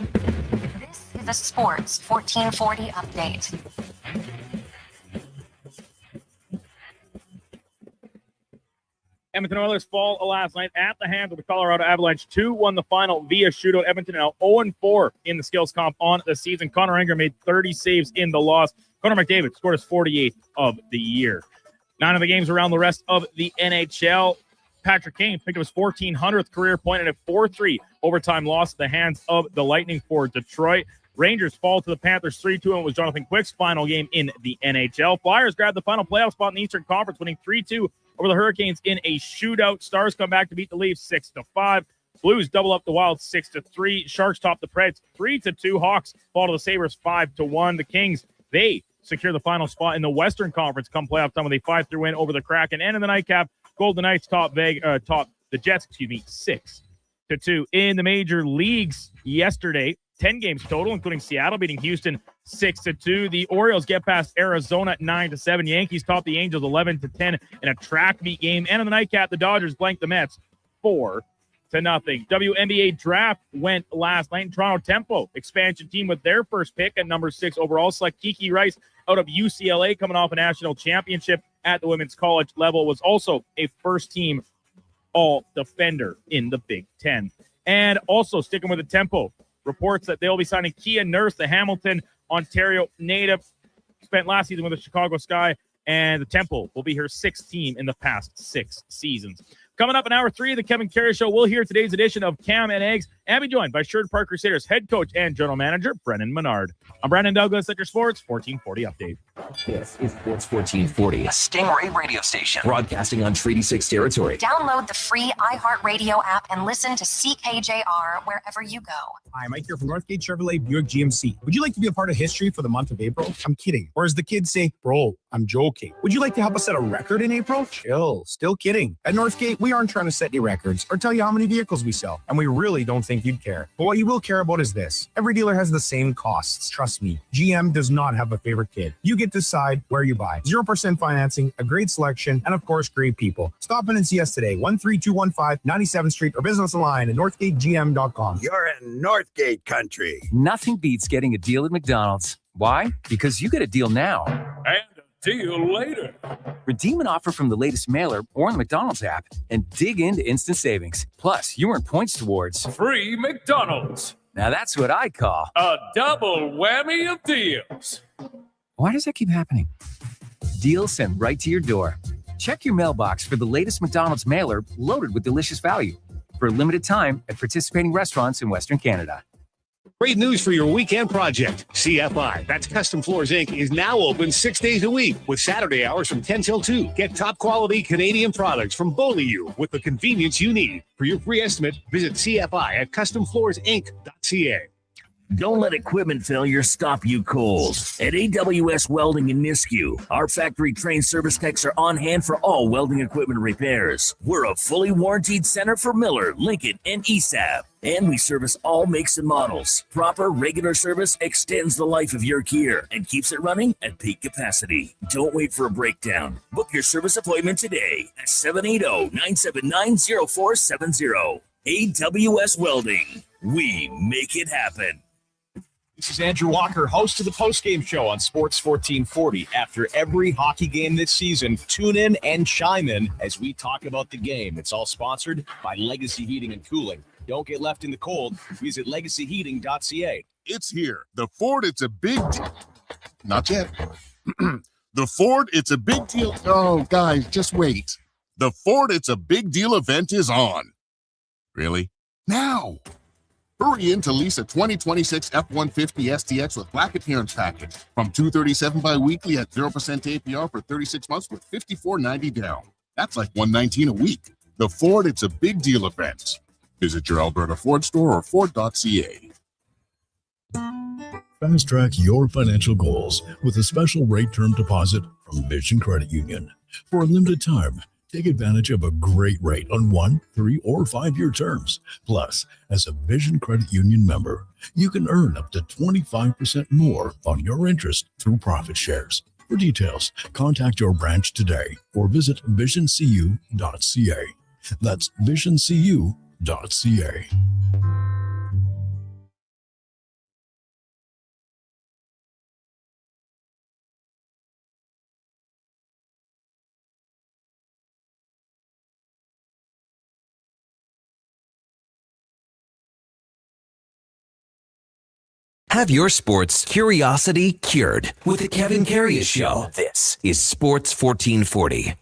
is a Sports 1440 update. Edmonton Oilers fall last night at the hands of the Colorado Avalanche. 2-1 the final via shootout. Edmonton now 0-4 in the skills comp on the season. Connor Ingram made 30 saves in the loss. Connor McDavid scored his 48th of the year. 9 of the games around the rest of the NHL. Patrick Kane picked up his 1,400th career point in a 4-3 overtime loss at the hands of the Lightning for Detroit. Rangers fall to the Panthers 3-2, and it was Jonathan Quick's final game in the NHL. Flyers grabbed the final playoff spot in the Eastern Conference, winning 3-2 over the Hurricanes in a shootout. Stars come back to beat the Leafs 6-5. Blues double up the Wild 6-3. Sharks top the Preds 3-2. Hawks fall to the Sabres 5-1. The Kings, they secure the final spot in the Western Conference come playoff time with a 5-3 win over the Kraken. And in the nightcap, Golden Knights top the Jets, 6-2. In the major leagues yesterday, 10 games total, including Seattle beating Houston 6-2. The Orioles get past Arizona 9-7. Yankees top the Angels 11-10 in a track meet game. And in the nightcap, the Dodgers blanked the Mets 4-0. WNBA draft went last night. Toronto Tempo expansion team with their first pick at number 6 overall. Select Kiki Rice out of UCLA, coming off a national championship at the women's college level. Was also a first team all defender in the Big Ten. And also sticking with the Tempo, reports that they'll be signing Kia Nurse, the Hamilton, Ontario native, spent last season with the Chicago Sky, and the Temple will be her 6th team in the past 6 seasons. Coming up in hour 3 of the Kevin Karius Show, we'll hear today's edition of Cam and Eggs and be joined by Sherwood Park Crusaders head coach and general manager, Brennan Menard. I'm Brandon Douglas at your Sports 1440 update. This is Sports 1440, a Stingray radio station broadcasting on Treaty 6 territory. Download the free iHeartRadio app and listen to CKJR wherever you go. Hi, Mike here from Northgate Chevrolet Buick GMC. Would you like to be a part of history for the month of April? I'm kidding. Or as the kids say, bro, I'm joking. Would you like to help us set a record in April? Chill. Still kidding. At Northgate, we aren't trying to set any records or tell you how many vehicles we sell, and we really don't think you'd care. But what you will care about is this. Every dealer has the same costs. Trust me, GM does not have a favorite kid. You get to decide where you buy. 0% financing, a great selection, and of course, great people. Stop in and see us today, 13215 97th Street, or visit us online at northgategm.com. You're in Northgate country. Nothing beats getting a deal at McDonald's. Why? Because you get a deal now. And a deal later. Redeem an offer from the latest mailer or the McDonald's app and dig into instant savings. Plus, you earn points towards Free McDonald's. Now that's what I call A double whammy of deals. Why does that keep happening? Deals sent right to your door. Check your mailbox for the latest McDonald's mailer loaded with delicious value for a limited time at participating restaurants in Western Canada. Great news for your weekend project. CFI, that's Custom Floors Inc., is now open 6 days a week with Saturday hours from 10 till 2. Get top quality Canadian products from Beaulieu with the convenience you need. For your free estimate, visit CFI at customfloorsinc.ca. Don't let equipment failure stop you cold. At AWS Welding in Nisku, our factory-trained service techs are on hand for all welding equipment repairs. We're a fully warranted center for Miller, Lincoln, and ESAB. And we service all makes and models. Proper, regular service extends the life of your gear and keeps it running at peak capacity. Don't wait for a breakdown. Book your service appointment today at 780-979-0470. AWS Welding. We make it happen. This is Andrew Walker, host of the postgame show on Sports 1440. After every hockey game this season, tune in and chime in as we talk about the game. It's all sponsored by Legacy Heating and Cooling. Don't get left in the cold. Visit legacyheating.ca. It's here. The Ford, it's a big deal. Not yet. The Ford, it's a big deal. Oh, guys, just wait. The Ford, it's a big deal event is on. Really? Now. Hurry in to lease a 2026 F-150 STX with black adherence package from $237 bi-weekly at 0% APR for 36 months with $54.90 down. That's like $119 a week. The Ford, it's a big deal event. Visit your Alberta Ford store or Ford.ca. Fast track your financial goals with a special rate term deposit from Vision Credit Union. For a limited time, take advantage of a great rate on 1, 3, or 5-year terms. Plus, as a Vision Credit Union member, you can earn up to 25% more on your interest through profit shares. For details, contact your branch today or visit visioncu.ca. That's visioncu.ca. Have your sports curiosity cured with the Kevin Karius Show. This is Sports 1440.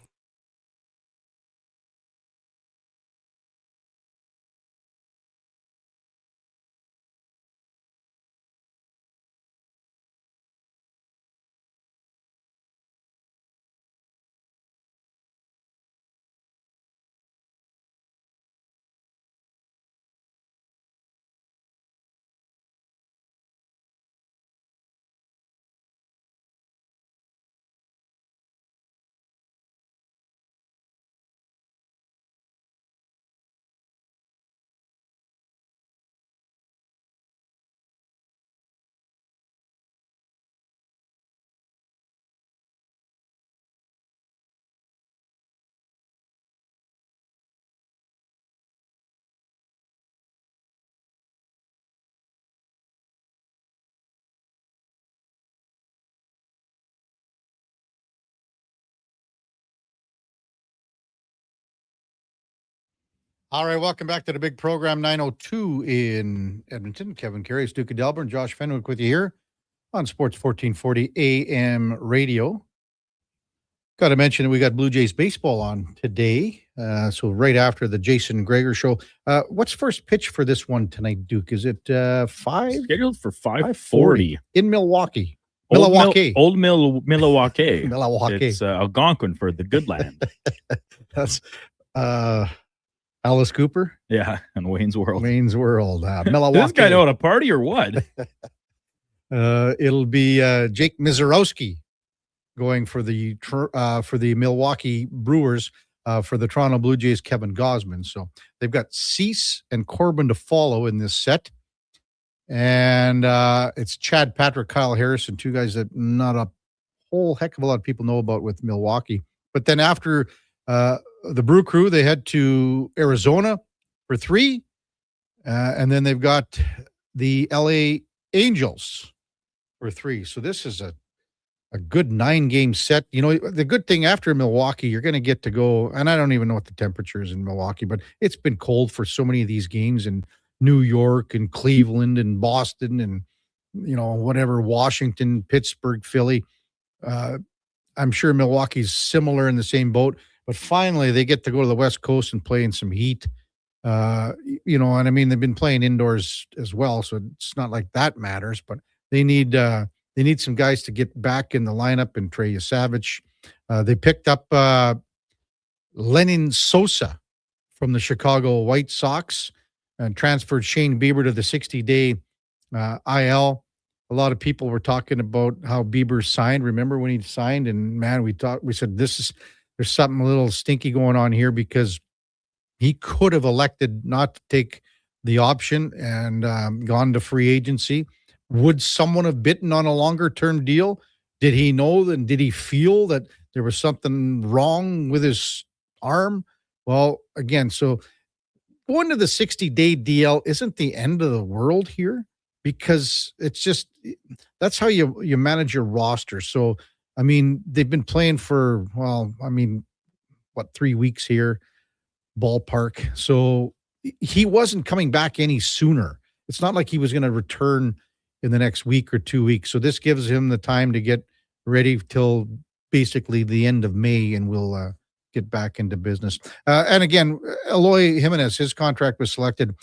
All right, welcome back to the big program 902 in Edmonton. Kevin Karius, Duke of Delburne, Josh Fenwick with you here on Sports 1440 AM radio. Got to mention that we got Blue Jays baseball on today. So right after the Jason Gregor show. What's first pitch for this one tonight, Duke? Is it 5? Scheduled for 5:40 in Milwaukee. Milwaukee. Milwaukee. It's Algonquin for the good land. That's Alice Cooper. Yeah, and Wayne's World. Milwaukee. Does this guy know how to party or what? It'll be Jake Mizorowski going for the Milwaukee Brewers, for the Toronto Blue Jays, Kevin Gosman. So they've got Cease and Corbin to follow in this set. And it's Chad Patrick, Kyle Harrison, two guys that not a whole heck of a lot of people know about with Milwaukee. But then after the Brew Crew, they head to Arizona for 3. And then they've got the LA Angels for 3. So this is a good 9-game set. You know, the good thing after Milwaukee, you're going to get to go, and I don't even know what the temperature is in Milwaukee, but it's been cold for so many of these games in New York and Cleveland and Boston and, you know, whatever, Washington, Pittsburgh, Philly. I'm sure Milwaukee's similar in the same boat, but finally they get to go to the West Coast and play in some heat. You know, and I mean, they've been playing indoors as well, so it's not like that matters, but they need some guys to get back in the lineup, and Trey Savage. They picked up Lenyn Sosa from the Chicago White Sox and transferred Shane Bieber to the 60-day IL. A lot of people were talking about how Bieber signed. Remember when he signed? And man, we said there's something a little stinky going on here, because he could have elected not to take the option and gone to free agency. Would someone have bitten on a longer-term deal? Did he know and did he feel that there was something wrong with his arm? Well, again, so going to the 60-day DL isn't the end of the world here, because it's just, that's how you manage your roster. So, I mean, they've been playing for, 3 weeks here, ballpark. So he wasn't coming back any sooner. It's not like he was going to return in the next week or 2 weeks. So this gives him the time to get ready till basically the end of May, and we'll get back into business. And again, Eloy Jimenez, his contract was selected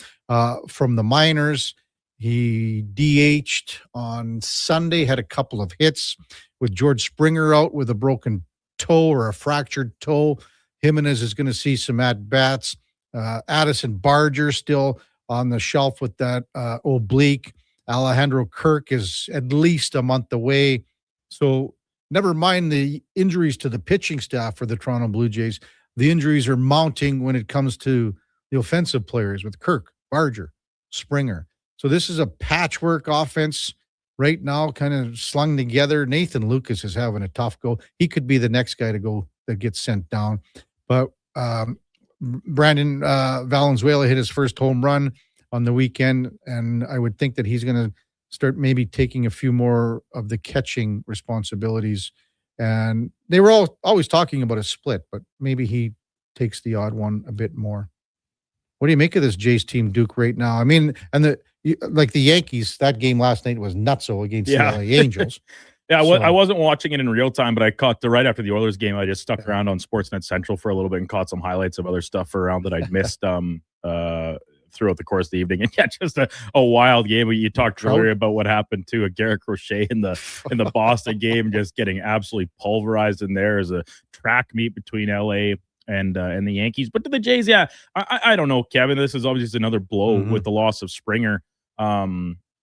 from the minors. He DH'd on Sunday, had a couple of hits with George Springer out with a broken toe or a fractured toe. Jimenez is going to see some at-bats. Addison Barger still on the shelf with that oblique. Alejandro Kirk is at least a month away. So never mind the injuries to the pitching staff for the Toronto Blue Jays. The injuries are mounting when it comes to the offensive players with Kirk, Barger, Springer. So this is a patchwork offense right now, kind of slung together. Nathan Lucas is having a tough go. He could be the next guy to go that gets sent down. But Brandon Valenzuela hit his first home run on the weekend, and I would think that he's going to start maybe taking a few more of the catching responsibilities. And they were always talking about a split, but maybe he takes the odd one a bit more. What do you make of this Jays team, Duke, right now? I mean, and the Yankees, that game last night was nutso against the LA Angels. Yeah, I wasn't watching it in real time, but I caught right after the Oilers game. I just stuck around on Sportsnet Central for a little bit and caught some highlights of other stuff around that I'd missed throughout the course of the evening. And yeah, just a wild game. You talked earlier about what happened to Garrett Crochet in the Boston game, just getting absolutely pulverized in there as a track meet between LA and the Yankees. But to the Jays, yeah, I don't know, Kevin. This is obviously another blow with the loss of Springer.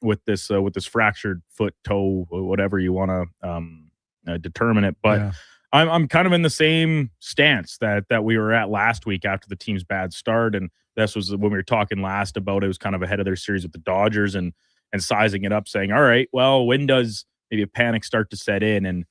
With this fractured foot, toe, whatever you want to determine it. But yeah. I'm kind of in the same stance that we were at last week after the team's bad start. And this was when we were talking last about it was kind of ahead of their series with the Dodgers and sizing it up, saying, all right, well, when does maybe a panic start to set in? And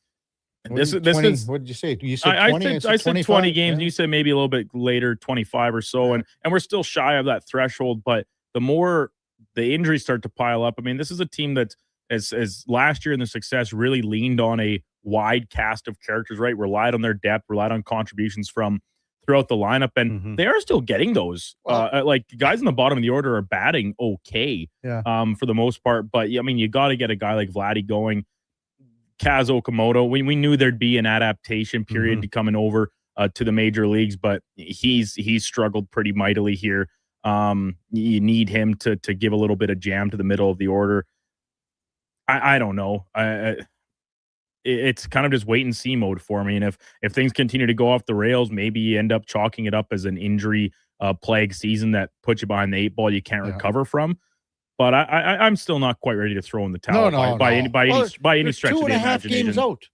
this is what did you say? You said 20? I said 20 games, and you said maybe a little bit later, 25 or so. And we're still shy of that threshold. But the more the injuries start to pile up. I mean, this is a team that, as last year in the success, really leaned on a wide cast of characters, right? Relied on their depth, relied on contributions from throughout the lineup, and they are still getting those. Like guys in the bottom of the order are batting okay, for the most part. But I mean, you got to get a guy like Vladdy going. Kaz Okamoto, we knew there'd be an adaptation period to coming over to the major leagues, but he's struggled pretty mightily here. You need him to give a little bit of jam to the middle of the order. I don't know. It's kind of just wait and see mode for me. And if things continue to go off the rails, maybe you end up chalking it up as an injury plague season that puts you behind the 8 ball you can't recover from. But I'm still not quite ready to throw in the towel by any stretch of the imagination. Games out.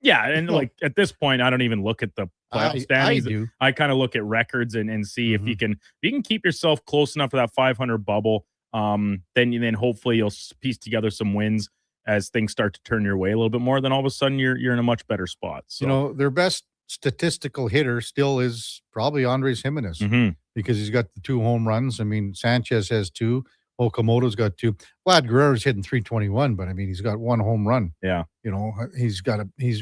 Yeah, and like at this point, I don't even look at the playoff standings. I kind of look at records and see if you can keep yourself close enough to that 500 bubble. Then hopefully you'll piece together some wins as things start to turn your way a little bit more. Then all of a sudden you're in a much better spot. So. Their best statistical hitter still is probably Andres Jimenez because he's got the 2 home runs. I mean, Sanchez has 2. Okamoto's got 2. Vlad Guerrero's hitting 321, but I mean, he's got 1 home run. Yeah. He's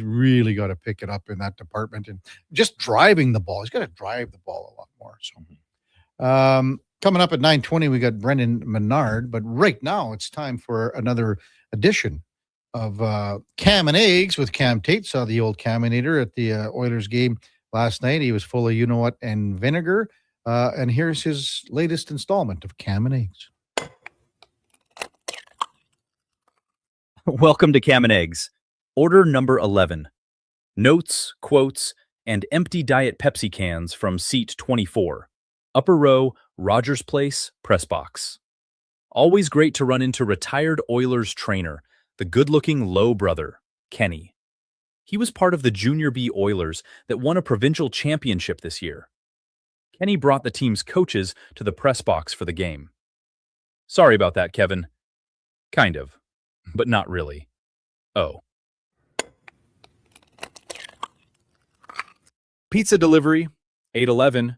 really got to pick it up in that department and just driving the ball. He's got to drive the ball a lot more. So, coming up at 9:20, we got Brendan Menard, but right now it's time for another edition of Cam and Eggs with Cam Tate. Saw the old Caminator at the Oilers game last night. He was full of you-know-what and vinegar. And here's his latest installment of Cam and Eggs. Welcome to Cam and Eggs. Order number 11. Notes, quotes, and empty Diet Pepsi cans from seat 24. Upper row, Rogers Place, press box. Always great to run into retired Oilers trainer, the good-looking Lowe brother, Kenny. He was part of the Junior B Oilers that won a provincial championship this year. Kenny brought the team's coaches to the press box for the game. Sorry about that, Kevin. Kind of. But not really. Oh. Pizza delivery, 811.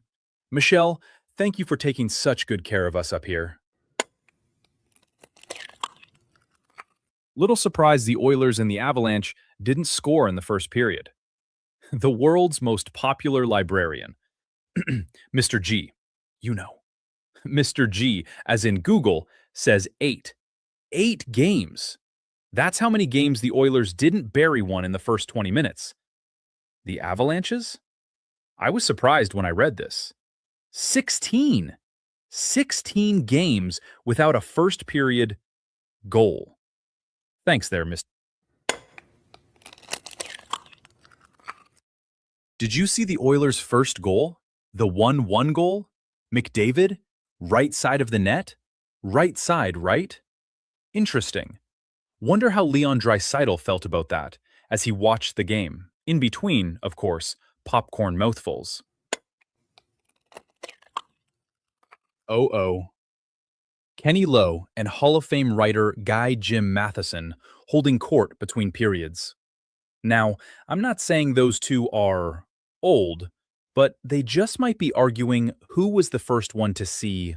Michelle, thank you for taking such good care of us up here. Little surprised the Oilers and the Avalanche didn't score in the first period. The world's most popular librarian, Mr. G, Mr. G, as in Google, says 8. 8 games. That's how many games the Oilers didn't bury one in the first 20 minutes. The Avalanches? I was surprised when I read this. 16. 16 games without a first period goal. Thanks there, Mr. Did you see the Oilers' first goal? The 1-1 goal? McDavid? Right side of the net? Right side, right? Interesting. Wonder how Leon Draisaitl felt about that as he watched the game. In between, of course, popcorn mouthfuls. Oh. Kenny Lowe and Hall of Fame writer Guy Jim Matheson holding court between periods. Now, I'm not saying those two are old, but they just might be arguing who was the first one to see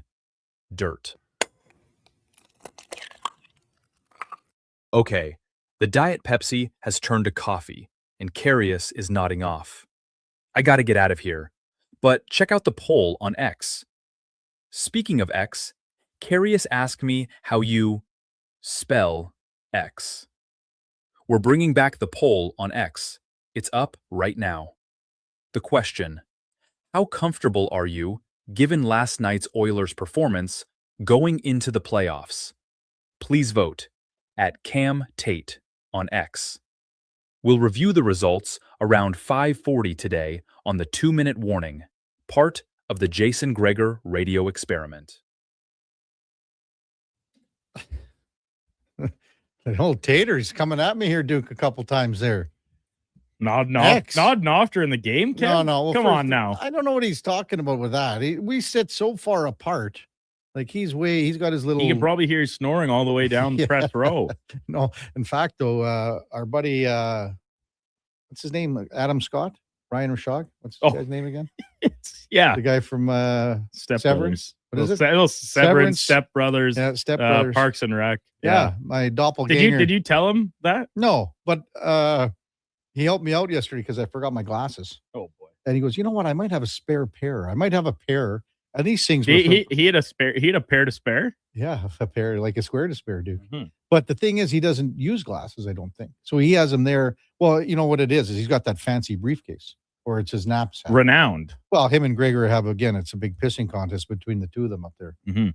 dirt. Okay, the Diet Pepsi has turned to coffee, and Karius is nodding off. I gotta get out of here, but check out the poll on X. Speaking of X, Karius asked me how you spell X. We're bringing back the poll on X. It's up right now. The question: how comfortable are you, given last night's Oilers' performance, going into the playoffs? Please vote at Cam Tate on X. We'll review the results around 5:40 today on the 2-minute warning, part of the Jason Gregor radio experiment. The old Tater's coming at me here, Duke, a couple times there. Nodding off during the game, Kev? No. Well, Come on now. I don't know what he's talking about with that. We sit so far apart. Like he's got his little... You can probably hear he's snoring all the way down the press row. No, in fact, though, our buddy, what's his name? Adam Scott? Ryan Rashog? What's his guy's name again? Yeah. The guy from Step Severance. Brothers. What is it? Severance, Step Brothers. Yeah, Step Brothers. Parks and Rec. Yeah, my doppelganger. Did you tell him that? No, but he helped me out yesterday because I forgot my glasses. Oh, boy. And he goes, you know what? I might have a spare pair. I might have a pair And these things were he had a spare. He had a pair to spare. yeah, a pair, like a square to spare, dude. Mm-hmm. But the thing is, he doesn't use glasses, I don't think. So he has them there. Well, you know what it is he's got that fancy briefcase, or it's his knapsack. Renowned. Well, him and Gregor have, again, it's a big pissing contest between the two of them up there. Mm-hmm.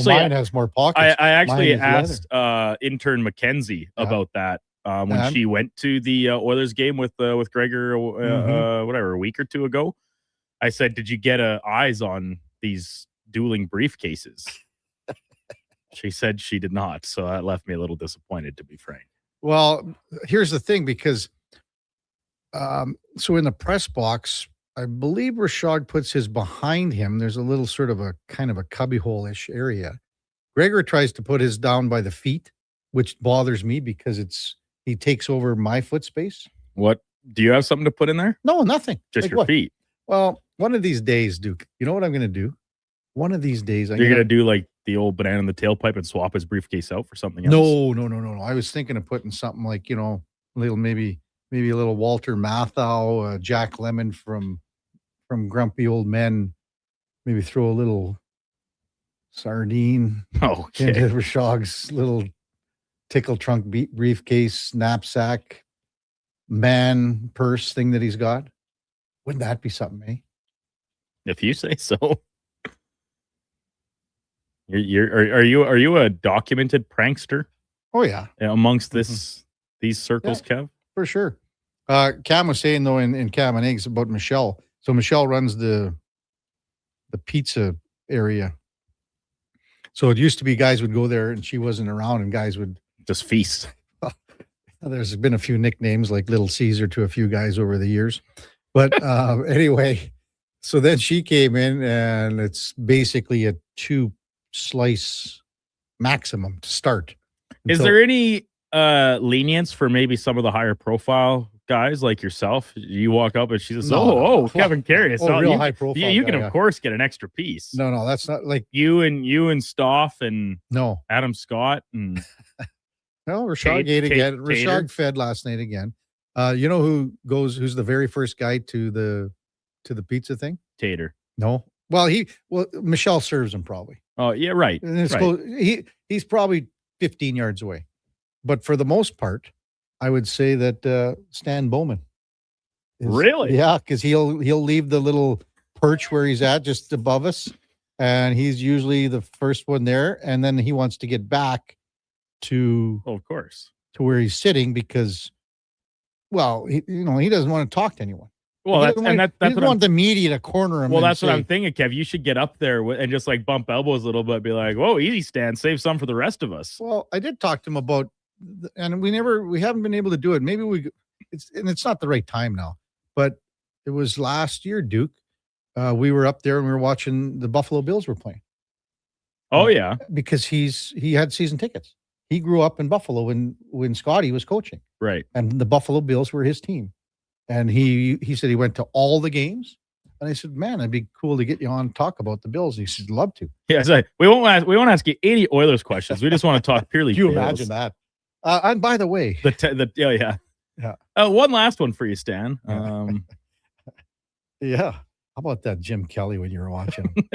Mine has more pockets. I actually Mine is asked intern Mackenzie about that when she went to the Oilers game with Gregor, whatever, a week or two ago. I said, did you get eyes on these dueling briefcases? She said she did not. So that left me a little disappointed, to be frank. Well, here's the thing, because so in the press box, I believe Rashad puts his behind him. There's a little sort of a kind of a cubbyhole-ish area. Gregor tries to put his down by the feet, which bothers me because he takes over my foot space. What? Do you have something to put in there? No, nothing. Just Like your what? feet. Well, one of these days, Duke, you know what I'm going to do? One of these days, You're going to do like the old banana in the tailpipe and swap his briefcase out for something else? No. I was thinking of putting something like, maybe a little Walter Matthau, Jack Lemmon from Grumpy Old Men. Maybe throw a little sardine into Rashog's little tickle trunk briefcase, knapsack, man purse thing that he's got. Wouldn't that be something, eh? If you say so. Are you a documented prankster? Oh yeah. Amongst these circles, Kev? For sure. Cam was saying though in Cam and Eggs about Michelle. So Michelle runs the pizza area. So it used to be guys would go there and she wasn't around and guys would just feast. There's been a few nicknames like Little Caesar to a few guys over the years. But anyway, so then she came in and it's basically a 2-slice maximum to start. Is there any lenience for maybe some of the higher profile guys like yourself? You walk up and she says, Kevin Karius. Real high profile. You can, of course, get an extra piece. No, that's not like you and Stoff and Adam Scott and no, Rashad ate again. Rashad fed last night again. You know who's the very first guy to the pizza thing? Tater. No. Well, Michelle serves him probably. Oh, yeah, right. And he's probably 15 yards away. But for the most part, I would say that Stan Bowman. Really? Yeah, because he'll leave the little perch where he's at just above us, and he's usually the first one there, and then he wants to get back to of course, to where he's sitting because, well, he doesn't want to talk to anyone. Well, he that's doesn't want the media to corner him. Well, that's what I'm thinking, Kev. You should get up there and just like bump elbows a little bit, be like, "Whoa, easy, Stan, save some for the rest of us." Well, I did talk to him about, and we haven't been able to do it. Maybe it's not the right time now, but it was last year, Duke. We were up there and we were watching the Buffalo Bills were playing. Oh yeah, because he had season tickets. He grew up in Buffalo when Scotty was coaching. Right. And the Buffalo Bills were his team. And he said he went to all the games. And I said, man, it'd be cool to get you on and talk about the Bills. He said, love to. Yeah, so we won't ask you any Oilers questions. We just want to talk purely. Can you Bills. imagine that? And by the way, yeah. One last one for you, Stan. Yeah. How about that Jim Kelly when you were watching him?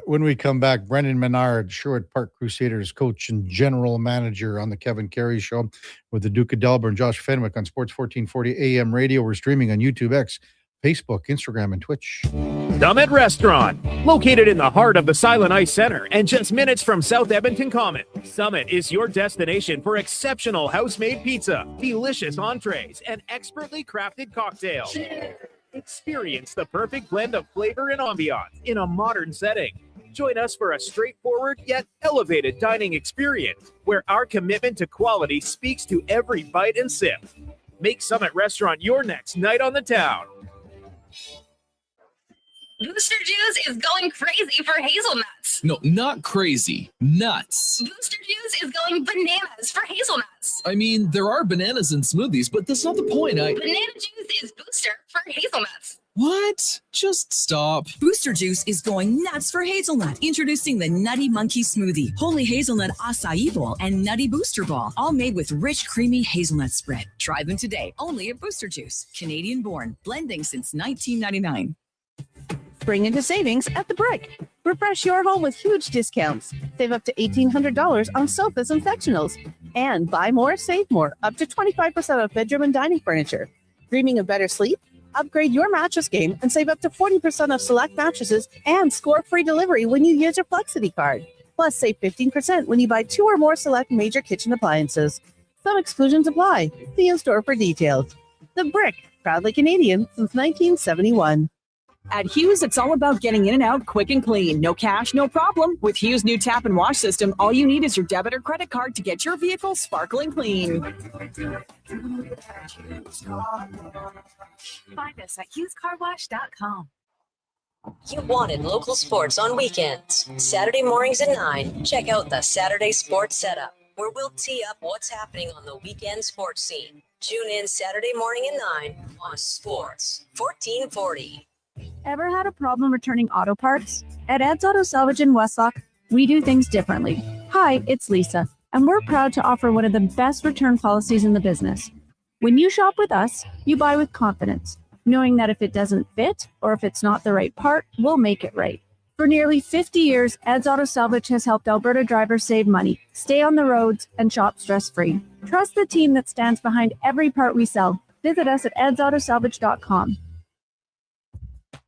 When we come back, Brendan Menard, Sherwood Park Crusaders coach and general manager on the Kevin Karius Show with the Duke of Delburne, Josh Fenwick on Sports 1440 AM radio. We're streaming on YouTube, X, Facebook, Instagram, and Twitch. Summit Restaurant, located in the heart of the Silent Ice Center and just minutes from South Edmonton Common. Summit is your destination for exceptional house-made pizza, delicious entrees, and expertly crafted cocktails. Experience the perfect blend of flavor and ambiance in a modern setting. Join us for a straightforward yet elevated dining experience where our commitment to quality speaks to every bite and sip. Make Summit Restaurant your next night on the town. Booster Juice is going crazy for hazelnuts. No, not crazy. Nuts. Booster Juice is going bananas for hazelnuts. I mean, there are bananas in smoothies, but that's not the point. Banana Juice is Booster for hazelnuts. What? Just stop. Booster Juice is going nuts for hazelnut. Introducing the Nutty Monkey Smoothie, Holy Hazelnut Acai Bowl, and Nutty Booster Ball, all made with rich, creamy hazelnut spread. Try them today, only at Booster Juice. Canadian born, blending since 1999. Spring into savings at the Brick. Refresh your home with huge discounts. Save up to $1,800 on sofas and sectionals. And buy more, save more, up to 25% off bedroom and dining furniture. Dreaming of better sleep? Upgrade your mattress game and save up to 40% off select mattresses and score free delivery when you use your Flexity card. Plus, save 15% when you buy 2 or more select major kitchen appliances. Some exclusions apply. See in store for details. The Brick, proudly Canadian since 1971. At Hughes, it's all about getting in and out quick and clean. No cash, no problem. With Hughes' new tap and wash system, all you need is your debit or credit card to get your vehicle sparkling clean. Find us at HughesCarWash.com. You wanted local sports on weekends. Saturday mornings at 9, check out the Saturday Sports Setup, where we'll tee up what's happening on the weekend sports scene. Tune in Saturday morning at 9 on Sports 1440. Ever had a problem returning auto parts? At Ed's Auto Salvage in Westlock, we do things differently. Hi, it's Lisa, and we're proud to offer one of the best return policies in the business. When you shop with us, you buy with confidence, knowing that if it doesn't fit or if it's not the right part, we'll make it right. For nearly 50 years, Ed's Auto Salvage has helped Alberta drivers save money, stay on the roads, and shop stress-free. Trust the team that stands behind every part we sell. Visit us at edsautosalvage.com.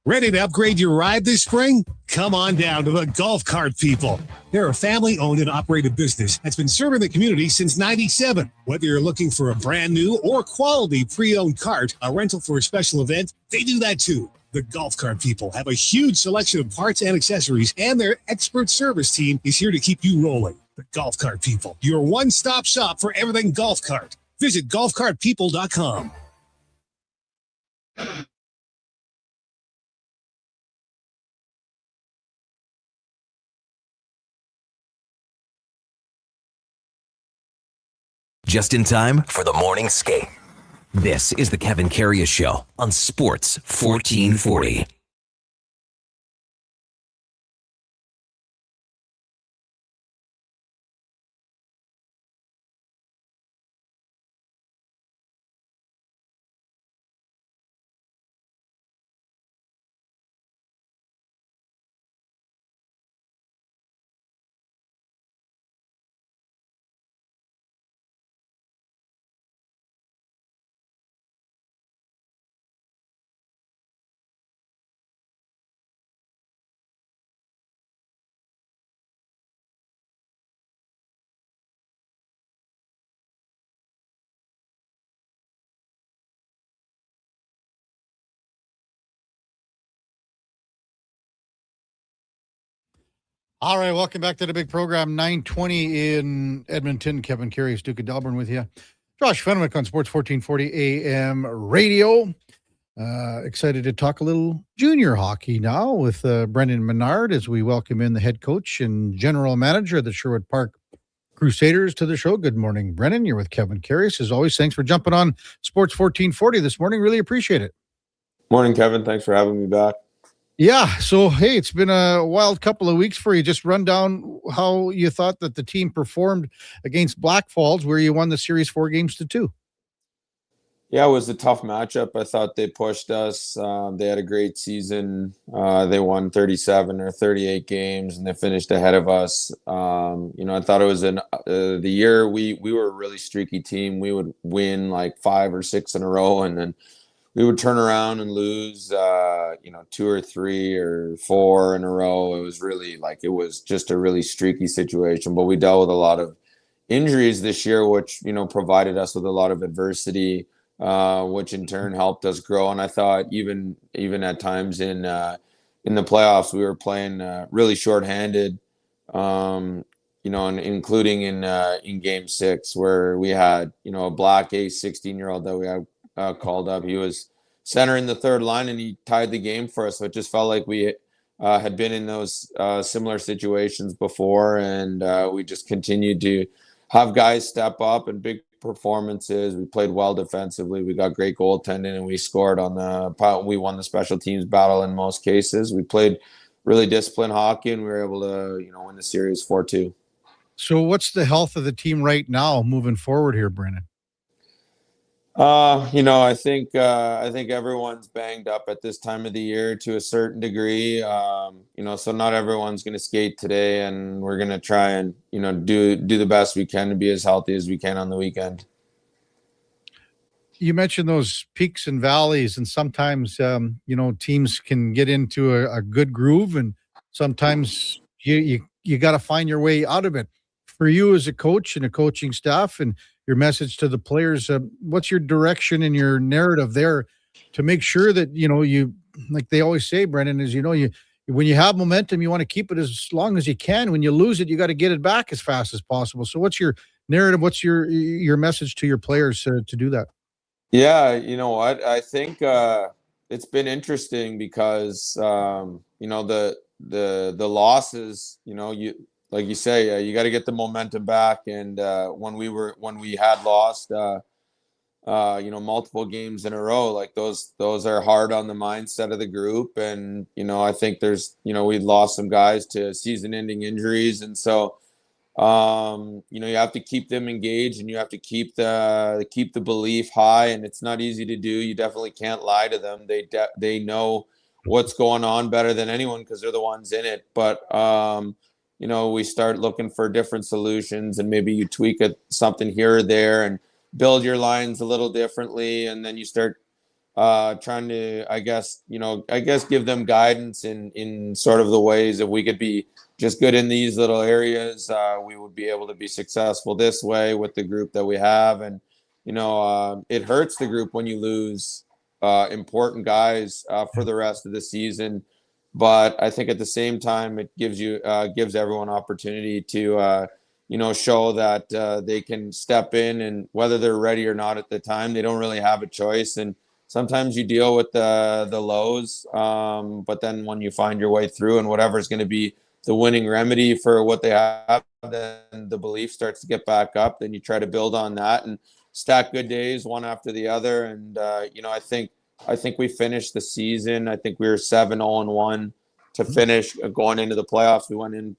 Ready to upgrade your ride this spring? Come on down to the Golf Cart People. They're a family-owned and operated business that's been serving the community since '97. Whether you're looking for a brand new or quality pre-owned cart, a rental for a special event, they do that too. The Golf Cart People have a huge selection of parts and accessories, and their expert service team is here to keep you rolling. The Golf Cart People, your one-stop shop for everything golf cart. Visit golfcartpeople.com. Just in time for the morning skate. This is the Kevin Karius Show on Sports 1440. All right, welcome back to the big program, 9:20 in Edmonton. Kevin Karius, Duke of Delburne with you. Josh Fenwick on Sports 1440 AM radio. Excited to talk a little junior hockey now with Brendan Menard as we welcome in the head coach and general manager of the Sherwood Park Crusaders to the show. Good morning, Brendan. You're with Kevin Karius. As always, thanks for jumping on Sports 1440 this morning. Really appreciate it. Morning, Kevin. Thanks for having me back. Yeah. So, hey, it's been a wild couple of weeks for you. Just run down how you thought that the team performed against Black Falls, where you won the series 4-2. Yeah, it was a tough matchup. I thought they pushed us. They had a great season. They won 37 or 38 games, and they finished ahead of us. I thought it was the year we were a really streaky team. We would win like 5 or 6 in a row, and then we would turn around and lose, 2 or 3 or 4 in a row. It was just a really streaky situation. But we dealt with a lot of injuries this year, which, provided us with a lot of adversity, which in turn helped us grow. And I thought even at times in the playoffs, we were playing really shorthanded, and including in Game 6, where we had, a black ace 16-year-old that we had called up. He was center in the third line, and he tied the game for us. So it just felt like we had been in those similar situations before, and we just continued to have guys step up and big performances. We played well defensively. We got great goaltending, and we scored we won the special teams battle in most cases. We played really disciplined hockey, and we were able to, win the series 4-2. So what's the health of the team right now moving forward here, Brennan? I think everyone's banged up at this time of the year to a certain degree. So not everyone's going to skate today, and we're going to try and do the best we can to be as healthy as we can on the weekend. You mentioned those peaks and valleys, and sometimes teams can get into a good groove, and sometimes you got to find your way out of it. For you as a coach and a coaching staff, and your message to the players, what's your direction and your narrative there to make sure that you, like they always say, Brendan, is you when you have momentum, you want to keep it as long as you can. When you lose it, you got to get it back as fast as possible. So, what's your narrative? What's your message to your players to do that? Yeah, you know what? I think it's been interesting because the losses, you like you say, you got to get the momentum back. And when we had lost, multiple games in a row, like those are hard on the mindset of the group. And I think there's we lost some guys to season-ending injuries, and so. You have to keep them engaged, and you have to keep the belief high, and it's not easy to do. You definitely can't lie to them. They know what's going on better than anyone because they're the ones in it. But we start looking for different solutions, and maybe you tweak something here or there and build your lines a little differently, and then you start trying to, I guess, give them guidance in sort of the ways that we could be just good in these little areas. We would be able to be successful this way with the group that we have. And, it hurts the group when you lose important guys for the rest of the season. But I think at the same time, it gives everyone opportunity to, show that they can step in, and whether they're ready or not at the time, they don't really have a choice. And sometimes you deal with the lows, but then when you find your way through and whatever's going to be the winning remedy for what they have, then the belief starts to get back up. Then you try to build on that and stack good days one after the other. And I think we finished the season. I think we were 7-0-1 to finish going into the playoffs. We went in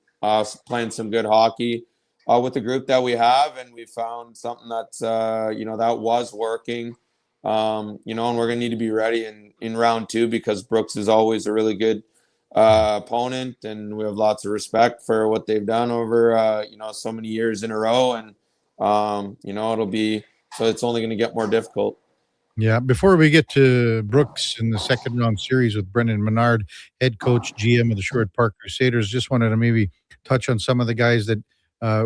playing some good hockey with the group that we have, and we found something that's that was working. And we're going to need to be ready in round 2 because Brooks is always a really good opponent, and we have lots of respect for what they've done over, so many years in a row. And, it's only going to get more difficult. Yeah. Before we get to Brooks in the second round series with Brendan Menard, head coach, GM of the Sherwood Park Crusaders, just wanted to maybe touch on some of the guys that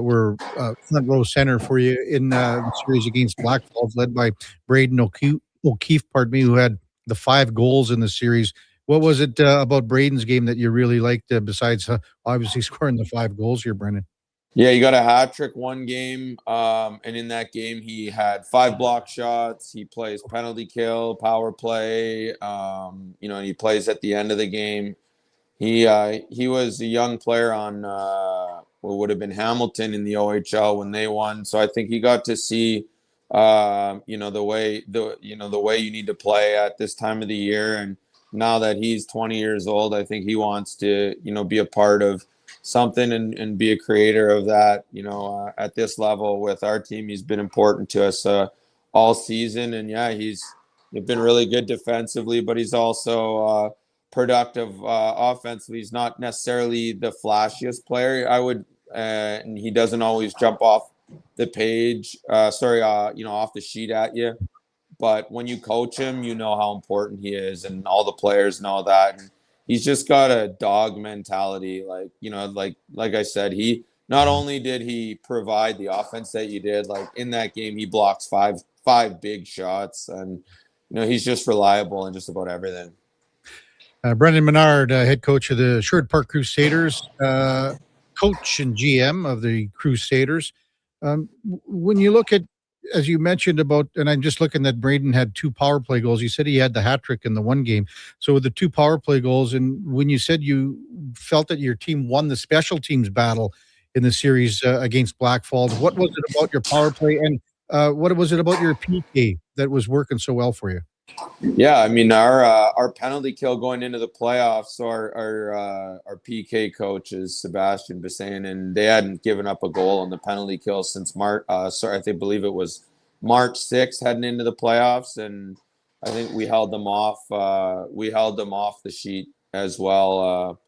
were front row center for you in the series against Black Falls, led by Braden O'Keefe, who had the 5 goals in the series. What was it about Braden's game that you really liked, besides obviously scoring the 5 goals here, Brendan? Yeah, he got a hat trick one game, and in that game he had 5 block shots. He plays penalty kill, power play, and he plays at the end of the game. He was a young player on what would have been Hamilton in the OHL when they won. So I think he got to see the way you need to play at this time of the year. And now that he's 20 years old, I think he wants to be a part of something and be a creator of that. At this level with our team, he's been important to us all season. And yeah, he's been really good defensively, but he's also productive offensively. He's not necessarily the flashiest player, and he doesn't always jump off the page, off the sheet at you. But when you coach him, you know how important he is, and all the players know that. And he's just got a dog mentality. Like I said, he not only did he provide the offense that you did, like in that game, he blocks five big shots, and he's just reliable in just about everything. Brendan Menard, head coach of the Sherwood Park Crusaders, coach and GM of the Crusaders. When you look at, as you mentioned about, and I'm just looking that Braden had 2 power play goals. You said he had the hat trick in the one game. So with the 2 power play goals, and when you said you felt that your team won the special teams battle in the series against Black Falls, what was it about your power play, and what was it about your PK that was working so well for you? Yeah, I mean our penalty kill going into the playoffs. So our PK coach is Sebastian Bissain, and they hadn't given up a goal on the penalty kill since March. I believe it was March 6th heading into the playoffs, and I think we held them off. We held them off the sheet as well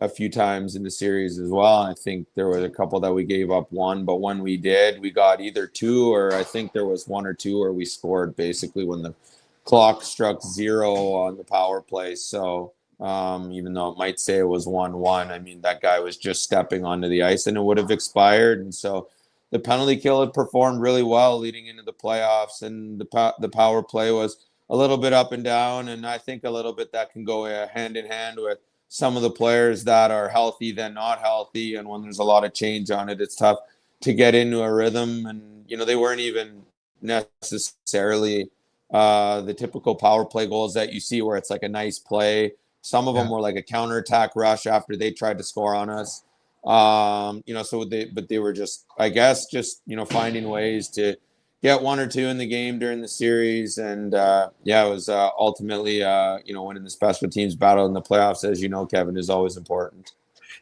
a few times in the series as well. And I think there was a couple that we gave up one, but when we did, we got either two, or I think there was one or two where we scored basically when the clock struck 0 on the power play. So even though it might say it was 1-1, I mean, that guy was just stepping onto the ice and it would have expired. And so the penalty kill had performed really well leading into the playoffs, and the power play was a little bit up and down. And I think a little bit that can go hand in hand with some of the players that are healthy than not healthy. And when there's a lot of change on it, it's tough to get into a rhythm. And, you know, they weren't even necessarily the typical power play goals that you see where it's like a nice play. Some of them were like a counterattack rush after they tried to score on us. You know, so they were just, I guess, just, you know, finding ways to get one or two in the game during the series. And it was ultimately, you know, winning the special teams battle in the playoffs, as you know, Kevin, is always important.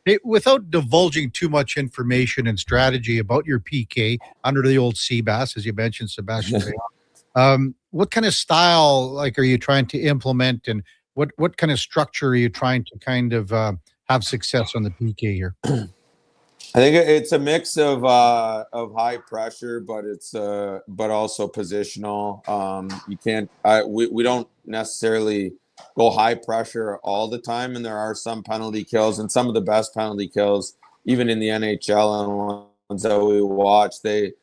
Hey, without divulging too much information and strategy about your PK under the old sea bass, as you mentioned, Sebastian, what kind of style like are you trying to implement, and what kind of structure are you trying to kind of have success on the PK here? I think it's a mix of high pressure, but it's but also positional. You can't. We don't necessarily go high pressure all the time, and there are some penalty kills, and some of the best penalty kills, even in the NHL and ones that we watch, they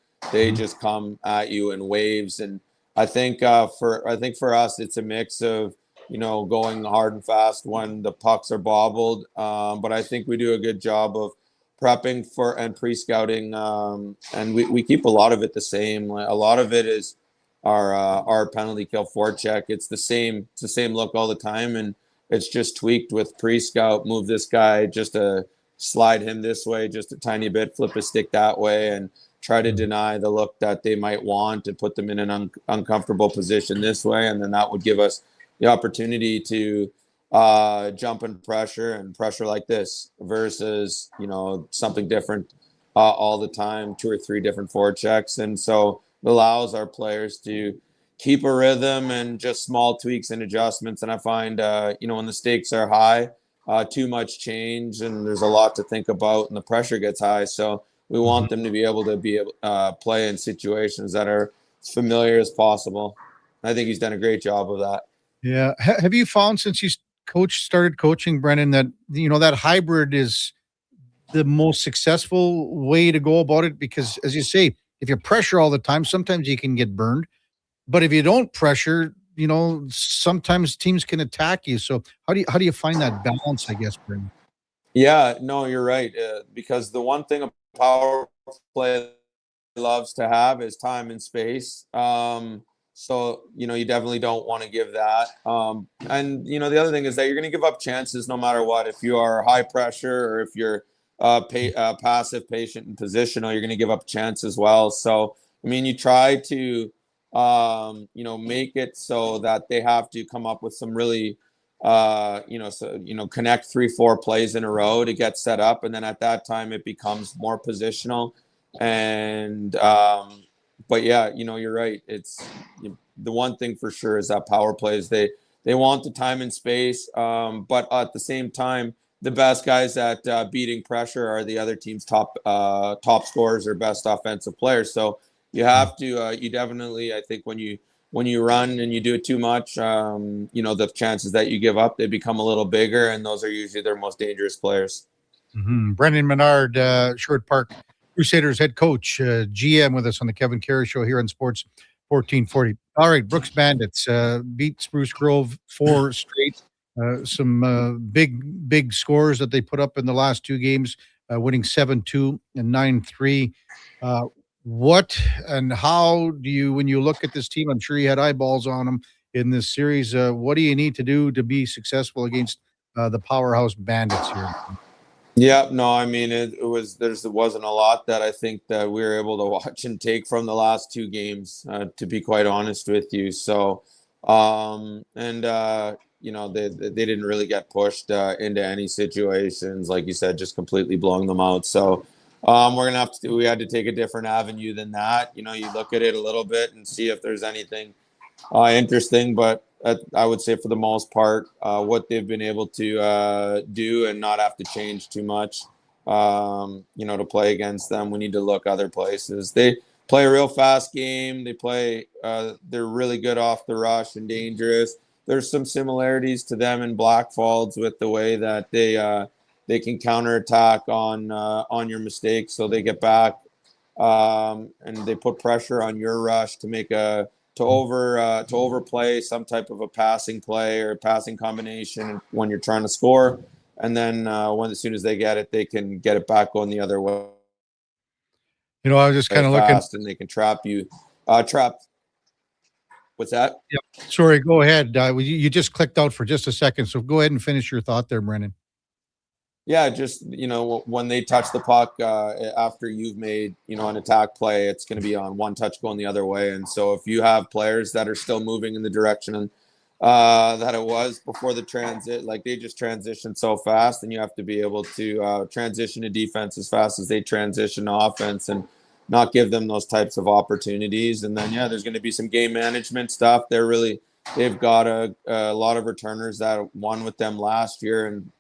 just come at you in waves. And I think for us, it's a mix of, you know, going hard and fast when the pucks are bobbled, but I think we do a good job of prepping for and pre-scouting, and we keep a lot of it the same. A lot of it is our penalty kill forecheck. It's the same look all the time, and it's just tweaked with pre-scout. Move this guy, just to slide him this way just a tiny bit, flip a stick that way, and try to deny the look that they might want and put them in an uncomfortable position this way, and then that would give us the opportunity to jump and pressure like this versus, you know, something different all the time, 2 or 3 different forechecks. And so it allows our players to keep a rhythm and just small tweaks and adjustments. And I find, you know, when the stakes are high, too much change and there's a lot to think about and the pressure gets high. So we want them to be able to play in situations that are as familiar as possible. I think he's done a great job of that. Yeah. Have you found since you started coaching, Brennan, that, you know, that hybrid is the most successful way to go about it? Because as you say, if you pressure all the time, sometimes you can get burned. But if you don't pressure, you know, sometimes teams can attack you. So how do you find that balance, I guess, Brennan? Yeah, no, you're right. Because the one thing a power play loves to have is time and space. So, you know, you definitely don't want to give that. And, you know, the other thing is that you're going to give up chances no matter what. If you are high pressure or if you're passive, patient, and positional, you're going to give up chance as well. So, I mean, you try to, you know, make it so that they have to come up with some really, connect 3-4 plays in a row to get set up. And then at that time, it becomes more positional. And, but yeah, you know, you're right. It's the one thing for sure is that power plays, they want the time and space. But at the same time, the best guys at beating pressure are the other team's top scorers or best offensive players. So you have to, you definitely, I think when you run and you do it too much, you know, the chances that you give up, they become a little bigger, and those are usually their most dangerous players. Brendan Menard, Sherwood Park Crusaders head coach, GM, with us on the Kevin Karius Show here on Sports 1440. All right, Brooks Bandits beat Spruce Grove 4 straight. Some big scores that they put up in the last 2 games, winning 7-2 and 9-3. What and how do you, when you look at this team, I'm sure you had eyeballs on them in this series. What do you need to do to be successful against the powerhouse Bandits here? Yeah, no, I mean, there wasn't a lot that I think that we were able to watch and take from the last 2 games, to be quite honest with you. So, you know, they didn't really get pushed into any situations, like you said, just completely blowing them out. So, We had to take a different avenue than that. You look at it a little bit and see if there's anything interesting, but I would say for the most part, what they've been able to do and not have to change too much, to play against them. We need to look other places. They play a real fast game. They're really good off the rush and dangerous. There's some similarities to them in Blackfalds with the way that they can counterattack on your mistakes. So they get back and they put pressure on your rush to overplay some type of a passing play or passing combination when you're trying to score. And then as soon as they get it, they can get it back going the other way. I was just kind of looking, and they can trap you. What's that? Yep. Sorry, go ahead. You just clicked out for just a second, so go ahead and finish your thought there, Brennan. Yeah, just when they touch the puck after you've made an attack play, it's going to be on one touch going the other way. And so if you have players that are still moving in the direction that it was before the transit, like they just transition so fast, and you have to be able to transition to defense as fast as they transition to offense and not give them those types of opportunities. And then there's going to be some game management stuff. They've got a lot of returners that won with them last year, and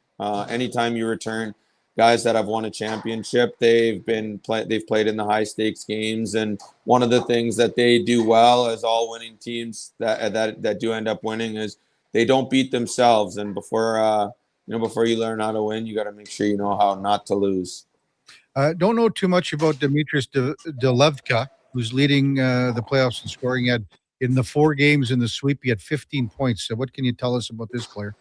anytime you return guys that have won a championship, they've played in the high stakes games. And one of the things that they do well, as all winning teams that do end up winning, is they don't beat themselves. And before you learn how to win, you got to make sure you know how not to lose. Don't know too much about Dimitris Delevka, who's leading the playoffs in scoring. In the 4 games in the sweep, he had 15 points. So what can you tell us about this player?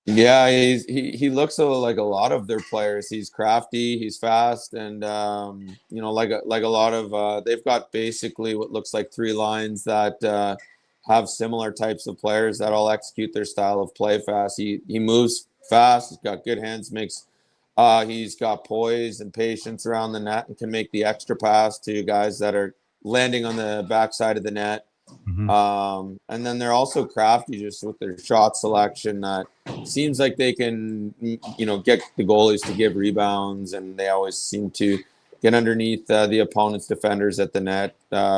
Yeah, he looks like a lot of their players. He's crafty, he's fast, and like a lot of they've got basically what looks like 3 lines that have similar types of players that all execute their style of play fast. He moves fast, he's got good hands, he's got poise and patience around the net, and can make the extra pass to guys that are landing on the backside of the net. Mm-hmm. And then they're also crafty just with their shot selection. That seems like they can, get the goalies to give rebounds, and they always seem to get underneath the opponent's defenders at the net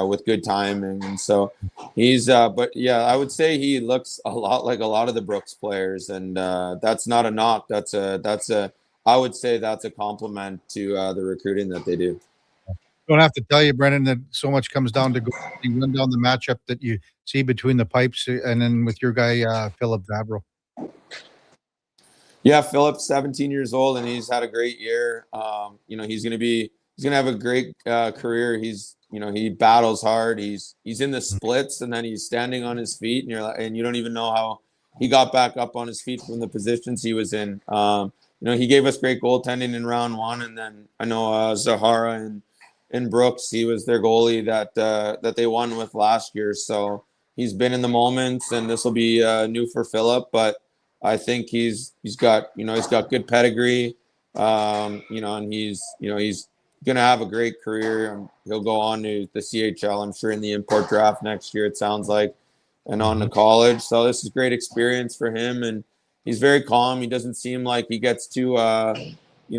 with good timing. And so I would say he looks a lot like a lot of the Brooks players, and that's not a knock. I would say that's a compliment to the recruiting that they do. Don't have to tell you, Brennan, that so much comes down to you run down the matchup that you see between the pipes, and then with your guy Philip Vavro. Yeah, Philip's 17 years old, and he's had a great year. He's gonna have a great career. He battles hard. He's in the splits, and then he's standing on his feet, and you don't even know how he got back up on his feet from the positions he was in. He gave us great goaltending in round 1, and then I know Zahara and Brooks, he was their goalie that they won with last year. So he's been in the moments, and this will be new for Philip, but I think he's got good pedigree, and he's gonna have a great career. He'll go on to the CHL, I'm sure, in the import draft next year, it sounds like, and on to college. So this is great experience for him, and he's very calm. He doesn't seem like he gets too he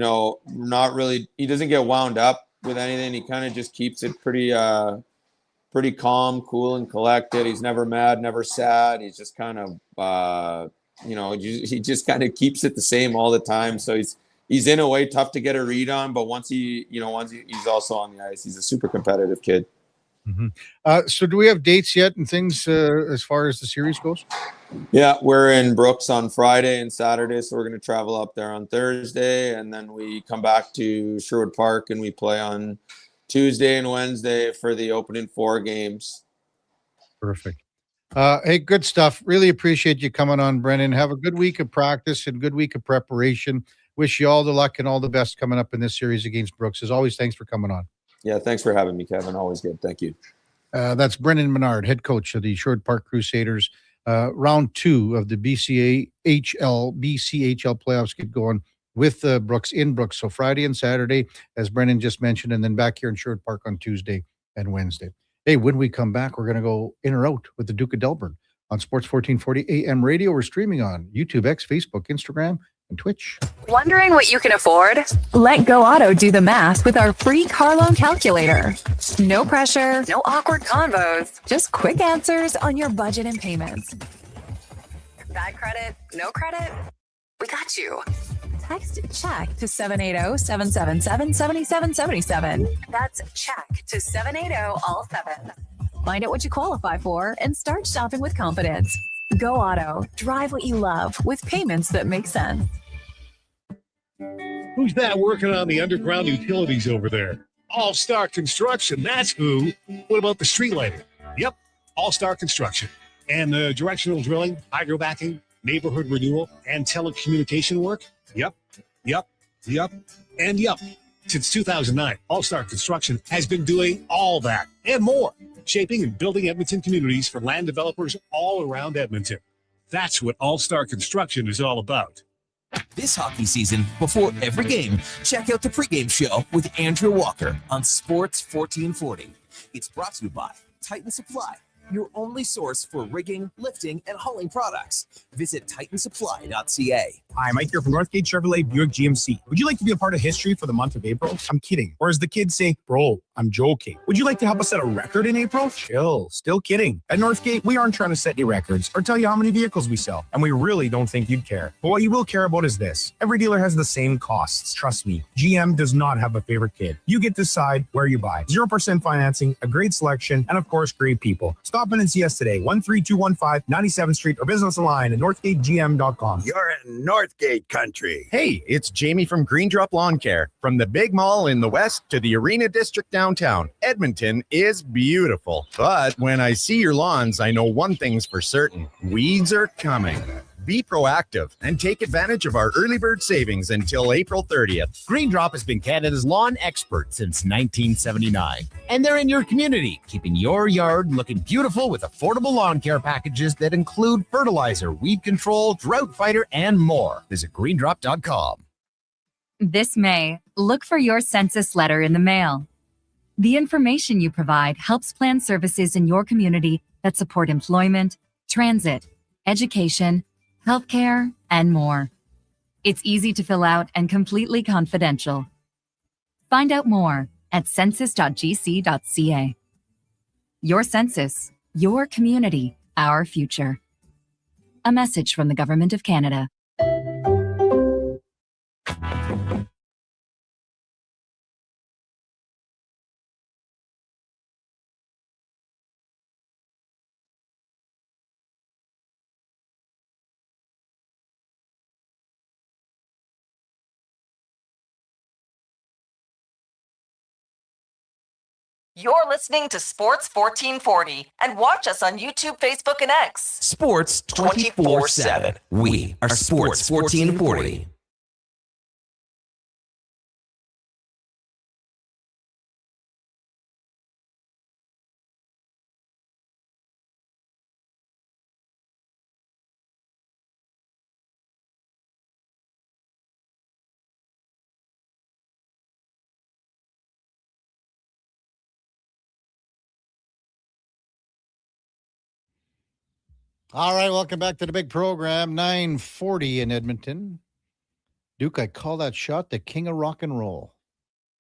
doesn't get wound up with anything. He kind of just keeps it pretty calm, cool, and collected. He's never mad, never sad. He's just kind of he just kind of keeps it the same all the time. So he's in a way tough to get a read on, but once he's also on the ice, he's a super competitive kid. Mm-hmm. So do we have dates yet and things as far as the series goes? Yeah, we're in Brooks on Friday and Saturday, so we're going to travel up there on Thursday, and then we come back to Sherwood Park, and we play on Tuesday and Wednesday for the opening 4 games. Perfect. Hey, good stuff. Really appreciate you coming on, Brennan. Have a good week of practice and good week of preparation. Wish you all the luck and all the best coming up in this series against Brooks. As always, thanks for coming on. Yeah, thanks for having me, Kevin. Always good. Thank you. That's Brennan Menard, head coach of the Sherwood Park Crusaders. Round 2 of the BCHL playoffs get going with Brooks in Brooks. So Friday and Saturday, as Brennan just mentioned, and then back here in Sherwood Park on Tuesday and Wednesday. Hey, when we come back, we're going to go in or out with the Duke of Delburne on Sports 1440 AM radio. We're streaming on YouTube, X, Facebook, Instagram, and Twitch. Wondering what you can afford? Let Go Auto do the math with our free car loan calculator. No pressure, no awkward convos, just quick answers on your budget and payments. Bad credit, no credit? We got you. Text check to 780-777-7777. That's check to 780 all 7. Find out what you qualify for and start shopping with confidence. Go Auto. Drive what you love with payments that make sense. Who's that working on the underground utilities over there? All Star Construction, that's who. What about the street lighting? Yep, All Star Construction. And the directional drilling, hydrobacking, neighborhood renewal, and telecommunication work? Yep. Since 2009, All Star Construction has been doing all that and more, shaping and building Edmonton communities for land developers all around Edmonton. That's what All Star Construction is all about. This hockey season, before every game, check out the pregame show with Andrew Walker on Sports 1440. It's brought to you by Titan Supply, your only source for rigging, lifting, and hauling products. Visit titansupply.ca. Hi, Mike here from Northgate Chevrolet Buick GMC. Would you like to be a part of history for the month of April? I'm kidding. Or as the kids say, bro, I'm joking. Would you like to help us set a record in April? Chill, still kidding. At Northgate, we aren't trying to set any records or tell you how many vehicles we sell, and we really don't think you'd care. But what you will care about is this. Every dealer has the same costs. Trust me, GM does not have a favorite kid. You get to decide where you buy. 0% financing, a great selection, and of course, great people. Stop in and see us today, 13215 97th Street, or business online at northgategm.com. You're in Northgate country. Hey, it's Jamie from Green Drop Lawn Care. From the big mall in the west to the Arena District downtown, Edmonton is beautiful. But when I see your lawns, I know one thing's for certain. Weeds are coming. Be proactive and take advantage of our early bird savings until April 30th. Green Drop has been Canada's lawn expert since 1979. And they're in your community, keeping your yard looking beautiful with affordable lawn care packages that include fertilizer, weed control, drought fighter, and more. Visit greendrop.com. This May, look for your census letter in the mail. The information you provide helps plan services in your community that support employment, transit, education, healthcare, and more. It's easy to fill out and completely confidential. Find out more at census.gc.ca. Your census, your community, our future. A message from the Government of Canada. You're listening to Sports 1440 and watch us on YouTube, Facebook, and X. Sports 24/7. We are Sports 1440. All right, welcome back to the big program, 940 in Edmonton. Duke, I call that shot the king of rock and roll.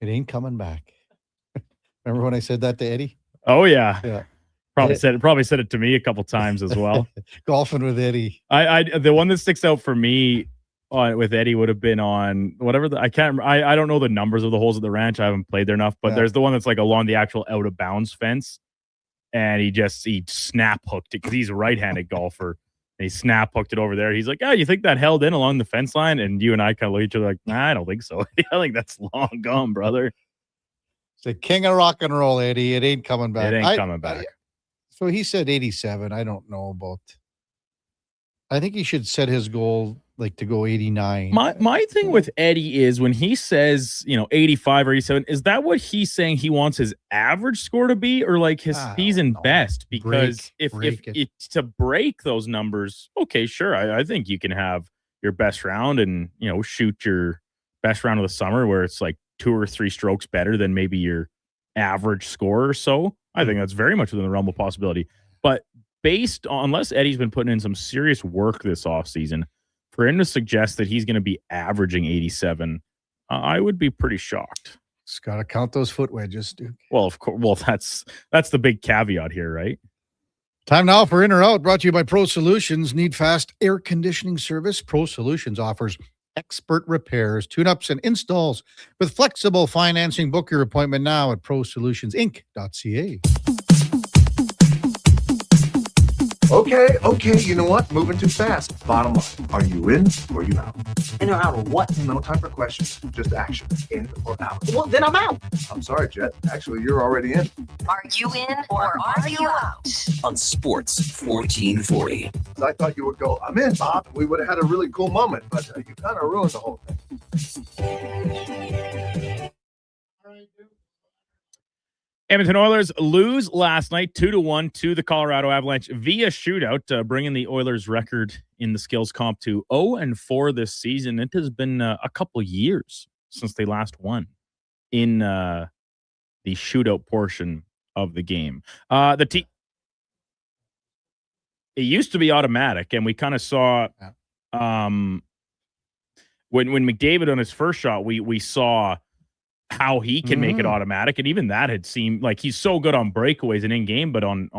It ain't coming back. Remember when I said that to Eddie? Oh, yeah. Yeah. Probably said it to me a couple times as well. Golfing with Eddie. The one that sticks out for me with Eddie would have been on whatever I don't know the numbers of the holes at the ranch. I haven't played there enough, but there's the one that's like along the actual out of bounds fence. And he snap hooked it because he's a right-handed golfer. And he snap hooked it over there. He's like, "Oh, you think that held in along the fence line?" And you and I kind of look at each other like, "Nah, I don't think so. I think that's long gone, brother." It's the king of rock and roll, Eddie. It ain't coming back. It ain't coming back. So he said 87. I don't know about. I think he should set his goal like to go 89. My thing with Eddie is when he says, 85 or 87, is that what he's saying he wants his average score to be or like his season best? Because if it's to break those numbers, okay, sure. I think you can have your best round and, shoot your best round of the summer where it's like 2 or 3 strokes better than maybe your average score or so. I think that's very much within the realm of possibility. But unless Eddie's been putting in some serious work this offseason, For him to suggest that he's going to be averaging 87, I would be pretty shocked. Just got to count those foot wedges, Duke. Well, of course. Well, that's the big caveat here, right? Time now for In or Out, brought to you by Pro Solutions. Need fast air conditioning service? Pro Solutions offers expert repairs, tune-ups, and installs with flexible financing. Book your appointment now at prosolutionsinc.ca. Okay, you know what? Moving too fast. Bottom line, are you in or you out? In or out of what? No time for questions, just action. In or out? Well, then I'm out. I'm sorry, Jet. Actually, you're already in. Are you in or are you out? On Sports 1440. I thought you would go, I'm in, Bob. We would have had a really cool moment, but you kind of ruined the whole thing. Edmonton Oilers lose last night 2-1 to the Colorado Avalanche via shootout, bringing the Oilers record in the skills comp to 0-4 this season. It has been a couple years since they last won in the shootout portion of the game. It used to be automatic, and we kind of saw when McDavid on his first shot, we saw how he can make it automatic, and even that had seemed like he's so good on breakaways and in game, but in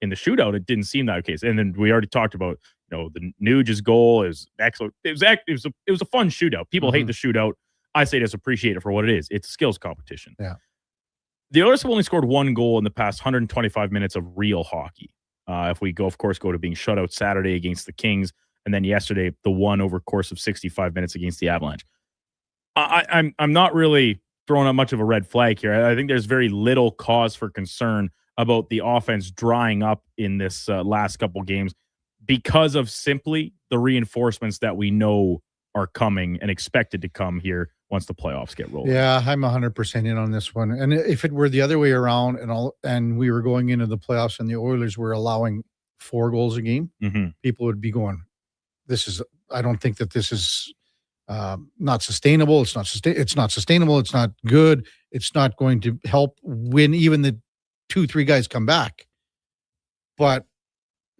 the shootout, it didn't seem that case. And then we already talked about the Nuge's goal is excellent. It was a fun shootout. People hate the shootout. I say just appreciate it for what it is. It's a skills competition. Yeah. The Oilers have only scored one goal in the past 125 minutes of real hockey. If we go to being shut out Saturday against the Kings, and then yesterday the one over course of 65 minutes against the Avalanche. I'm not really throwing up much of a red flag here. I think there's very little cause for concern about the offense drying up in this last couple games because of simply the reinforcements that we know are coming and expected to come here once the playoffs get rolling. Yeah, I'm 100% in on this one. And if it were the other way around and we were going into the playoffs and the Oilers were allowing 4 goals a game, people would be going, I don't think that this is not sustainable. It's not sustainable. It's not good. It's not going to help when even the 2-3 guys come back. But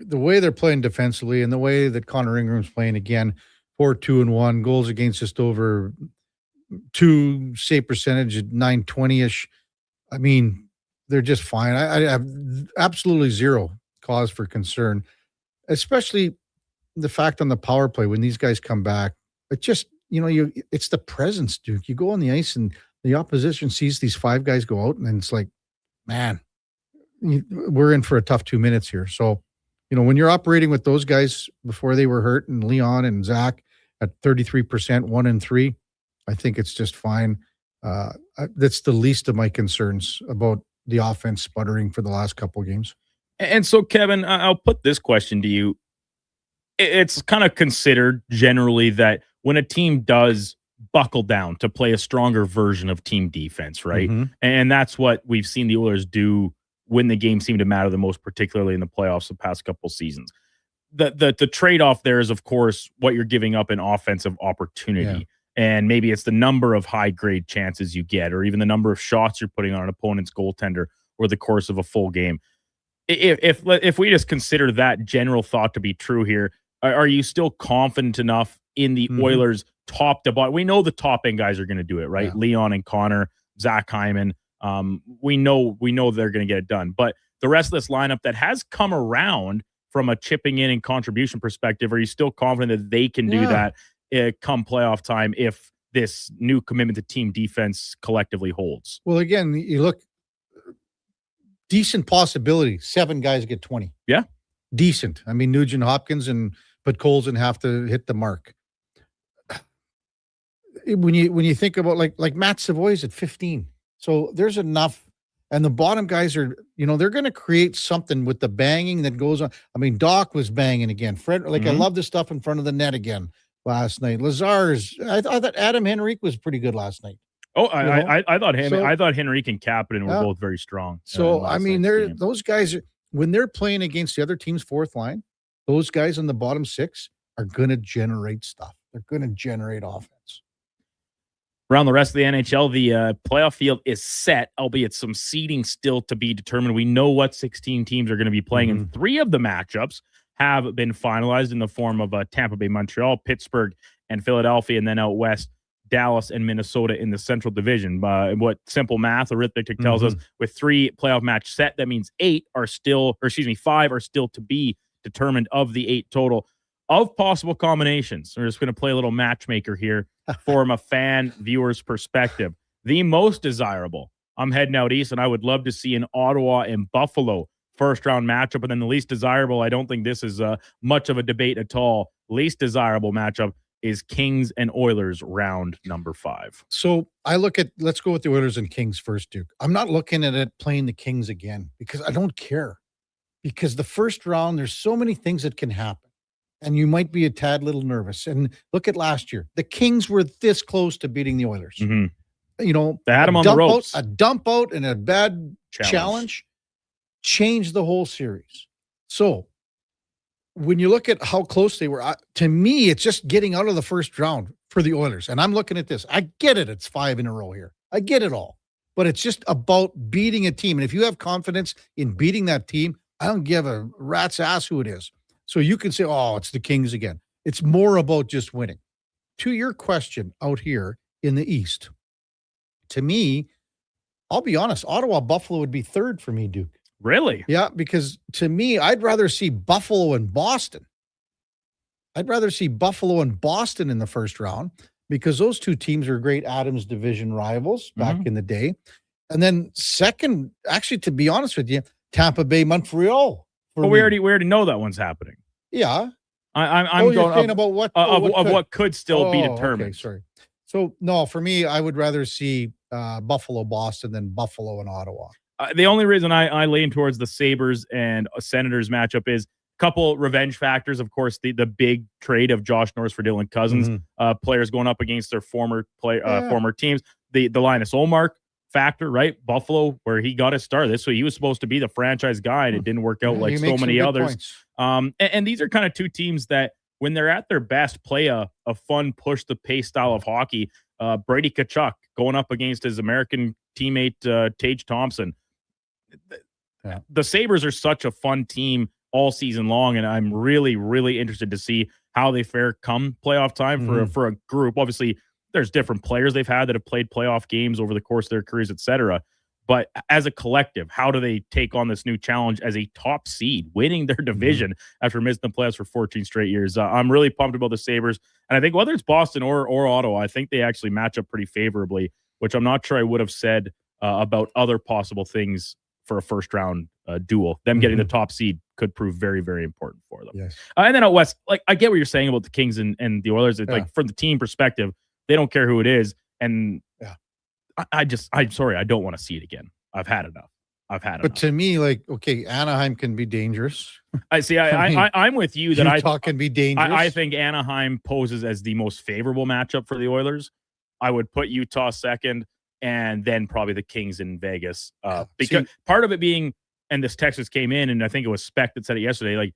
the way they're playing defensively and the way that Connor Ingram's playing again, 4-2-1, goals against just over 2, save percentage at 920-ish. I mean, they're just fine. I have absolutely zero cause for concern, especially the fact on the power play when these guys come back. It just, it's the presence, Duke. You go on the ice and the opposition sees these 5 guys go out, and it's like, man, we're in for a tough 2 minutes here. So, when you're operating with those guys before they were hurt, and Leon and Zach at 33%, 1 and 3, I think it's just fine. That's the least of my concerns about the offense sputtering for the last couple of games. And so, Kevin, I'll put this question to you. It's kind of considered generally that when a team does buckle down to play a stronger version of team defense, right? And that's what we've seen the Oilers do when the games seem to matter the most, particularly in the playoffs the past couple seasons. The trade-off there is, of course, what you're giving up in offensive opportunity. Yeah. And maybe it's the number of high-grade chances you get, or even the number of shots you're putting on an opponent's goaltender over the course of a full game. If we just consider that general thought to be true here, are you still confident enough in the Oilers top to bottom? We know the top end guys are going to do it, right? Yeah. Leon and Connor, Zach Hyman. We know they're going to get it done. But the rest of this lineup that has come around from a chipping in and contribution perspective, are you still confident that they can do that come playoff time if this new commitment to team defense collectively holds? Well, again, you look, decent possibility. 7 guys get 20. Yeah. Decent. I mean, Nugent Hopkins but Colson have to hit the mark. When you think about like Matt Savoy's at 15. So there's enough, and the bottom guys are, they're going to create something with the banging that goes on. I mean, Doc was banging again. Fred, I love the stuff in front of the net again last night. Lazar's, I thought Adam Henrique was pretty good last night. Oh, I thought Henrique and Kapanen were both very strong. So I mean, those guys when they're playing against the other team's fourth line, those guys in the bottom 6 are going to generate stuff. They're going to generate offense. Around the rest of the NHL, the playoff field is set, albeit some seeding still to be determined. We know what 16 teams are going to be playing, and 3 of the matchups have been finalized in the form of Tampa Bay, Montreal, Pittsburgh, and Philadelphia, and then out west, Dallas and Minnesota in the Central Division. What simple math, arithmetic tells us, with 3 playoff match set, that means 5 are still to be determined of the 8 total of possible combinations. We're just going to play a little matchmaker here from a fan viewer's perspective. The most desirable, I'm heading out east, and I would love to see an Ottawa and Buffalo first round matchup. And then the least desirable, I don't think this is much of a debate at all. Least desirable matchup is Kings and Oilers round number 5. So let's go with the Oilers and Kings first, Duke. I'm not looking at it playing the Kings again because I don't care. Because the first round, there's so many things that can happen. And you might be a tad little nervous. And look at last year. The Kings were this close to beating the Oilers. You know, they had them on the ropes. A dump out and a bad challenge changed the whole series. So when you look at how close they were, to me, it's just getting out of the first round for the Oilers. And I'm looking at this. I get it. It's 5 in a row here. I get it all. But it's just about beating a team. And if you have confidence in beating that team, I don't give a rat's ass who it is. So you can say, oh, it's the Kings again. It's more about just winning. To your question out here in the East, to me, I'll be honest, Ottawa, Buffalo would be 3rd for me, Duke. Really? Yeah, because to me, I'd rather see Buffalo and Boston. I'd rather see Buffalo and Boston in the first round because those 2 teams are great Adams division rivals back in the day. And then second, actually, to be honest with you, Tampa Bay, Montreal. Well, we already know that one's happening. Yeah. I'm going saying about what what could still be determined. Okay, sorry. So no, for me, I would rather see Buffalo, Boston than Buffalo and Ottawa. The only reason I lean towards the Sabres and Senators matchup is a couple revenge factors. Of course, the big trade of Josh Norris for Dylan Cousins, players going up against their former teams. The Linus Ullmark factor, right? Buffalo, where he got his start. This way, he was supposed to be the franchise guy, and it didn't work out like so many others. And these are kind of 2 teams that, when they're at their best, play a fun push the pace style of hockey. Brady Tkachuk going up against his American teammate Tage Thompson. The Sabres are such a fun team all season long, and I'm really, really interested to see how they fare come playoff time for a group. Obviously, there's different players they've had that have played playoff games over the course of their careers, etc. But as a collective, how do they take on this new challenge as a top seed, winning their division after missing the playoffs for 14 straight years? I'm really pumped about the Sabres. And I think whether it's Boston or Ottawa, I think they actually match up pretty favorably, which I'm not sure I would have said about other possible things for a first round duel. Them getting the top seed could prove very, very important for them. Yes. And then out west, like, I get what you're saying about the Kings and the Oilers. It's like, from the team perspective, they don't care who it is. And I'm sorry, I don't want to see it again. I've had enough. But to me, like, okay, Anaheim can be dangerous. I see. I'm with you that Utah can be dangerous. I think Anaheim poses as the most favorable matchup for the Oilers. I would put Utah second, and then probably the Kings in Vegas. Because part of it being, and this Texas came in, and I think it was Spec that said it yesterday, like,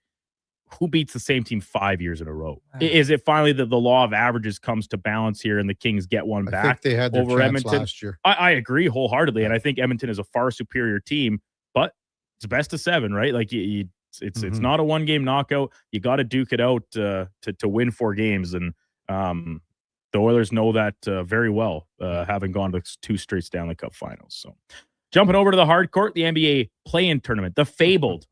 who beats the same team 5 years in a row? Is it finally that the law of averages comes to balance here and the Kings get one back? I think they had their over chance Edmonton last year. I agree wholeheartly, and I think Edmonton is a far superior team, but it's best of 7, right? Like, it's not a 1-game knockout. You got to duke it out to win 4 games, and the Oilers know that very well, having gone to 2 straight Stanley Cup finals. So, jumping over to the hard court, the NBA play-in tournament, the fabled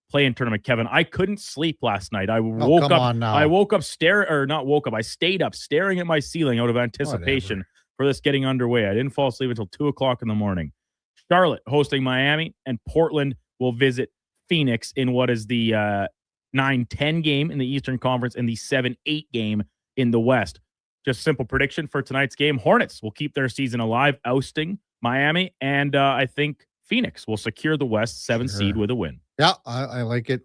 play-in tournament, Kevin. I couldn't sleep last night. I woke up. I woke up I stayed up staring at my ceiling out of anticipation for this getting underway. I didn't fall asleep until 2:00 in the morning. Charlotte hosting Miami, and Portland will visit Phoenix in what is the 9-10 game in the Eastern Conference and the 7-8 game in the West. Just simple prediction for tonight's game: Hornets will keep their season alive, ousting Miami, and I think Phoenix will secure the West 7 seed with a win. Yeah, I like it.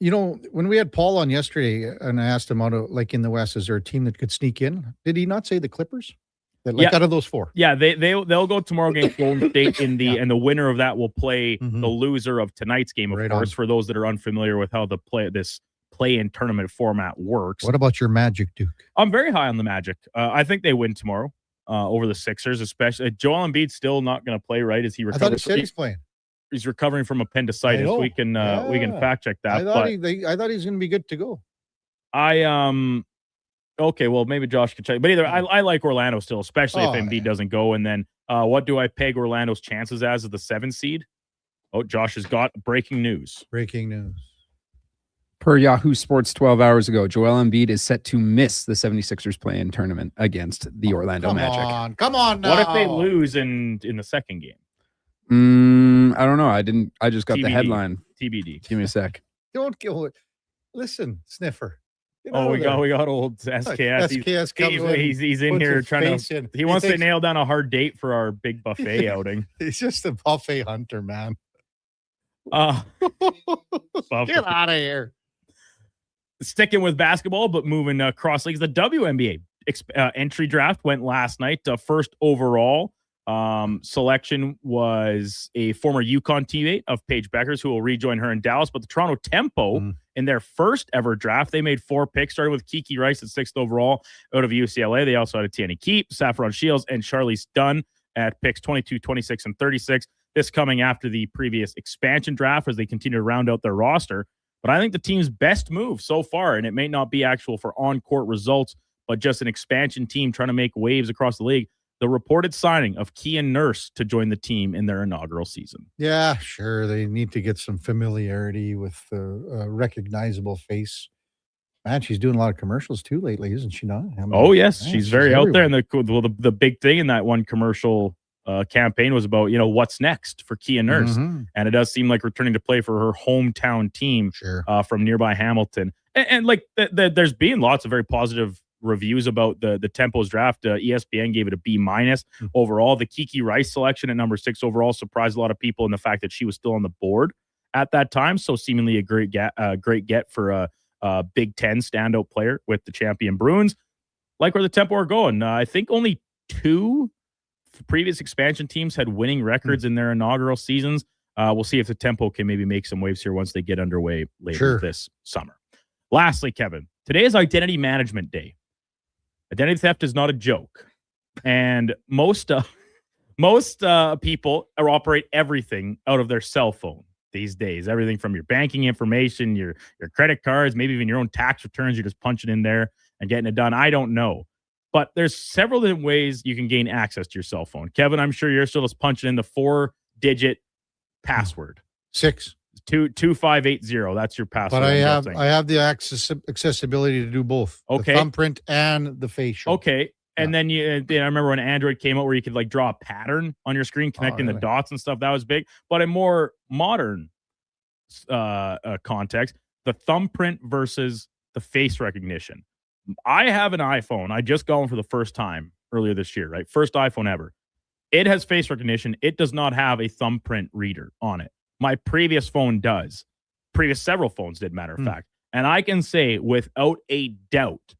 You know, when we had Paul on yesterday and I asked him, like, in the West, is there a team that could sneak in? Did he not say the Clippers? Out of those 4? Yeah, they'll go tomorrow against Golden State and the winner of that will play the loser of tonight's game, of course, for those that are unfamiliar with how this play-in tournament format works. What about your Magic, Duke? I'm very high on the Magic. I think they win tomorrow over the Sixers, especially. Joel Embiid's still not going to play, right? As he recovers. I thought he said he's playing. he's recovering from appendicitis. We can fact check that. I thought he was going to be good to go. Okay, well, maybe Josh can check. But either I like Orlando still, especially if Embiid doesn't go. And then what do I peg Orlando's chances as the 7 seed? Oh, Josh has got breaking news. Breaking news. Per Yahoo Sports 12 hours ago, Joel Embiid is set to miss the 76ers play-in tournament against the Orlando Magic. Come on now. What if they lose in the second game? I don't know. I just got TBD. the headline. TBD. Give me a sec. Don't go. Listen, Sniffer. We got old SKS. He's in here trying to. He wants to nail down a hard date for our big buffet outing. He's just a buffet hunter, man. Get out of here. Sticking with basketball, but moving across leagues, the WNBA entry draft went last night. First overall selection was a former UConn teammate of Paige Becker's, who will rejoin her in Dallas. But the Toronto Tempo, in their first ever draft, they made 4 picks, starting with Kiki Rice at 6th overall out of UCLA. They also had Tierney Keep, Saffron Shields, and Charlize Dunn at picks 22, 26, and 36. This coming after the previous expansion draft as they continue to round out their roster. But I think the team's best move so far, and it may not be actual for on-court results, but just an expansion team trying to make waves across the league, the reported signing of Kian Nurse to join the team in their inaugural season. Yeah, sure. They need to get some familiarity with a recognizable face. Man, she's doing a lot of commercials too lately, isn't she not? Yes. She's very out there. And the big thing in that one commercial campaign was about, what's next for Kian Nurse. Mm-hmm. And it does seem like returning to play for her hometown team from nearby Hamilton. And there's been lots of very positive reviews about the Tempo's draft. ESPN gave it a B- overall. The Kiki Rice selection at number 6 overall surprised a lot of people in the fact that she was still on the board at that time. So seemingly a great get for a Big Ten standout player with the champion Bruins. Like where the Tempo are going. I think only 2 previous expansion teams had winning records in their inaugural seasons. We'll see if the Tempo can maybe make some waves here once they get underway later this summer. Lastly, Kevin, today is Identity Management Day. Identity theft is not a joke. And most people operate everything out of their cell phone these days. Everything from your banking information, your credit cards, maybe even your own tax returns. You're just punching in there and getting it done. I don't know. But there's several different ways you can gain access to your cell phone. Kevin, I'm sure you're still just punching in the 4-digit password. 2580. That's your password. But I have the accessibility to do both. Okay. The thumbprint and the facial. Okay. And then I remember when Android came out where you could draw a pattern on your screen, connecting the dots and stuff. That was big. But in more modern context, the thumbprint versus the face recognition. I have an iPhone. I just got one for the first time earlier this year, right? First iPhone ever. It has face recognition. It does not have a thumbprint reader on it. My previous phone does. Several phones did, matter of fact. And I can say without a doubt,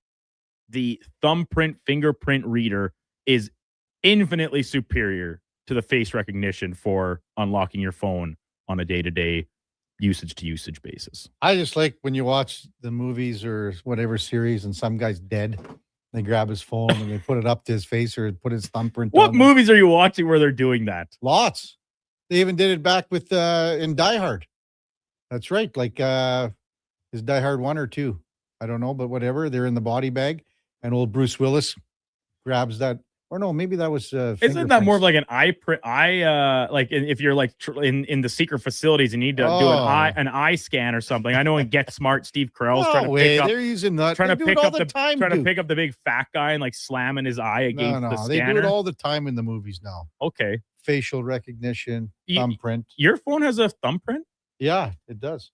the thumbprint fingerprint reader is infinitely superior to the face recognition for unlocking your phone on a day-to-day usage basis. I just like when you watch the movies or whatever series and some guy's dead. They grab his phone and they put it up to his face or put his thumbprint What on movies are you watching where they're doing that? Lots. They even did it back with in Die Hard. That's right. Like is Die Hard 1 or 2? I don't know, but whatever. They're in the body bag and old Bruce Willis grabs that. Or no, maybe that was isn't that more of like an if you're in the secret facilities and you need to do an eye scan or something. I know in Get Smart, Steve Carell's trying to pick up they're using that. Trying they to pick up pick up the big fat guy and slamming his eye against the they scanner. do it all the time in the movies now. Okay. Facial recognition, thumbprint. Your phone has a thumbprint? Yeah, it does.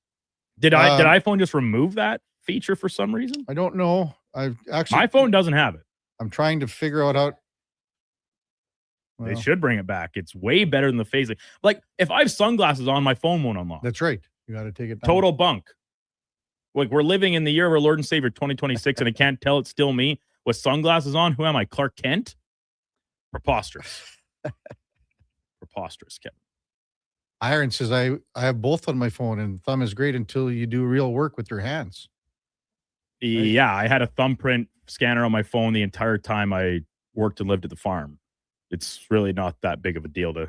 Did iPhone just remove that feature for some reason? I don't know. My phone doesn't have it. I'm trying to figure out how. They should bring it back. It's way better than the face. Like if I have sunglasses on, my phone won't unlock. That's right. You got to take it down. Total bunk. Like we're living in the year of our Lord and Savior 2026, and I can't tell it's still me with sunglasses on. Who am I? Clark Kent? Preposterous. Preposterous, Kevin. Iron says I have both on my phone, and thumb is great until you do real work with your hands. Right? Yeah, I had a thumbprint scanner on my phone the entire time I worked and lived at the farm. It's really not that big of a deal to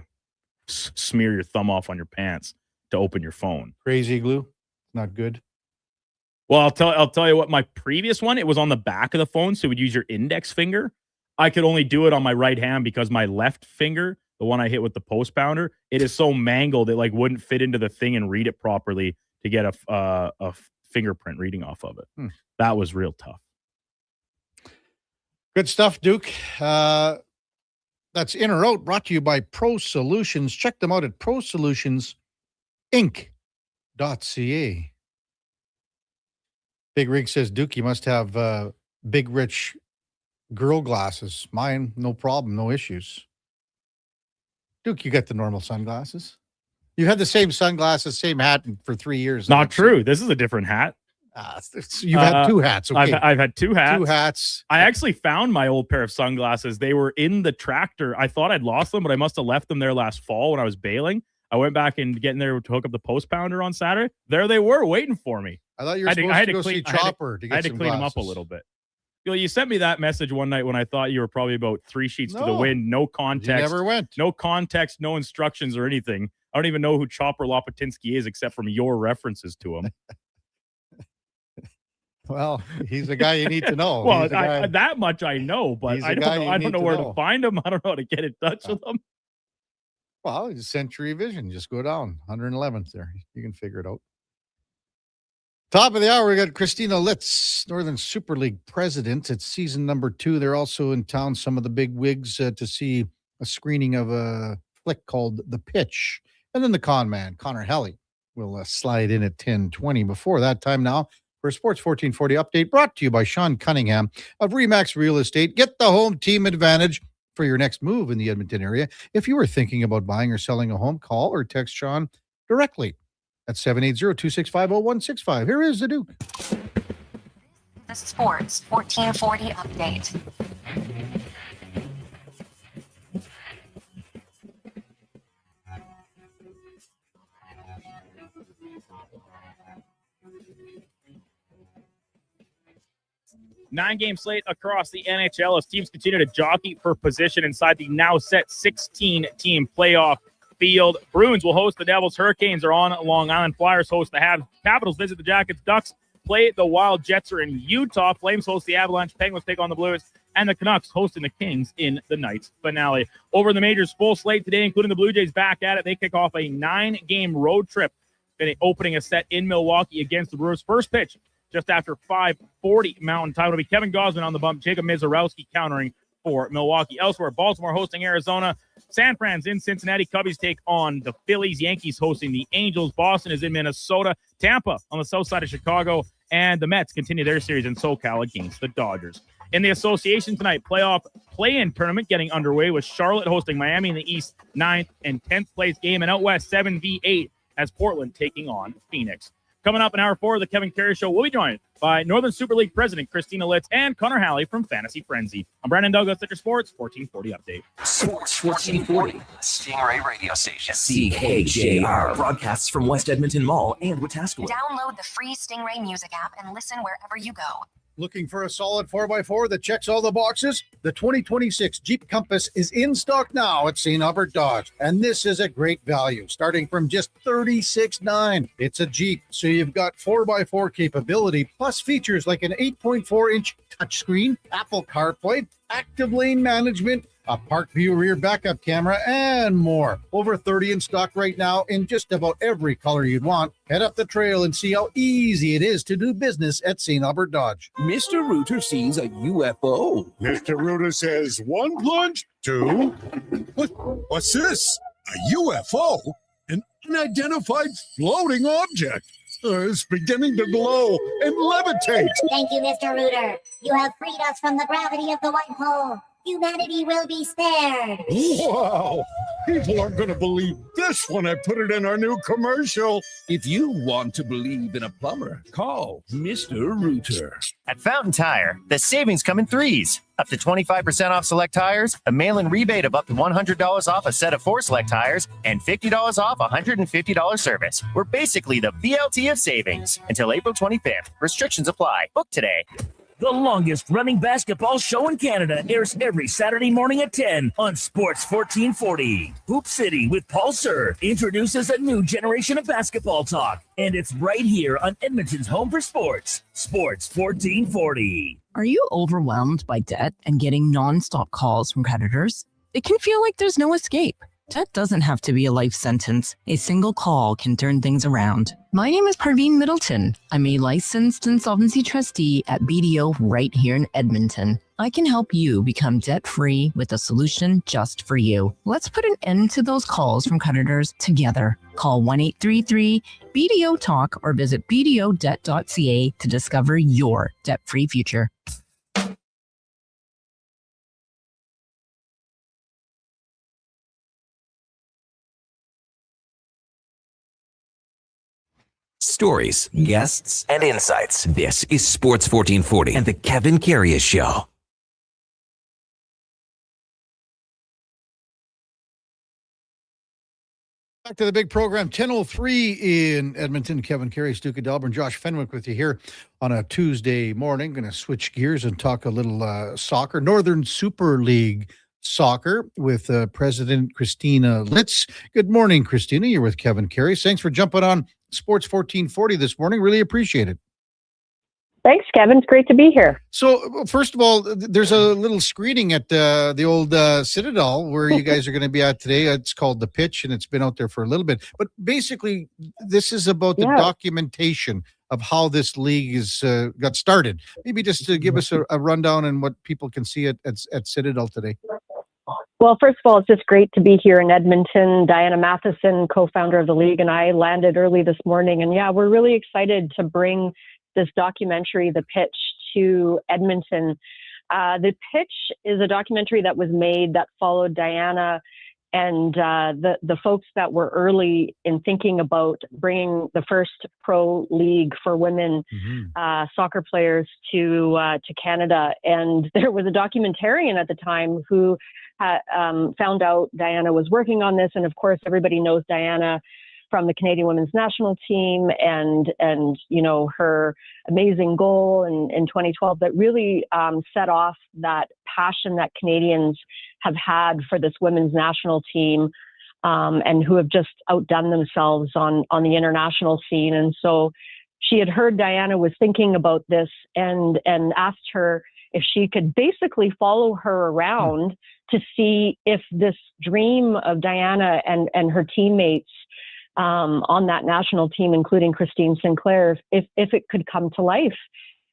smear your thumb off on your pants to open your phone. Crazy glue, not good. Well, I'll tell you what. My previous one, it was on the back of the phone, so you would use your index finger. I could only do it on my right hand because my left finger, the one I hit with the post pounder, it is so mangled it like wouldn't fit into the thing and read it properly to get a fingerprint reading off of it. That was real tough. Good stuff, Duke. That's In or Out, brought to you by Pro Solutions. Check them out at prosolutionsinc.ca. Big Rig says, Duke, you must have big, rich girl glasses. Mine, no problem, no issues. Duke, you got the normal sunglasses. You had the same sunglasses, same hat for 3 years. Not true. This is a different hat. You've had two hats. Okay. I've had two hats. Two hats. I actually found my old pair of sunglasses. They were in the tractor. I thought I'd lost them, but I must have left them there last fall when I was bailing. I went back and getting there to hook up the post pounder on Saturday. There they were waiting for me. I thought you were supposed to go see Chopper to get some I had to clean them up a little bit. You sent me that message one night when I thought you were probably about 3 sheets to the wind. No context. You never went. No context, no instructions or anything. I don't even know who Chopper Lopatinsky is except from your references to him. Well, he's the guy you need to know. Well, that much I know, but I don't know where to find him. I don't know how to get in touch with him. Well, it's Century Vision. Just go down 111th there. You can figure it out. Top of the hour, we got Christina Litz, Northern Super League president. It's season number 2. They're also in town, some of the big wigs, to see a screening of a flick called The Pitch. And then the con man, Connor Helly, will slide in at 10:20. Before that time now, for a Sports 1440 update brought to you by Sean Cunningham of Remax Real Estate. Get the home team advantage for your next move in the Edmonton area. If you are thinking about buying or selling a home, call or text Sean directly at 780-265-0165. Here is the Duke. The Sports 1440 update. Nine-game slate across the NHL as teams continue to jockey for position inside the now set 16-team playoff field. Bruins will host the Devils. Hurricanes are on Long Island. Flyers host the Habs. Capitals visit the Jackets. Ducks play the Wild. Jets are in Utah. Flames host the Avalanche. Penguins take on the Blues. And the Canucks hosting the Kings in the night's finale. Over in the majors, full slate today, including the Blue Jays back at it. They kick off a 9-game road trip, opening a set in Milwaukee against the Brewers. First pitch just after 5:40 Mountain Time. It'll be Kevin Gausman on the bump. Jacob Mizorowski countering for Milwaukee. Elsewhere, Baltimore hosting Arizona. San Fran's in Cincinnati. Cubbies take on the Phillies. Yankees hosting the Angels. Boston is in Minnesota. Tampa on the south side of Chicago. And the Mets continue their series in SoCal against the Dodgers. In the association tonight, playoff play-in tournament getting underway with Charlotte hosting Miami in the East, 9th and 10th place game. And out west, 7v8 as Portland taking on Phoenix. Coming up in hour 4 of the Kevin Karius Show, we'll be joined by Northern Super League President Christina Litz and Connor Halley from Fantasy Frenzy. I'm Brandon Douglas at your Sports 1440 update. Sports 1440, Stingray radio station. CKJR broadcasts from West Edmonton Mall and Wetaskiwin. Download the free Stingray music app and listen wherever you go. Looking for a solid 4x4 that checks all the boxes? The 2026 Jeep Compass is in stock now at St. Albert Dodge, and this is a great value, starting from just $36,900. It's a Jeep, so you've got 4x4 capability, plus features like an 8.4-inch touchscreen, Apple CarPlay, active lane management, a Park View rear backup camera, and more. Over 30 in stock right now in just about every color you'd want. Head up the trail and see how easy it is to do business at St. Albert Dodge. Mr. Rooter sees a UFO. Mr. Rooter says 1 plunge, 2. What's this? A UFO? An unidentified floating object. It's beginning to glow and levitate. Thank you, Mr. Rooter. You have freed us from the gravity of the white hole. Humanity will be spared. Wow! People aren't going to believe this when I put it in our new commercial. If you want to believe in a plumber, call Mr. Rooter. At Fountain Tire, the savings come in threes. Up to 25% off select tires, a mail-in rebate of up to $100 off a set of 4 select tires, and $50 off a $150 service. We're basically the BLT of savings. Until April 25th. Restrictions apply. Book today. the longest running basketball show in Canada, airs every Saturday morning at 10 on Sports 1440. Hoop City with Paul Sir introduces a new generation of basketball talk, and it's right here on Edmonton's home for sports, Sports 1440. Are you overwhelmed by debt and getting non-stop calls from creditors? It can feel like there's no escape. Debt doesn't have to be a life sentence. A single call can turn things around. My name is Parveen Middleton. I'm a licensed insolvency trustee at BDO right here in Edmonton. I can help you become debt-free with a solution just for you. Let's put an end to those calls from creditors together. Call 1-833-BDO-TALK or visit bdodebt.ca to discover your debt-free future. Stories, guests, and insights. This is Sports 1440 and the Kevin Karius Show. Back to the big program, 10:03 in Edmonton. Kevin Karius, Duke of Delburne, Josh Fenwick with you here on a Tuesday morning. Going to switch gears and talk a little soccer, Northern Super League soccer with President Christina Litz. Good morning, Christina. You're with Kevin Karius. Thanks for jumping on Sports 1440 this morning. Really appreciate it. Thanks, Kevin. It's great to be here. So, first of all, there's a little screening at the old Citadel where you guys are going to be at today. It's called The Pitch, and it's been out there for a little bit. But basically, this is about the documentation of how this league is got started. Maybe just to give us a rundown on what people can see at Citadel today. Well, first of all, it's just great to be here in Edmonton. Diana Matheson, co-founder of the league, and I landed early this morning. And yeah, we're really excited to bring this documentary, The Pitch, to Edmonton. The Pitch is a documentary that was made that followed Diana and the folks that were early in thinking about bringing the first pro league for women soccer players to Canada. And there was a documentarian at the time who found out Diana was working on this. And of course, everybody knows Diana from the Canadian women's national team and you know, her amazing goal in 2012 that really set off that passion that Canadians have had for this women's national team and who have just outdone themselves on the international scene. And so she had heard Diana was thinking about this and asked her if she could basically follow her around to see if this dream of Diana and her teammates on that national team, including Christine Sinclair, if it could come to life.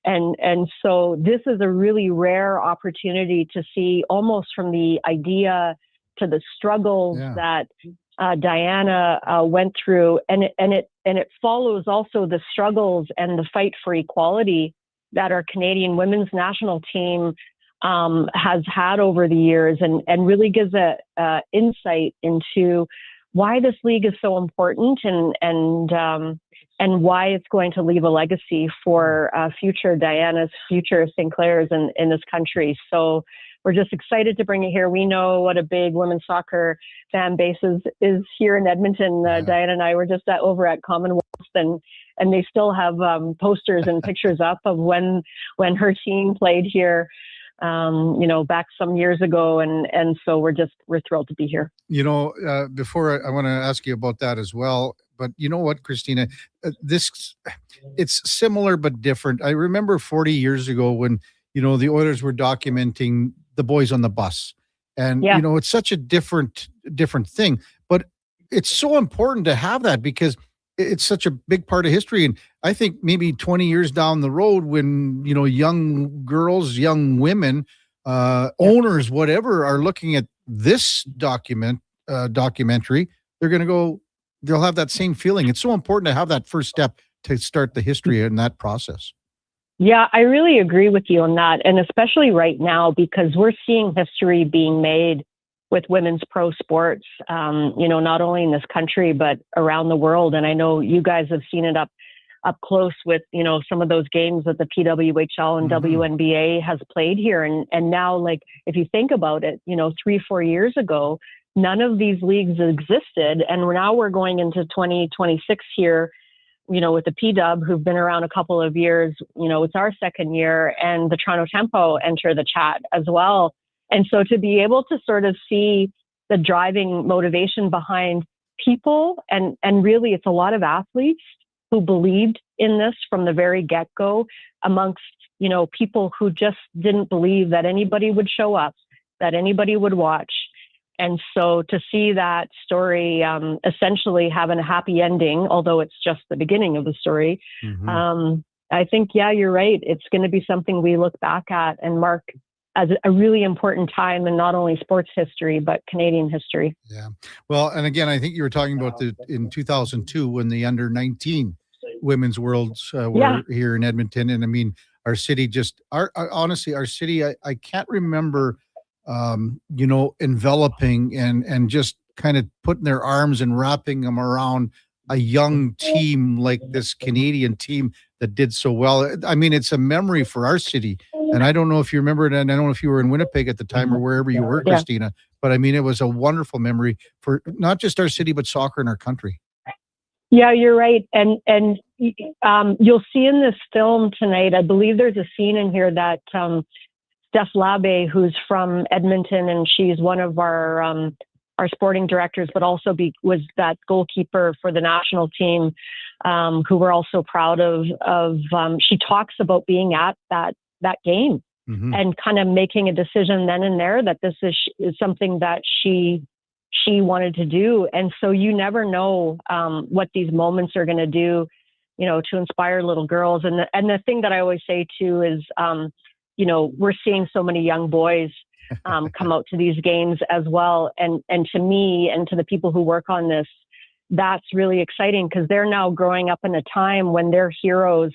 And so this is a really rare opportunity to see almost from the idea to the struggles that Diana went through. And it follows also the struggles and the fight for equality that our Canadian women's national team has had over the years and really gives a insight into why this league is so important and why it's going to leave a legacy for future Diana's, future Sinclair's in this country. So we're just excited to bring it here. We know what a big women's soccer fan base is here in Edmonton. Diana and I were just over at Commonwealth and they still have posters and pictures up of when her team played here. You know, back some years ago. And so we're thrilled to be here. You know, before I want to ask you about that as well, but you know what, Christina, it's similar but different. I remember 40 years ago when, you know, the Oilers were documenting the boys on the bus and, you know, it's such a different thing, but it's so important to have that because it's such a big part of history. And I think maybe 20 years down the road when, you know, young girls, young women, owners, whatever, are looking at this documentary, they're going to go, they'll have that same feeling. It's so important to have that first step to start the history in that process. Yeah, I really agree with you on that. And especially right now, because we're seeing history being made with women's pro sports, you know, not only in this country, but around the world. And I know you guys have seen it up close with, you know, some of those games that the PWHL and WNBA has played here. And now, like, if you think about it, you know, 3-4 years ago, none of these leagues existed. And now we're going into 2026 here with the P-Dub, who've been around a couple of years, it's our second year, and the Toronto Tempo enter the chat as well. And so to be able to sort of see the driving motivation behind people, and really it's a lot of athletes who believed in this from the very get-go, amongst, people who just didn't believe that anybody would show up, that anybody would watch. And so to see that story essentially having a happy ending, although it's just the beginning of the story, I think, you're right. It's going to be something we look back at and mark as a really important time in not only sports history, but Canadian history. Yeah. Well, and again, I think you were talking about in 2002 when the under-19 Women's Worlds were here in Edmonton. And I mean, our city honestly, our city, I can't remember enveloping and just kind of putting their arms and wrapping them around a young team like this Canadian team that did so well. I mean, it's a memory for our city. And I don't know if you remember it, and I don't know if you were in Winnipeg at the time or wherever you were, Christina, but I mean, it was a wonderful memory for not just our city, but soccer in our country. Yeah, you're right. And you'll see in this film tonight, I believe there's a scene in here that Steph Labe, who's from Edmonton, and she's one of our sporting directors, but also was that goalkeeper for the national team, who we're also proud of. She talks about being at that game and kind of making a decision then and there that this is something that she wanted to do. And so you never know what these moments are going to do, to inspire little girls. And the thing that I always say too is, we're seeing so many young boys come out to these games as well. And to me and to the people who work on this, that's really exciting because they're now growing up in a time when their heroes,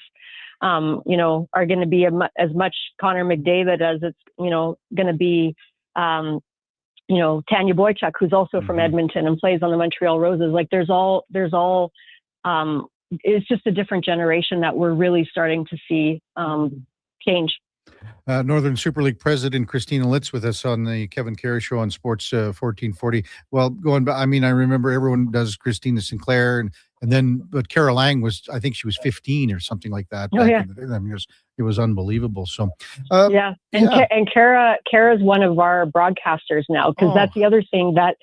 are going to be as much Connor McDavid as it's, going to be, Tanya Boychuk, who's also from Edmonton and plays on the Montreal Roses. Like there's all, it's just a different generation that we're really starting to see change. Northern Super League President Christina Litz with us on the Kevin Karius Show on Sports 1440. Well, going back, I mean, I remember everyone does Christina Sinclair, but Cara Lang I think she was 15 or something like that. Oh, yeah. I mean, it was unbelievable. So, and Kara's one of our broadcasters now, because that's the other thing that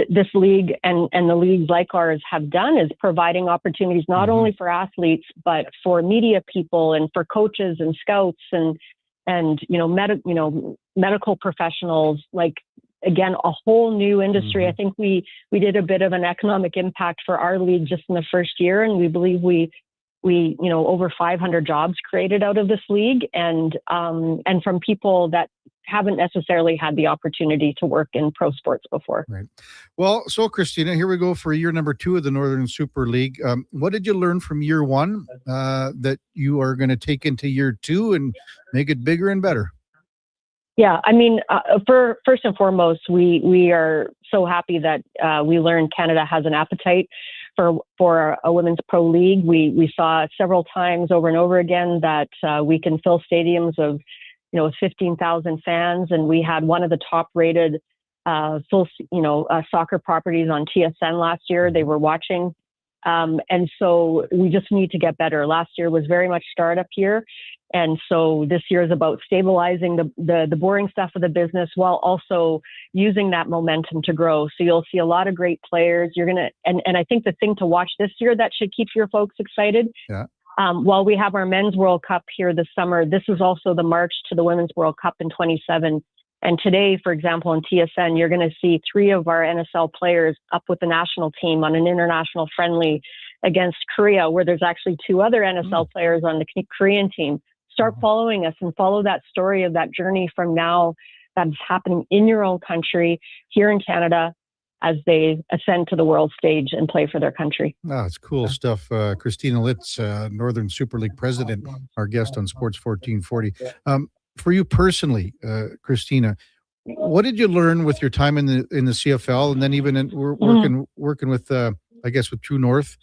this league and the leagues like ours have done is providing opportunities not only for athletes, but for media people and for coaches and scouts and medical professionals. Like, again, a whole new industry. I think we did a bit of an economic impact for our league just in the first year. And we believe we over 500 jobs created out of this league and from people that haven't necessarily had the opportunity to work in pro sports before. Right. Well, so Christina, here we go for year number 2 of the Northern Super League. What did you learn from year 1 that you are going to take into year 2 and make it bigger and better? Yeah, I mean, first and foremost, we are so happy that we learned Canada has an appetite for a women's pro league. We saw several times over and over again that we can fill stadiums of 15,000 fans, and we had one of the top-rated soccer properties on TSN last year. They were watching, and so we just need to get better. Last year was very much startup year, and so this year is about stabilizing the boring stuff of the business while also using that momentum to grow. So you'll see a lot of great players. And I think the thing to watch this year that should keep your folks excited. Yeah. While we have our Men's World Cup here this summer, this is also the march to the Women's World Cup in 27. And today, for example, on TSN, you're going to see 3 of our NSL players up with the national team on an international friendly against Korea, where there's actually 2 other NSL players on the Korean team. Start following us and follow that story of that journey from now that is happening in your own country, here in Canada, as they ascend to the world stage and play for their country. Oh, it's cool stuff. Christina Litz, Northern Super League president, our guest on Sports 1440. For you personally, Christina, what did you learn with your time in the CFL, and then even working with, I guess, with True North?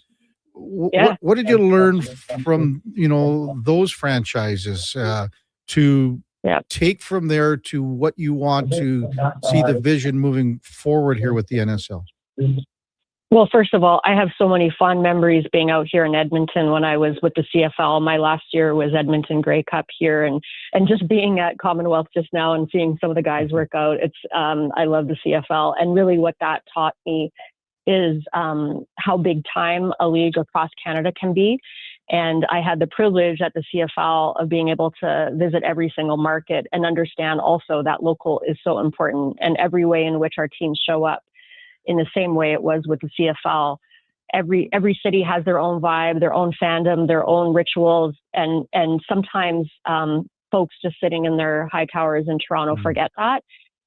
What did you learn from those franchises to take from there to what you want to see the vision moving forward here with the NSL? Well, first of all, I have so many fond memories being out here in Edmonton when I was with the CFL. My last year was Edmonton Grey Cup here, and just being at Commonwealth just now and seeing some of the guys work out. It's I love the CFL, and really what that taught me is how big time a league across Canada can be. And I had the privilege at the CFL of being able to visit every single market and understand also that local is so important, and every way in which our teams show up. In the same way it was with the CFL, every city has their own vibe, their own fandom, their own rituals, and sometimes folks just sitting in their high towers in Toronto forget that.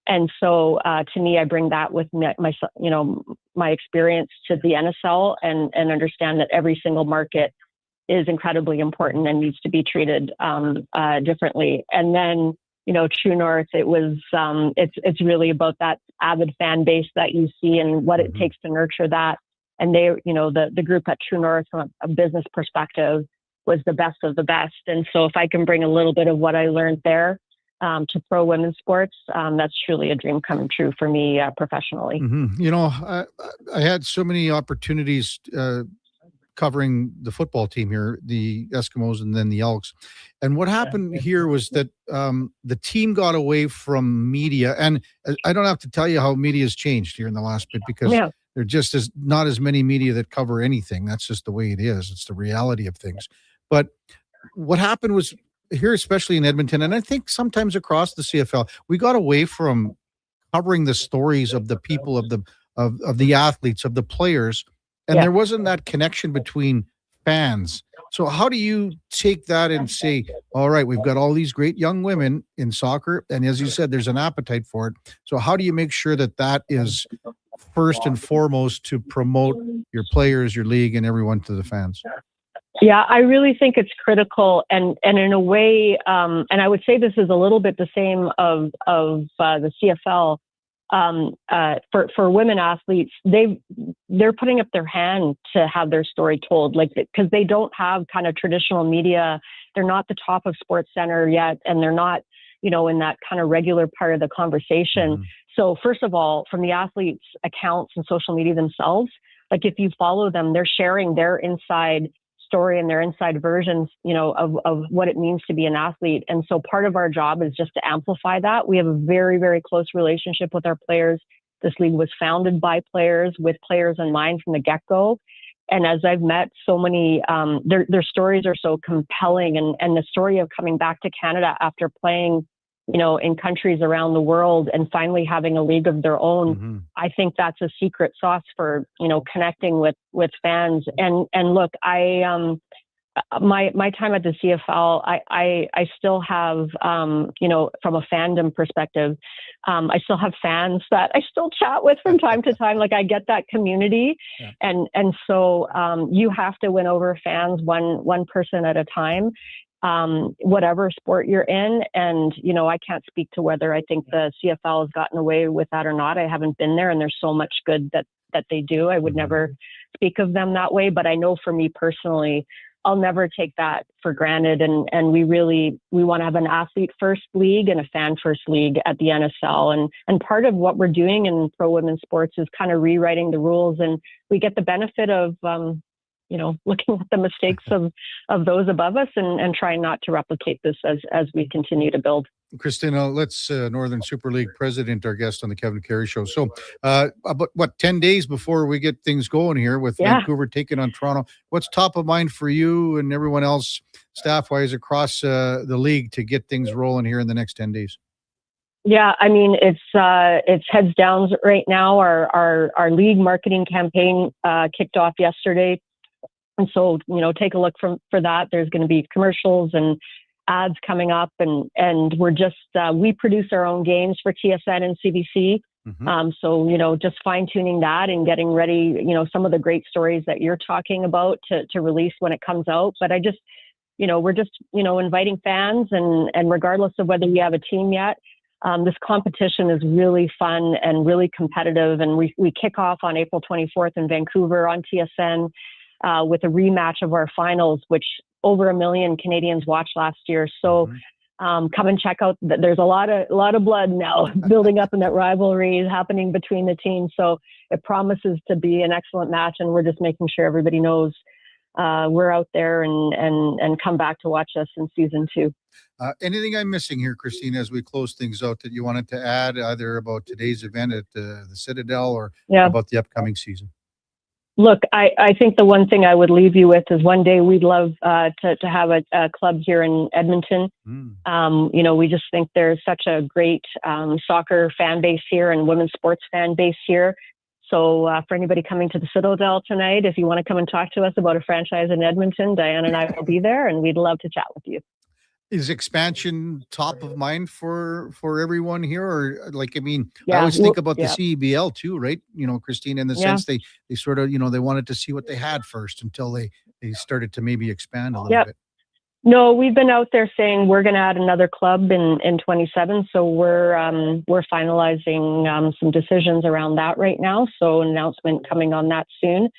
And so to me, I bring that with my experience to the NSL and understand that every single market is incredibly important and needs to be treated differently. And then, True North, it was, it's really about that avid fan base that you see and what it takes to nurture that. And they, the group at True North from a business perspective was the best of the best. And so if I can bring a little bit of what I learned there to pro women's sports, that's truly a dream coming true for me professionally. I had so many opportunities covering the football team here, the Eskimos and then the Elks. And what happened here was that the team got away from media. And I don't have to tell you how media has changed here in the last bit, because there just is not as many media that cover anything. That's just the way it is. It's the reality of things. But what happened was here, especially in Edmonton, and I think sometimes across the CFL, we got away from covering the stories of the people, of the athletes, of the players. And there wasn't that connection between fans. So how do you take that and say, all right, we've got all these great young women in soccer, and as you said, there's an appetite for it. So how do you make sure that that is first and foremost to promote your players, your league, and everyone to the fans? Yeah, I really think it's critical, and in a way, and I would say this is a little bit the same of the CFL. For women athletes, they're putting up their hand to have their story told, like, because they don't have kind of traditional media. They're not the top of Sports Center yet, and they're not, in that kind of regular part of the conversation. So first of all, from the athletes' accounts and social media themselves, like if you follow them, they're sharing their inside story and their inside versions, of what it means to be an athlete. And so part of our job is just to amplify that. We have a very, very close relationship with our players. This league was founded by players, with players in mind from the get-go. And as I've met so many, their stories are so compelling. And the story of coming back to Canada after playing, in countries around the world and finally having a league of their own, I think that's a secret sauce for, connecting with fans. And look, my time at the CFL, I still have, from a fandom perspective, I still have fans that I still chat with from time to time. Like I get that community, and so you have to win over fans one person at a time. Whatever sport you're in. And, I can't speak to whether I think the CFL has gotten away with that or not. I haven't been there, and there's so much good that they do. I would never speak of them that way, but I know for me personally, I'll never take that for granted. And we want to have an athlete first league and a fan first league at the NSL. And part of what we're doing in pro women's sports is kind of rewriting the rules, and we get the benefit of, looking at the mistakes of those above us and trying not to replicate this as we continue to build. Christina, let's Northern Super League president, our guest on the Kevin Karius Show. So about 10 days before we get things going here with Vancouver taking on Toronto, what's top of mind for you and everyone else staff-wise across the league to get things rolling here in the next 10 days? Yeah, I mean, it's heads down right now. Our league marketing campaign kicked off yesterday. And so, take a look for that. There's going to be commercials and ads coming up, and we're just, we produce our own games for TSN and CBC. So, just fine tuning that and getting ready, some of the great stories that you're talking about to release when it comes out. But I just, we're just, inviting fans and regardless of whether we have a team yet, this competition is really fun and really competitive. And we kick off on April 24th in Vancouver on TSN. With a rematch of our finals, which over 1 million Canadians watched last year. So come and check out. There's a lot of blood now building up in that rivalry happening between the teams. So it promises to be an excellent match, and we're just making sure everybody knows we're out there and come back to watch us in season 2. Anything I'm missing here, Christina, as we close things out that you wanted to add, either about today's event at the Citadel or about the upcoming season? Look, I think the one thing I would leave you with is one day we'd love to have a club here in Edmonton. We just think there's such a great soccer fan base here and women's sports fan base here. So for anybody coming to the Citadel tonight, if you want to come and talk to us about a franchise in Edmonton, Diane and I will be there, and we'd love to chat with you. Is expansion top of mind for everyone here? Or I Yeah, always think about yeah. the CEBL too, right? Christine, in the Yeah. sense they sort of, they wanted to see what they had first until they started to maybe expand a little bit. No, we've been out there saying we're going to add another club in 27. So we're finalizing some decisions around that right now. So an announcement coming on that soon.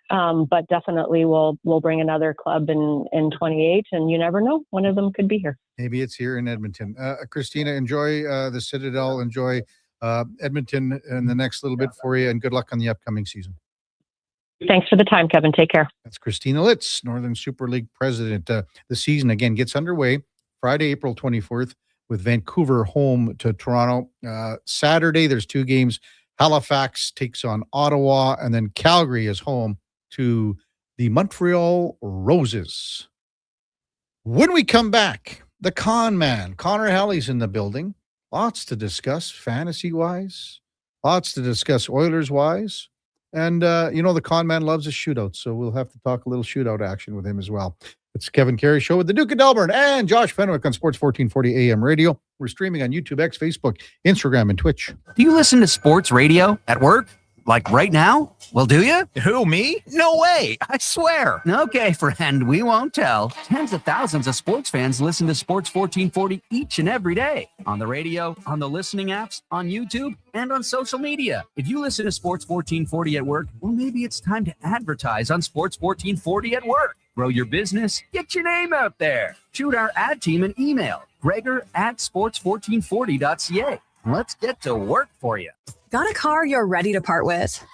But definitely we'll bring another club in 28, and you never know, one of them could be here. Maybe it's here in Edmonton. Christina, enjoy the Citadel, enjoy Edmonton in the next little bit for you, and good luck on the upcoming season. Thanks for the time, Kevin. Take care. That's Christina Litz, Northern Super League president. The season again gets underway Friday, April 24th, with Vancouver home to Toronto. Saturday, there's 2 games. Halifax takes on Ottawa, and then Calgary is home to the Montreal Roses. When we come back, the con man, Connor Halley's in the building. Lots to discuss fantasy-wise, lots to discuss Oilers-wise. And, the con man loves a shootout, so we'll have to talk a little shootout action with him as well. It's Kevin Carey Show with the Duke of Delburne and Josh Fenwick on Sports 1440 AM radio. We're streaming on YouTube, X, Facebook, Instagram, and Twitch. Do you listen to sports radio at work? Like right now? Well, do you? Who, me? No way. I swear. Okay, friend, we won't tell. Tens of thousands of sports fans listen to Sports 1440 each and every day. On the radio, on the listening apps, on YouTube, and on social media. If you listen to Sports 1440 at work, well, maybe it's time to advertise on Sports 1440 at work. Grow your business, get your name out there. Shoot our ad team an email, Gregor@sports1440.ca. Let's get to work for you. Got a car you're ready to part with?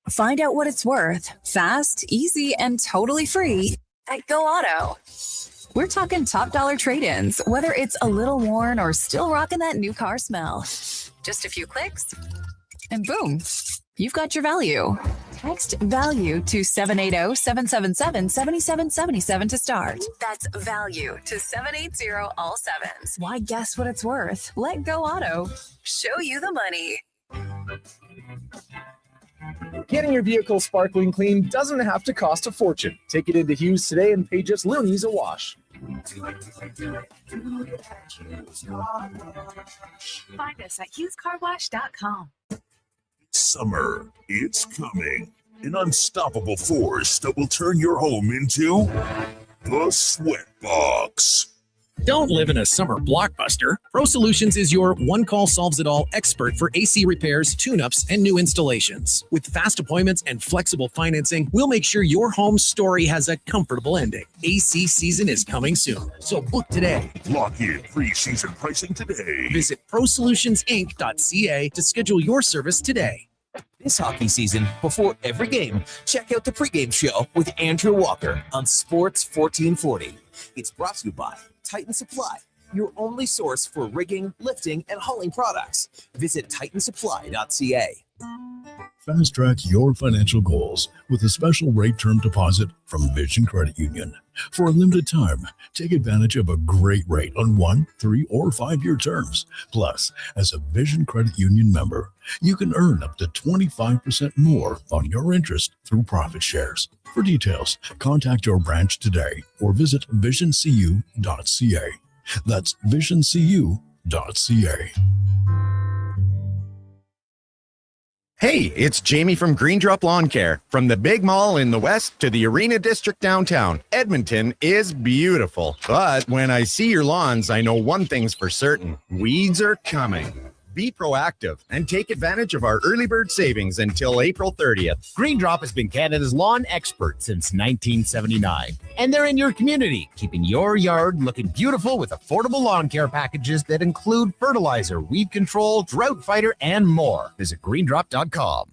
Find out what it's worth, fast, easy, and totally free at Go Auto. We're talking top dollar trade-ins, whether it's a little worn or still rocking that new car smell. Just a few clicks, and boom, you've got your value. Text value to 780-777-7777 to start. That's value to 780 all sevens. Why guess what it's worth? Let Go Auto show you the money. Getting your vehicle sparkling clean doesn't have to cost a fortune. Take it into Hughes today and pay just loonies a wash. Find us at HughesCarWash.com. Summer, it's coming. An unstoppable force that will turn your home into the Sweatbox. Don't live in a summer blockbuster. Pro Solutions is your one-call solves-it-all expert for AC repairs, tune-ups, and new installations. With fast appointments and flexible financing, we'll make sure your home story has a comfortable ending. AC season is coming soon, so book today. Lock in pre-season pricing today. Visit ProSolutionsInc.ca to schedule your service today. This hockey season, before every game, check out the pregame show with Andrew Walker on Sports 1440. It's brought to you by Titan Supply, your only source for rigging, lifting, and hauling products. Visit titansupply.ca. Fast track your financial goals with a special rate term deposit from Vision Credit Union. For a limited time, take advantage of a great rate on 1, 3, or 5-year terms. Plus, as a Vision Credit Union member, you can earn up to 25% more on your interest through profit shares. For details, contact your branch today or visit visioncu.ca. That's visioncu.ca. Hey, it's Jamie from Green Drop Lawn Care. From the big mall in the west to the Arena District downtown, Edmonton is beautiful. But when I see your lawns, I know one thing's for certain. Weeds are coming. Be proactive and take advantage of our early bird savings until April 30th. Green Drop has been Canada's lawn expert since 1979. And they're in your community, keeping your yard looking beautiful with affordable lawn care packages that include fertilizer, weed control, drought fighter, and more. Visit greendrop.com.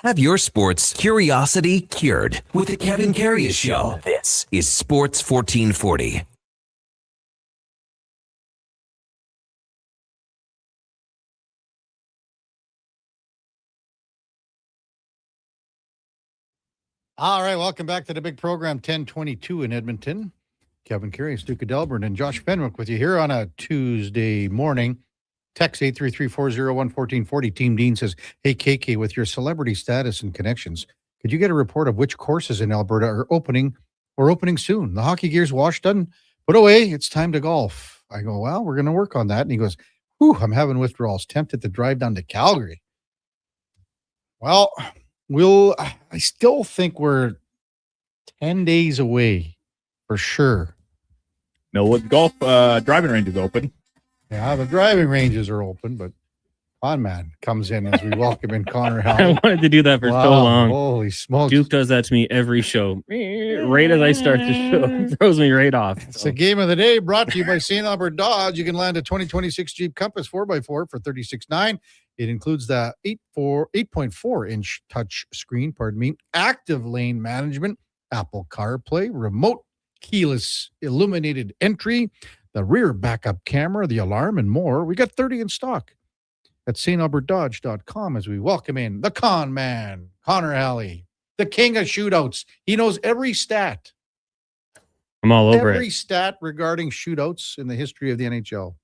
Have your sports curiosity cured with the Kevin Karius Show. This is Sports 1440. All right, welcome back to the big program, 1022 in Edmonton. Kevin Karius, Duke of Delburne, and Josh Fenwick with you here on a Tuesday morning. Text 833-401-1440. Team Dean says, hey, KK, with your celebrity status and connections, could you get a report of which courses in Alberta are opening or opening soon? The hockey gear's washed, done, put away. It's time to golf. I go, well, we're going to work on that. And he goes, whew, I'm having withdrawals. Tempted to drive down to Calgary. Well, I still think we're 10 days away for sure. Millwood Golf driving range is open. Yeah, the driving ranges are open, but Conman comes in as we welcome in Connor Howell. I wanted to do that for so long. Holy smokes. Duke does that to me every show. Right as I start the show, throws me right off. It's the game of the day brought to you by St. Albert Dodge. You can land a 2026 Jeep Compass 4x4 for $36,900. It includes the 8.4-inch touch screen, active lane management, Apple CarPlay, remote keyless illuminated entry, the rear backup camera, the alarm, and more. We got 30 in stock at stalbertdodge.com as we welcome in the con man, Connor Alley, the king of shootouts. He knows every stat. I'm all over every it. stat regarding shootouts in the history of the NHL.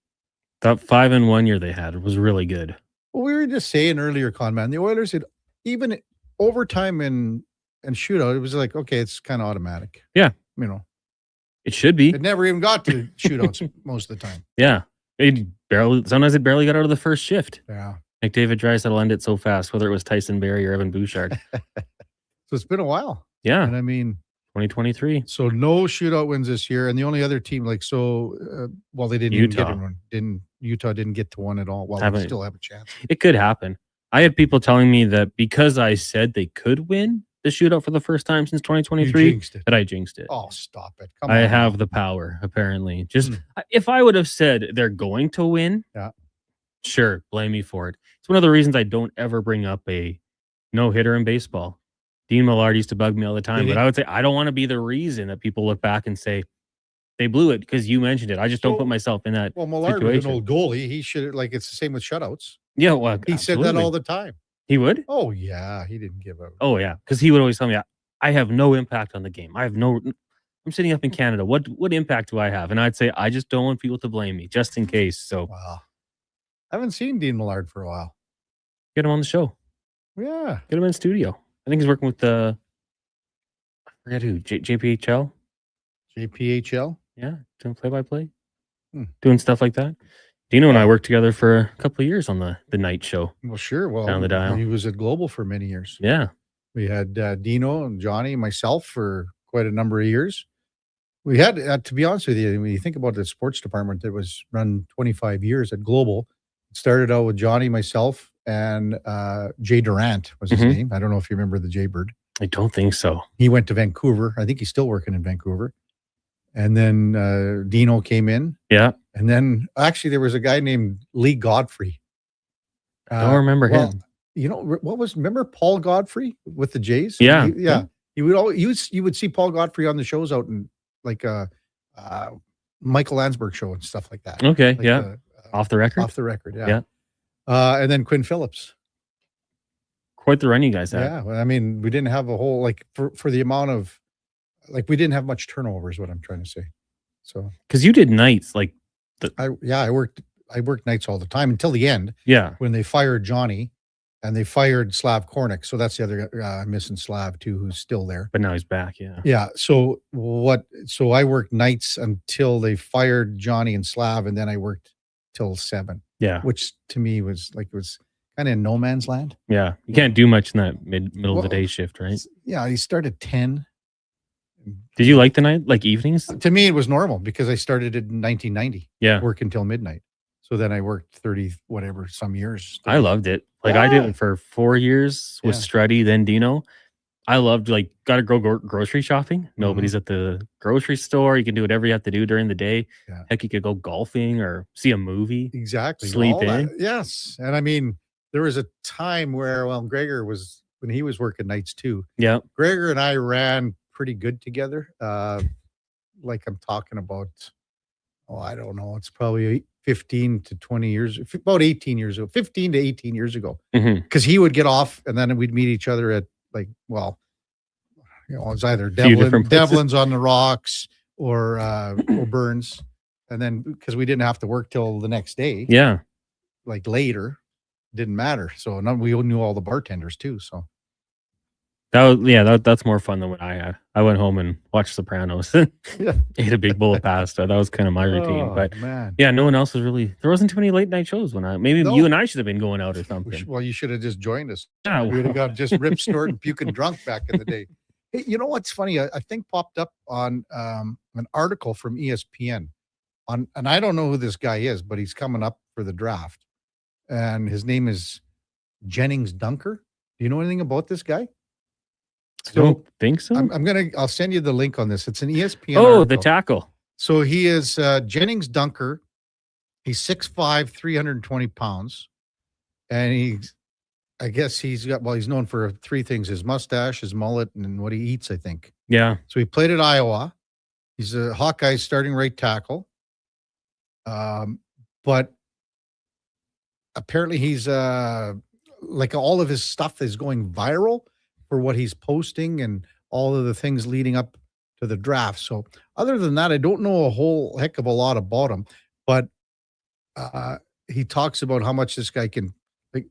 That 5-1 year they had was really good. Well, we were just saying earlier, con man, the Oilers had even overtime and shootout. It was like, okay, it's kind of automatic. Yeah. You know. It should be. It never even got to shootouts most of the time. Yeah. Sometimes it barely got out of the first shift. Yeah. McDavid Draisaitl ended so fast, whether it was Tyson Barrie or Evan Bouchard. So it's been a while. Yeah. And I mean, 2023. So no shootout wins this year. And the only other team, they didn't even get one. Utah didn't get to one at all. Well, they still have a chance. It could happen. I had people telling me that because I said they could win the shootout for the first time since 2023, that I jinxed it. Oh, stop it. I have the power, apparently. If I would have said they're going to win, sure, blame me for it. It's one of the reasons I don't ever bring up a no-hitter in baseball. Dean Millard used to bug me all the time, but I would say I don't want to be the reason that people look back and say they blew it because you mentioned it. I just don't put myself in that Millard situation. was an old goalie. He should it's the same with shutouts. Yeah, well, he said that all the time. He would? Oh, yeah. He didn't give up. Oh, yeah. Because he would always tell me, I have no impact on the game. I'm sitting up in Canada. What impact do I have? And I'd say, I just don't want people to blame me, just in case. So, wow. I haven't seen Dean Millard for a while. Get him on the show. Yeah. Get him in studio. I think he's working with I forget who, JPHL? JPHL? Yeah. Doing play-by-play. Doing stuff like that. Dino and I worked together for a couple of years on the night show. Well, sure. Well, down the dial. He was at Global for many years. Yeah. We had Dino and Johnny, myself for quite a number of years. We had, to be honest with you, when you think about the sports department that was run 25 years at Global, it started out with Johnny, myself, and Jay Durant was his name. I don't know if you remember the Jaybird. I don't think so. He went to Vancouver. I think he's still working in Vancouver. And then Dino came in. Yeah. And then actually there was a guy named Lee Godfrey. I don't remember him. You know, remember Paul Godfrey with the Jays? Yeah. You would see Paul Godfrey on the shows out in like Michael Landsberg show and stuff like that. Okay. Like Off the record? Off the record, yeah. Yeah. And then Quinn Phillips. Quite the run you guys had. Yeah, well, I mean, we didn't have a whole, like, for the amount of, like, we didn't have much turnover is what I'm trying to say. So, because you did nights, like, I worked nights all the time until the end. Yeah. When they fired Johnny and they fired Slav Kornick. So that's the other guy, missing Slav too, who's still there. But now he's back, yeah. Yeah. So I worked nights until they fired Johnny and Slav, and then I worked till 7. Yeah. Which to me was like, it was kind of in no man's land. Yeah. You can't do much in that middle of the day shift, right? Yeah. He started 10. Did you like the night, like evenings? To me, it was normal because I started in 1990. Yeah. Work until midnight. So then I worked 30, whatever, some years. I loved it. Like I did it for 4 years with Struddy, then Dino. I loved, like, got to go grocery shopping. Nobody's at the grocery store. You can do whatever you have to do during the day. Yeah. Heck, you could go golfing or see a movie. Exactly. Sleep All in. that. Yes. And I mean, there was a time where, well, Gregor was, when he was working nights too. Yeah. Gregor and I ran pretty good together. Like I'm talking about, I don't know. It's probably 15 to 20 years, about 18 years ago, 15 to 18 years ago. Because he would get off and then we'd meet each other at, like, well, you know, it's either Devlin's on the Rocks or Burns. And then because we didn't have to work till the next day. Yeah. Like later, didn't matter. So we knew all the bartenders too. So that's more fun than what I had. I went home and watched Sopranos and ate a big bowl of pasta. That was kind of my routine. But man. Yeah, no one else was really, there wasn't too many late night shows when you and I should have been going out or something. Well, you should have just joined us. Yeah. We would have got just rip snorting, puking drunk back in the day. Hey, you know what's funny? I think popped up on an article from ESPN and I don't know who this guy is, but he's coming up for the draft. And his name is Jennings Dunker. Do you know anything about this guy? I don't think so. I'll send you the link on this. It's an ESPN. Oh, article. the tackle. So he is Jennings Dunker. He's 6'5", 320 pounds. And he's known for 3 things: his mustache, his mullet, and what he eats, I think. Yeah. So he played at Iowa. He's a Hawkeye starting right tackle. But apparently he's like all of his stuff is going viral for what he's posting and all of the things leading up to the draft. So other than that, I don't know a whole heck of a lot about him, but he talks about how much this guy can, like,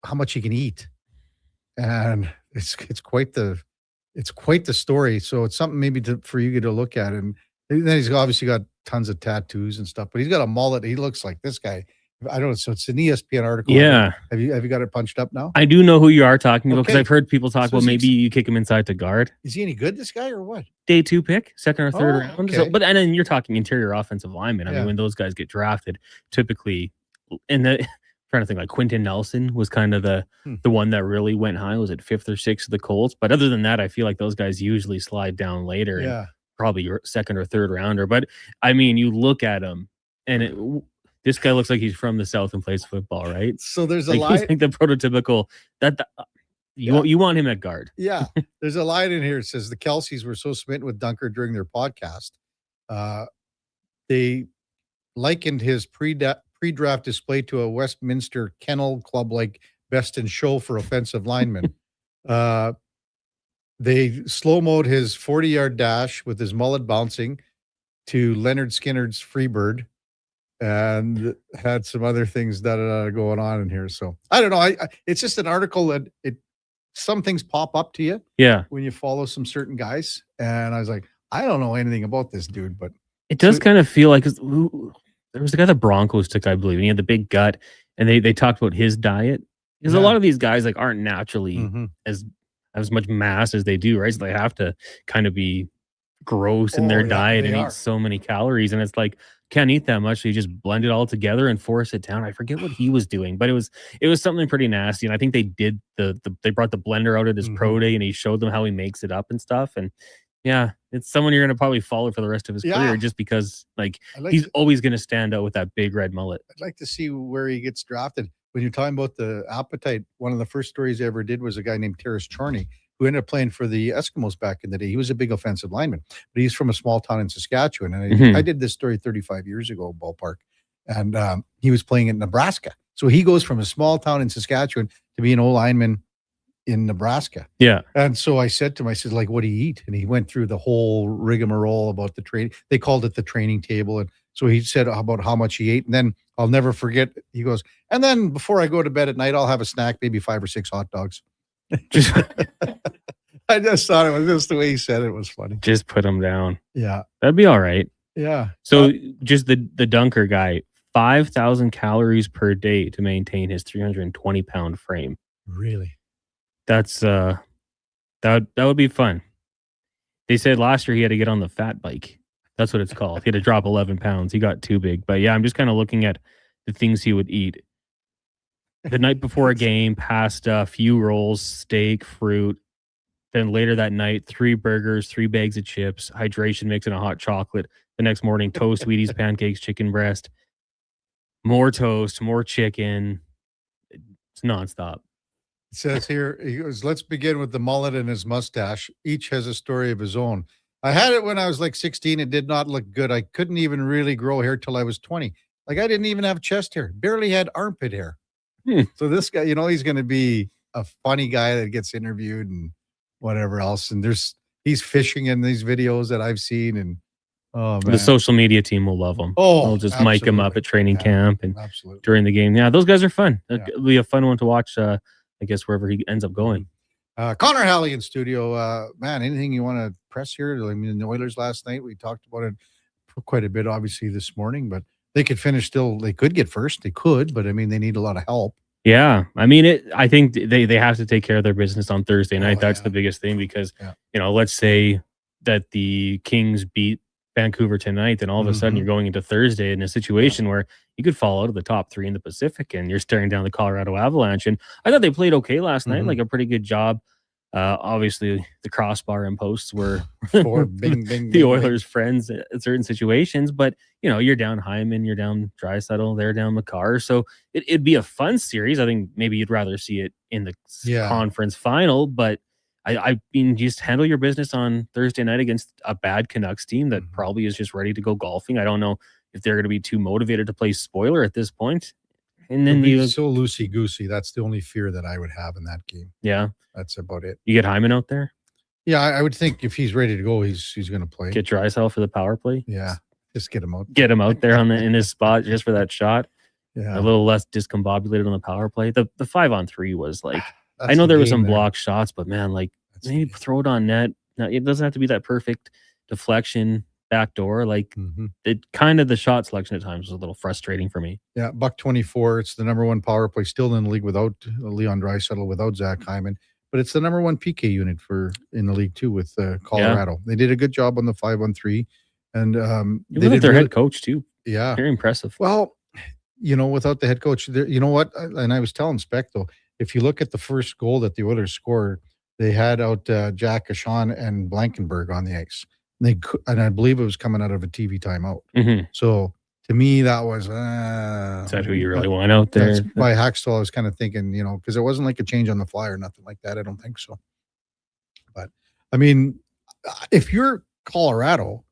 how much he can eat. And it's quite the story. So it's something maybe for you to look at. And then he's obviously got tons of tattoos and stuff, but he's got a mullet. He looks like this guy. I don't know. So it's an ESPN article. Yeah. Have you got it punched up now? I do know who you are talking about because Okay. I've heard people talk about maybe you kick him inside to guard. Is he any good, this guy, or what? Day 2 pick, second or third round. okay. So, and then you're talking interior offensive lineman. I Yeah. mean, when those guys get drafted, typically, trying to think, like Quentin Nelson was kind of the one that really went high. Was it 5th or 6th of the Colts? But other than that, I feel like those guys usually slide down later. Yeah. And probably your second or third rounder. But I mean, you look at him and this guy looks like he's from the South and plays football, right? So there's a He's line. like the prototypical you want him at guard. Yeah. There's a line in here. It says the Kelseys were so smitten with Dunker during their podcast. They likened his pre-draft display to a Westminster Kennel Club like best in show for offensive linemen. They slow-moed his 40-yard dash with his mullet bouncing to Leonard Skinner's Freebird, and had some other things going on in here. So I don't know. It's just an article that some things pop up to you. Yeah. When you follow some certain guys. And I was like, I don't know anything about this dude, but it does kind of feel like there was a guy the Broncos took, I believe, and he had the big gut, and they talked about his diet. Because a lot of these guys like aren't naturally as much mass as they do, right? So they have to kind of be gross in their diet and eat so many calories. And it's like, can't eat that much. So you just blend it all together and force it down. I forget what he was doing, but it was something pretty nasty. And I think they did they brought the blender out at his pro day and he showed them how he makes it up and stuff. And yeah, it's someone you're going to probably follow for the rest of his career just because he's always going to stand out with that big red mullet. I'd like to see where he gets drafted. When you're talking about the appetite, one of the first stories I ever did was a guy named Terrace Chorney, who ended up playing for the Eskimos back in the day. He was a big offensive lineman, but he's from a small town in Saskatchewan. And I did this story 35 years ago, ballpark. and he was playing in Nebraska. So he goes from a small town in Saskatchewan to be an old lineman in Nebraska. Yeah. And so I said to him, I said, like, what do you eat? And he went through the whole rigmarole about the training. They called it the training table. And so he said about how much he ate. And then I'll never forget, he goes, and then before I go to bed at night, I'll have a snack, maybe 5 or 6 hot dogs. I just thought it was just the way he said it was funny. Just put him down. Yeah. That'd be all right. Yeah. So just the dunker guy, 5,000 calories per day to maintain his 320-pound frame. Really? That's that would be fun. They said last year he had to get on the fat bike. That's what it's called. He had to drop 11 pounds. He got too big. But yeah, I'm just kind of looking at the things he would eat. The night before a game, pasta, a few rolls, steak, fruit. Then later that night, 3 burgers, 3 bags of chips, hydration mix, and a hot chocolate. The next morning, toast, Wheaties, pancakes, chicken breast, more toast, more chicken. It's nonstop. It says here, he goes, let's begin with the mullet and his mustache. Each has a story of his own. I had it when I was like 16. It did not look good. I couldn't even really grow hair till I was 20. Like I didn't even have chest hair, barely had armpit hair. So this guy, he's going to be a funny guy that gets interviewed and whatever else. And he's fishing in these videos that I've seen. And oh, man. The social media team will love him. Oh, they'll just mic him up at training camp and absolutely. during the game. Yeah, those guys are fun. It'll be a fun one to watch. I guess wherever he ends up going. Connor Halley in studio. Man, anything you want to press here? I mean, the Oilers last night, we talked about it for quite a bit, obviously, this morning, but they could finish still. They could get first. They could, but I mean, they need a lot of help. Yeah. I mean, I think they have to take care of their business on Thursday night. That's the biggest thing because, let's say that the Kings beat Vancouver tonight, then all of a sudden you're going into Thursday in a situation where you could fall out of the top 3 in the Pacific and you're staring down the Colorado Avalanche. And I thought they played okay last night, like a pretty good job. Obviously, the crossbar and posts were the Oilers' friends in certain situations, but you're down Hyman, you're down Draisaitl, they're down Makar, so it'd be a fun series. I think maybe you'd rather see it in the conference final, but I mean, just handle your business on Thursday night against a bad Canucks team that probably is just ready to go golfing. I don't know if they're going to be too motivated to play spoiler at this point. And then so loosey goosey. That's the only fear that I would have in that game. Yeah, that's about it. You get Hyman out there. Yeah, I would think if he's ready to go, he's going to play. Get Draisaitl for the power play. Yeah, just get him out. Get him out there in his spot just for that shot. Yeah, a little less discombobulated on the power play. The 5-on-3 was like. I know there were some block shots, but man, like maybe throw it on net. Now it doesn't have to be that perfect deflection backdoor. Like it kind of the shot selection at times was a little frustrating for me. Yeah, $1.24. It's the number 1 power play still in the league without Leon Draisaitl, without Zach Hyman. But it's the number 1 PK unit in the league too with Colorado. Yeah. They did a good job on the 5-on-3, and they did their head coach too. Yeah, very impressive. Well, without the head coach, you know what? And I was telling Speck though, if you look at the first goal that the Oilers scored, they had out Jack Ashawn and Blankenberg on the ice. And I believe it was coming out of a TV timeout. So to me, that was is that who you really want out there? By Hackstall, I was kind of thinking, because it wasn't like a change on the fly or nothing like that. I don't think so. But I mean, if you're Colorado,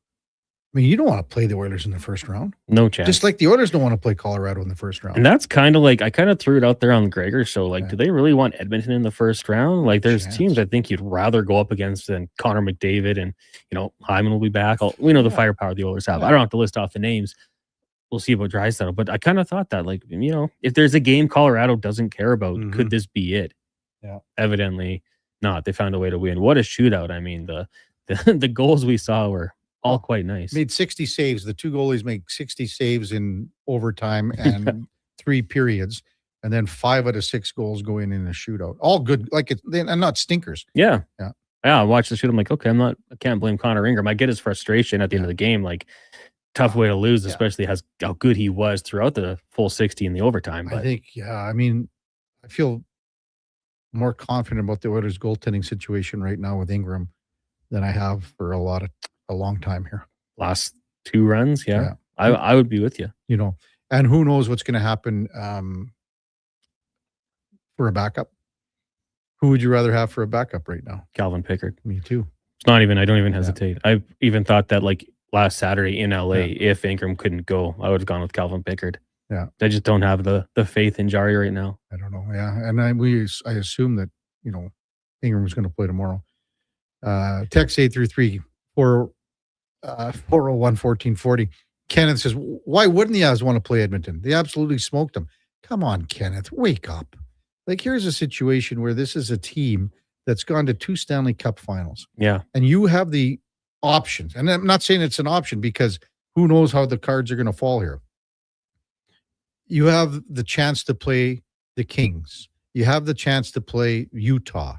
I mean, you don't want to play the Oilers in the first round. No chance. Just like the Oilers don't want to play Colorado in the first round. And that's kind of like, I kind of threw it out there on the Gregor show. Like, do they really want Edmonton in the first round? Like, there's teams I think you'd rather go up against than Connor McDavid and, Hyman will be back. We know the firepower the Oilers have. I don't have to list off the names. We'll see about Draisaitl. But I kind of thought that, like, if there's a game Colorado doesn't care about, could this be it? Yeah. Evidently not. They found a way to win. What a shootout. I mean, the goals we saw were all quite nice. Made 60 saves. The 2 goalies make 60 saves in overtime and 3 periods. And then 5 out of 6 goals going in a shootout. All good. And not stinkers. Yeah. Yeah. Yeah. I watched the shoot. I'm like, okay, I can't blame Connor Ingram. I get his frustration at the end of the game. Like, tough way to lose, especially how good he was throughout the full 60 in the overtime. But I think, I mean, I feel more confident about the Oilers goaltending situation right now with Ingram than I have for a long time here. Last 2 runs, yeah. I would be with you. And who knows what's going to happen for a backup. Who would you rather have for a backup right now? Calvin Pickard. Me too. It's not even, I don't even hesitate. I've even thought that like last Saturday in LA, if Ingram couldn't go, I would have gone with Calvin Pickard. Yeah. I just don't have the faith in Jari right now. I don't know. Yeah. And I assume that, Ingram's going to play tomorrow. Text 833 401 1440. Kenneth says, why wouldn't the Avs want to play Edmonton? They absolutely smoked them. Come on, Kenneth, wake up. Like, here's a situation where this is a team that's gone to 2 Stanley Cup finals. Yeah. And you have the options. And I'm not saying it's an option because who knows how the cards are going to fall here. You have the chance to play the Kings. You have the chance to play Utah.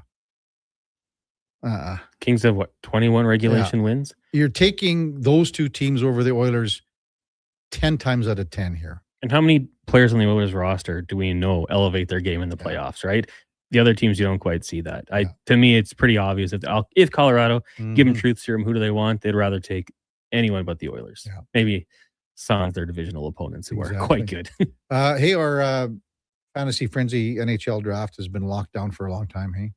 Kings have 21 regulation wins? You're taking those 2 teams over the Oilers 10 times out of 10 here. And how many players on the Oilers roster do we know elevate their game in the playoffs, right? The other teams, you don't quite see that. To me, it's pretty obvious. If Colorado give them truth serum, who do they want? They'd rather take anyone but the Oilers. Yeah. Maybe some of their divisional opponents who are quite good. Hey, our Fantasy Frenzy NHL draft has been locked down for a long time. Hey,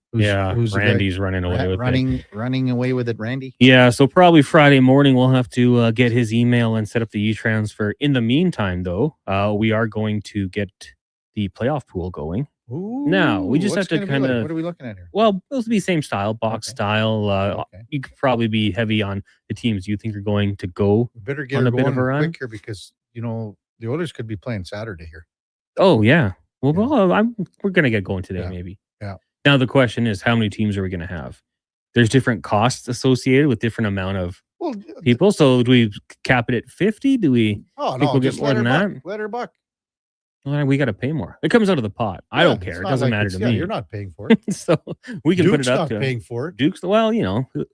who's Randy's running away with it. Running away with it, Randy. Yeah, so probably Friday morning we'll have to get his email and set up the e-transfer. In the meantime, though, we are going to get the playoff pool going. Ooh, now we just have to kind of. What are we looking at here? Well, those will be same style, box style. You could probably be heavy on the teams you think are going to go Better get on a going bit of a run quick here because the Oilers could be playing Saturday here. Oh yeah. Well, we're going to get going today, maybe. Yeah. Now, the question is, how many teams are we going to have? There's different costs associated with different amount of people. So do we cap it at 50? Do we think we'll get more than that? Let her buck. Well, we got to pay more. It comes out of the pot. I don't care. It doesn't matter to me. You're not paying for it. So we can Duke's put it up not to paying for it. Duke's, well,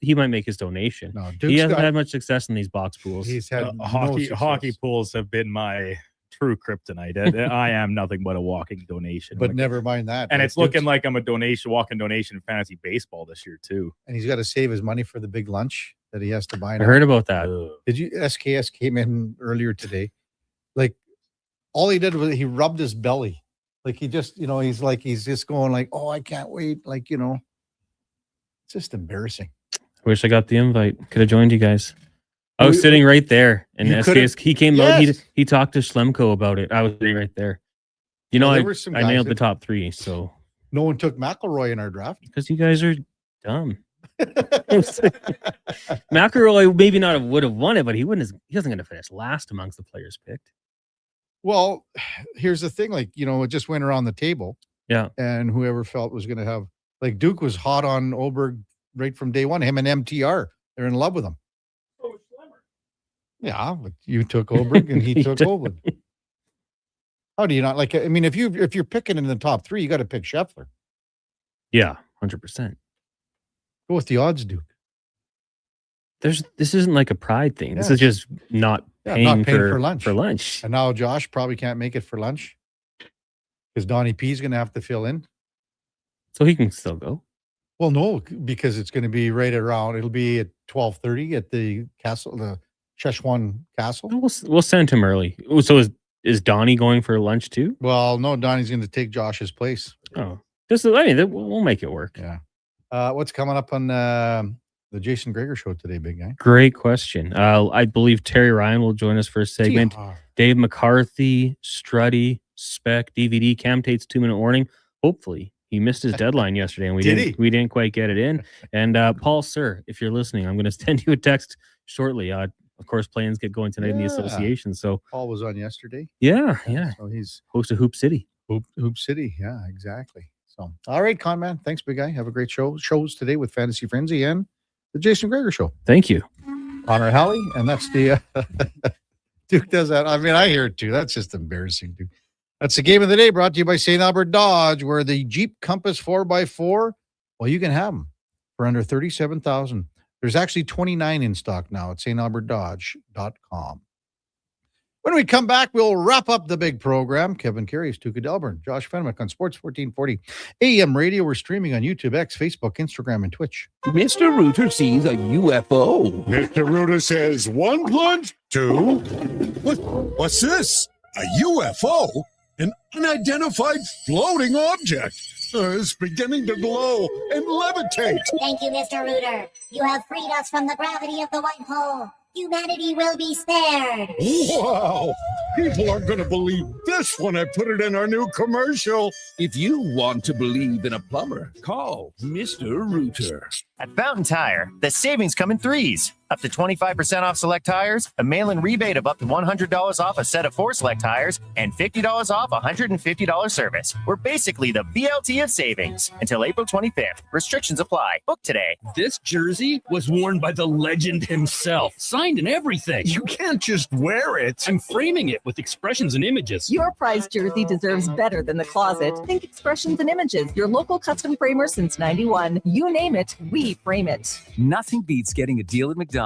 he might make his donation. No, he hasn't had much success in these box pools. He's had hockey pools have been my true kryptonite. I am nothing but a walking donation. But never mind that. And it's looking like I'm a walking donation in fantasy baseball this year too. And he's got to save his money for the big lunch that he has to buy. I heard about that. Did you? SKS came in earlier today. Like, all he did was he rubbed his belly. Like, he just, he's just going like, oh, I can't wait. Like, it's just embarrassing. I wish I got the invite. Could have joined you guys. I was sitting right there, and SKS, he came out. He talked to Schlemko about it. I was sitting right there. I nailed the top 3. So no one took McElroy in our draft because you guys are dumb. McElroy maybe not would have won it, but he wasn't going to finish last amongst the players picked. Well, here's the thing. Like, it just went around the table. Yeah, and whoever felt was going to have, like, Duke was hot on Oberg right from day one. Him and MTR, they're in love with him. Yeah, but you took Oberg and he took Oberg. How do you not like? I mean, if you're picking in the top 3, you got to pick Scheffler. Yeah, 100%. Go with the odds, Duke. This isn't like a pride thing. This is just not paying for lunch. And now Josh probably can't make it for lunch because Donnie P is going to have to fill in. So he can still go. Well, no, because it's going to be right around. It'll be at 12:30 at the castle, the Sheshwan Castle. We'll send him early. So is Donnie going for lunch too? Well, no, Donnie's going to take Josh's place. Oh, we'll make it work. Yeah. What's coming up on the Jason Greger show today, big guy? Great question. I believe Terry Ryan will join us for a segment. Dave McCarthy, Struddy, Spec, DVD, Cam Tate's 2-minute warning. Hopefully. He missed his deadline yesterday, and we didn't quite get it in. And Paul, sir, if you're listening, I'm going to send you a text shortly. Of course, plans get going tonight in the association. So Paul was on yesterday. Yeah. So he's host of Hoop City. Hoop City. Yeah, exactly. So, all right, Con Man. Thanks, big guy. Have a great shows today with Fantasy Frenzy and the Jason Greger Show. Thank you. Honor Halley, and that's the Duke does that. I mean, I hear it too. That's just embarrassing, Duke. That's the game of the day brought to you by St. Albert Dodge, where the Jeep Compass 4x4, well, you can have them for under $37,000. There's actually 29 in stock now at stalbertdodge.com. When we come back, we'll wrap up the big program. Kevin Karius, Duke of Delburne, Josh Fenwick on Sports 1440 AM radio. We're streaming on YouTube, X, Facebook, Instagram, and Twitch. Mr. Rooter sees a UFO. Mr. Rooter says 1 plunge, 2. What's this? A UFO? An unidentified floating object. It's beginning to glow and levitate. Thank you, Mr. Rooter. You have freed us from the gravity of the white hole. humanity will be spared. Wow! People aren't going to believe this when I put it in our new commercial. If you want to believe in a plumber, call Mr. Rooter. At Fountain Tire, the savings come in threes. Up to 25% off select tires, a mail-in rebate of up to $100 off a set of 4 select tires, and $50 off $150 service. We're basically the BLT of savings. Until April 25th. Restrictions apply. Book today. This jersey was worn by the legend himself. Signed and everything. You can't just wear it. I'm framing it with expressions and images. Your prized jersey deserves better than the closet. Think Expressions and Images, your local custom framer since 91. You name it, we frame it. Nothing beats getting a deal at McDonald's.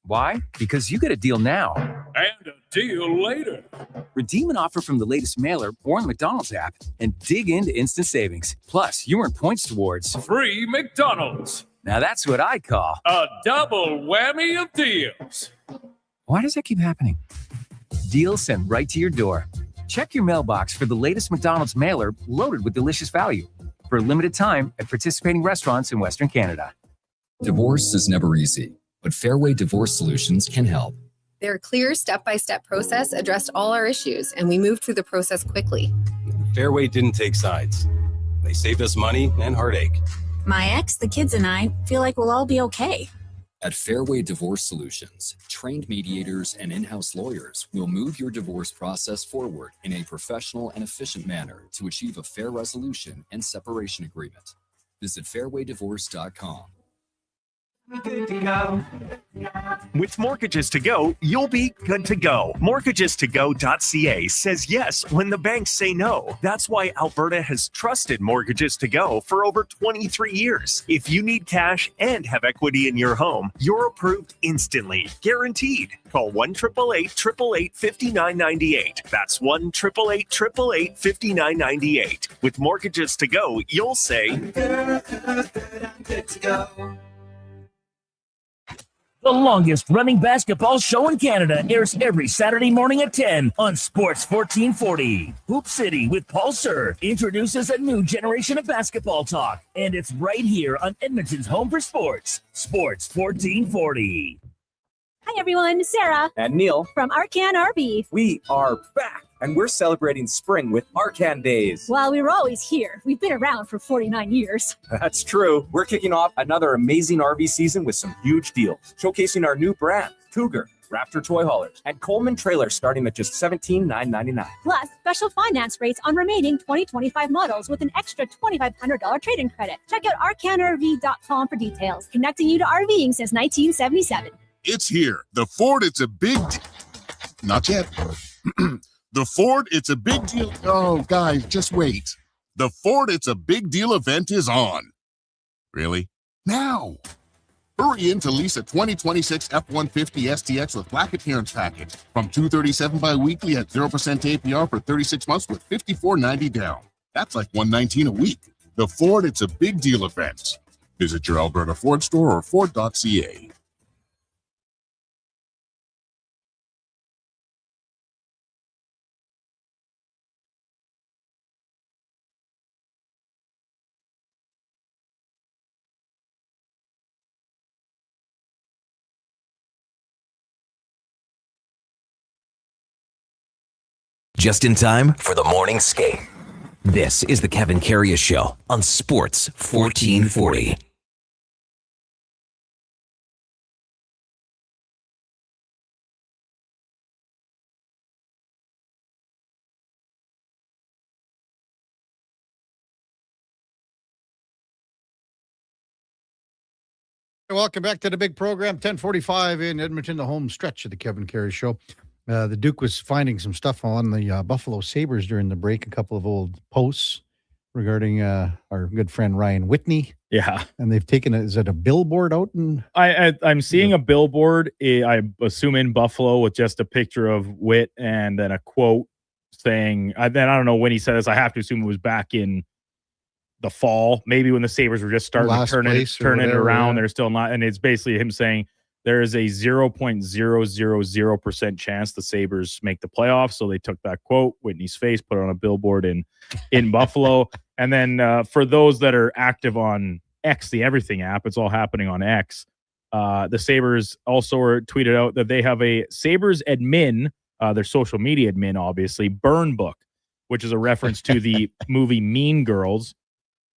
Why? Because you get a deal now. And a deal later. Redeem an offer from the latest mailer or the McDonald's app and dig into instant savings. Plus, you earn points towards Free McDonald's. Now that's what I call a double whammy of deals. Why does that keep happening? Deals sent right to your door. Check your mailbox for the latest McDonald's mailer loaded with delicious value. For a limited time at participating restaurants in Western Canada. Divorce is never easy, but Fairway Divorce Solutions can help. Their clear step-by-step process addressed all our issues, and we moved through the process quickly. Fairway didn't take sides. They saved us money and heartache. My ex, the kids, and I feel like we'll all be okay. At Fairway Divorce Solutions, trained mediators and in-house lawyers will move your divorce process forward in a professional and efficient manner to achieve a fair resolution and separation agreement. Visit fairwaydivorce.com. Good to go. With Mortgages to Go, you'll be good to go. MortgagesToGo.ca says yes when the banks say no. That's why Alberta has trusted Mortgages to Go for over 23 years. If you need cash and have equity in your home, you're approved instantly, guaranteed. Call 1-888-888-5998. That's 1-888-888-5998. With Mortgages to Go, you'll say, good to go. The longest running basketball show in Canada airs every Saturday morning at 10 on Sports 1440. Hoop City with Paul Sir introduces a new generation of basketball talk, and it's right here on Edmonton's home for sports, Sports 1440. Hi everyone, Sarah and Neil from Arcan RV. We are back, and we're celebrating spring with Arcan Days. Well, we were always here. We've been around for 49 years. That's true. We're kicking off another amazing RV season with some huge deals, showcasing our new brand, Cougar, Raptor Toy Haulers, and Coleman Trailers starting at just $17,999. Plus, special finance rates on remaining 2025 models with an extra $2,500 trade-in credit. Check out arcanrv.com for details. Connecting you to RVing since 1977. It's here. The Ford, it's a big... Not yet. The Ford, it's a big deal. Oh, guys, just wait. The Ford, it's a big deal event is on. Really? Now. Hurry in to lease a 2026 F-150 STX with black adherence package from $237 bi-weekly at 0% APR for 36 months with $54.90 down. That's like $119 a week. The Ford, it's a big deal event. Visit your Alberta Ford store or Ford.ca. Just in time for the morning skate. This is the Kevin Karius Show on Sports 1440. Welcome back to the big program, 1045 in Edmonton, the home stretch of the Kevin Karius Show. The Duke was finding some stuff on the Buffalo Sabres during the break, a couple of old posts regarding our good friend Ryan Whitney. Yeah. And they've taken, is it a billboard out? I'm seeing a billboard, I assume in Buffalo, with just a picture of Whit and then a quote saying, then I don't know when he said this, I have to assume it was back in the fall, maybe when the Sabres were just starting to turn it around. They're still not, and it's basically him saying, there is a 0.000% chance the Sabres make the playoffs. So they took that quote, Whitney's face, put it on a billboard in Buffalo. And then for those that are active on X, the Everything app, it's all happening on X. The Sabres also were tweeted out that they have a Sabres admin, their social media admin, obviously, burn book, which is a reference to the movie Mean Girls,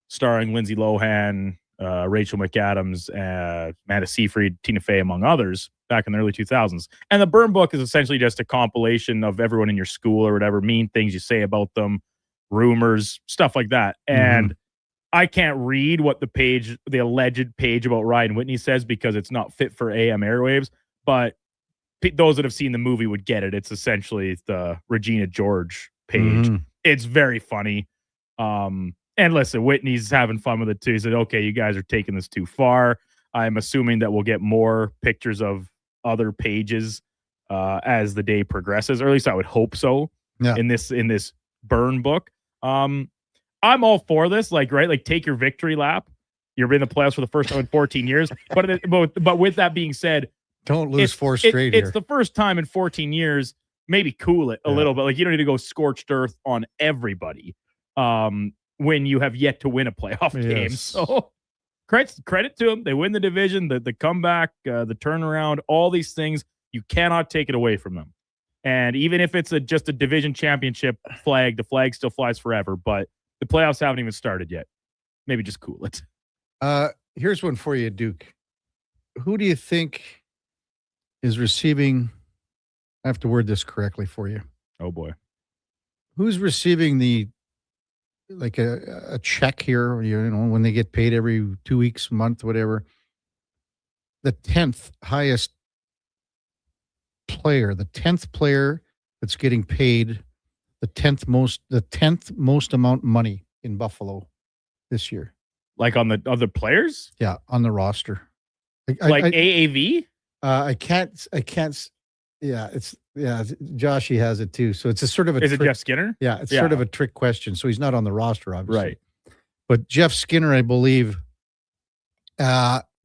starring Lindsay Lohan, Rachel McAdams, Amanda Seyfried, Tina Fey, among others, back in the early 2000s. And the burn book is essentially just a compilation of everyone in your school or whatever, mean things you say about them, rumors, stuff like that. And I can't read what the alleged page about Ryan Whitney says because it's not fit for AM airwaves, but those that have seen the movie would get it. It's essentially the Regina George page. It's very funny. And listen, Whitney's having fun with it too. He said, okay, you guys are taking this too far. I'm assuming that we'll get more pictures of other pages as the day progresses, or at least I would hope so. In this burn book. I'm all for this, like take your victory lap. You're in the playoffs for the first time in 14 years. But with that being said, don't lose 4 straight here. It's the first time in 14 years. Maybe cool it a little bit. Like, you don't need to go scorched earth on everybody when you have yet to win a playoff game. So credit to them. They win the division, the comeback, the turnaround, all these things. You cannot take it away from them. And even if it's just a division championship flag, the flag still flies forever. But the playoffs haven't even started yet. Maybe just cool it. Here's one for you, Duke. Who do you think is receiving? I have to word this correctly for you. Oh boy. Who's receiving a check here? When they get paid every 2 weeks, month, whatever. The 10th highest player, the 10th player that's getting paid the 10th most amount of money in Buffalo this year. Like on the other players? Yeah, on the roster. AAV? I can't. Yeah, Joshy has it too. So it's a sort of a. Is it Jeff Skinner? Yeah, it's sort of a trick question. So he's not on the roster, obviously. Right. But Jeff Skinner, I believe,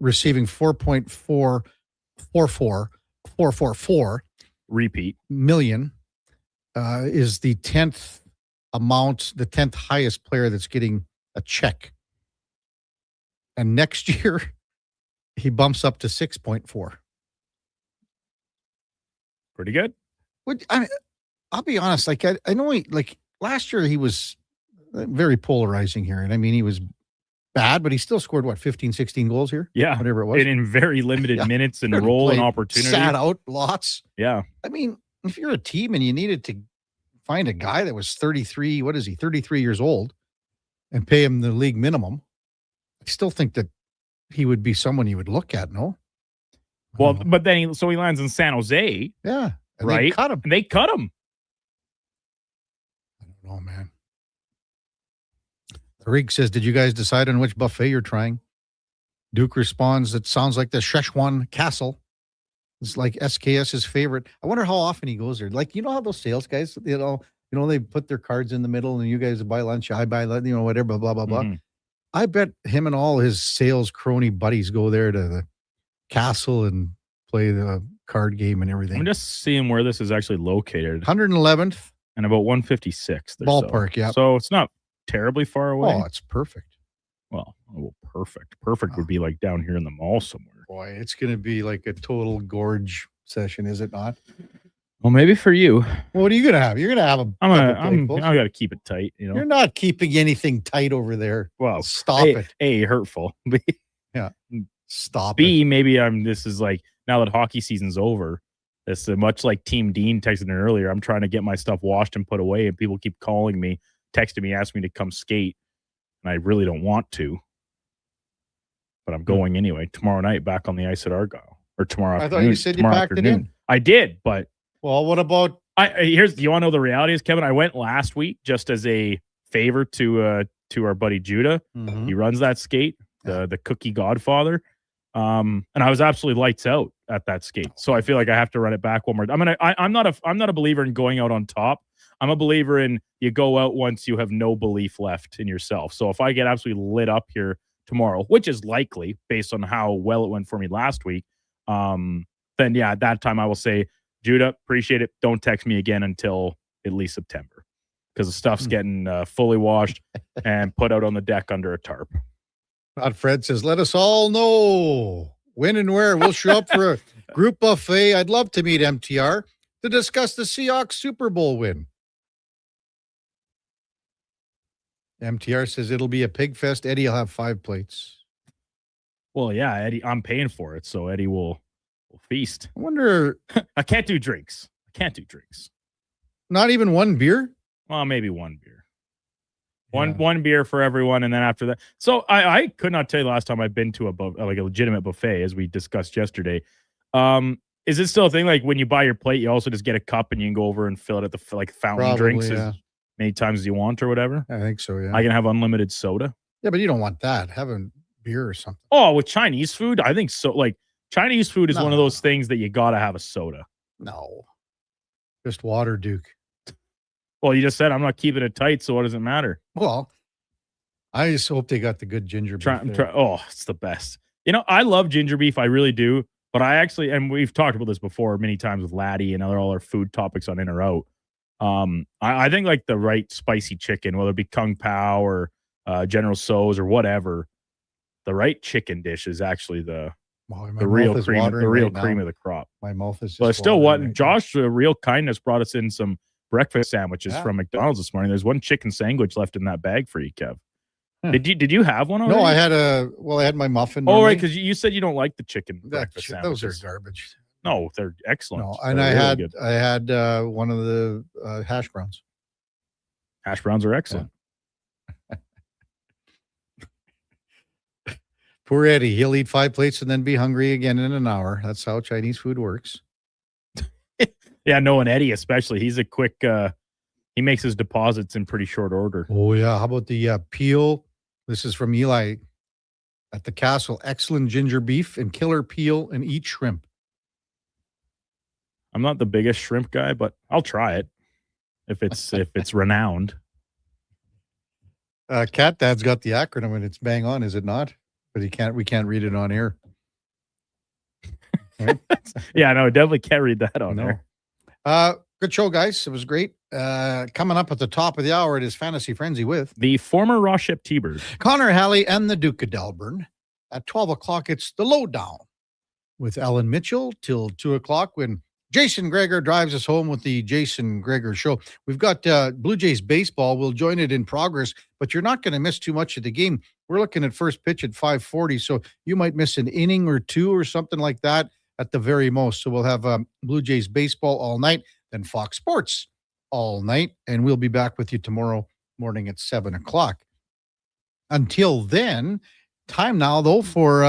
receiving 4.444 repeat million, is the 10th amount, the 10th highest player that's getting a check. And next year, he bumps up to 6.4. Pretty good. I'll be honest. I know last year he was very polarizing here. And I mean, he was bad, but he still scored 15, 16 goals here? Yeah. Whatever it was. And in very limited minutes and role and opportunity. Sat out lots. Yeah. I mean, if you're a team and you needed to find a guy that was 33 years old and pay him the league minimum, I still think that he would be someone you would look at, no? Well, but then he lands in San Jose. Yeah. And right? They cut him. And they cut him. I don't know, man. The Rig says, did you guys decide on which buffet you're trying? Duke responds, it sounds like the Szechuan Castle. It's like SKS's favorite. I wonder how often he goes there. Like, how those sales guys, they put their cards in the middle and you guys buy lunch, I buy lunch, whatever, blah, blah, blah. Mm-hmm. I bet him and all his sales crony buddies go there to the castle and play the card game and everything. I'm just seeing where this is actually located. 111th. And about 156th. Ballpark, yeah. So it's not terribly far away. Oh, it's perfect. Well, perfect. Perfect would be like down here in the mall somewhere. Boy, it's going to be like a total gorge session, is it not? Well, maybe for you. Well, what are you going to have? You're going to have I got to keep it tight. You're not keeping anything tight over there. Well, stop it. A, hurtful. Yeah. Stop B, maybe this is like, now that hockey season's over, it's much like Team Dean texted me earlier. I'm trying to get my stuff washed and put away, and people keep calling me, texting me, asking me to come skate. And I really don't want to. But I'm going anyway. Tomorrow night, back on the ice at Argyle. Or tomorrow afternoon. I thought you said you packed it in. I did, but... Well, what about... do you want to know the reality is, Kevin? I went last week just as a favor to our buddy Judah. Mm-hmm. He runs that skate, the Cookie Godfather. And I was absolutely lights out at that skate. So I feel like I have to run it back one more. I'm not a believer in going out on top. I'm a believer in you go out once you have no belief left in yourself. So if I get absolutely lit up here tomorrow, which is likely based on how well it went for me last week, then yeah, at that time I will say, Judah, appreciate it. Don't text me again until at least September because the stuff's getting fully washed and put out on the deck under a tarp. Fred says, let us all know When and where? We'll show up for a group buffet. I'd love to meet MTR to discuss the Seahawks Super Bowl win. MTR says it'll be a pig fest. Eddie will have 5 plates. Well, yeah, Eddie, I'm paying for it, so Eddie will feast. I wonder. I can't do drinks. Not even one beer? Well, maybe one beer. One beer for everyone, and then after that. So I could not tell you the last time I've been to a legitimate buffet, as we discussed yesterday. Is it still a thing? Like when you buy your plate, you also just get a cup and you can go over and fill it at the fountain drinks as many times as you want or whatever? I think so, yeah. I can have unlimited soda. Yeah, but you don't want that. Having beer or something. Oh, with Chinese food, I think so. Like Chinese food is one of those things that you got to have a soda. No. Just water, Duke. Well, you just said I'm not keeping it tight, so what does it matter? Well, I just hope they got the good ginger beef. It's the best. I love ginger beef. I really do. But I actually, and we've talked about this before many times with Laddie and all our food topics on In or Out. I think like the right spicy chicken, whether it be Kung Pao or General Tso's or whatever, the right chicken dish is actually the real cream of the crop. My mouth is just but still what Josh, Real Kindness, brought us in some breakfast sandwiches from McDonald's this morning. There's one chicken sandwich left in that bag for you, Kev. Did you have one already? No, I had my muffin. Oh, right, because you said you don't like the chicken breakfast sandwiches. Those are garbage. No, they're excellent. No, and I had one of the hash browns. Hash browns are excellent. Poor Eddie. He'll eat 5 plates and then be hungry again in an hour. That's how Chinese food works. Yeah, knowing Eddie especially, he's a quick. He makes his deposits in pretty short order. Oh yeah, how about the peel? This is from Eli at the Castle. Excellent ginger beef and killer peel and eat shrimp. I'm not the biggest shrimp guy, but I'll try it if it's renowned. Cat Dad's got the acronym and it's bang on, is it not? But we can't read it on air. Right? Yeah, no, definitely can't read that on air. Good show, guys. It was great. Coming up at the top of the hour, it is Fantasy Frenzy with the former Roship T-Bird, Connor Halley, and the Duke of Delburne. At 12 o'clock, it's the Lowdown with Ellen Mitchell till 2 o'clock when Jason Greger drives us home with the Jason Greger Show. We've got Blue Jays baseball. We'll join it in progress, but you're not going to miss too much of the game. We're looking at first pitch at 5:40, so you might miss an inning or two or something like that at the very most. So we'll have Blue Jays baseball all night, then Fox Sports all night, and we'll be back with you tomorrow morning at 7 o'clock. Until then, time now, though, for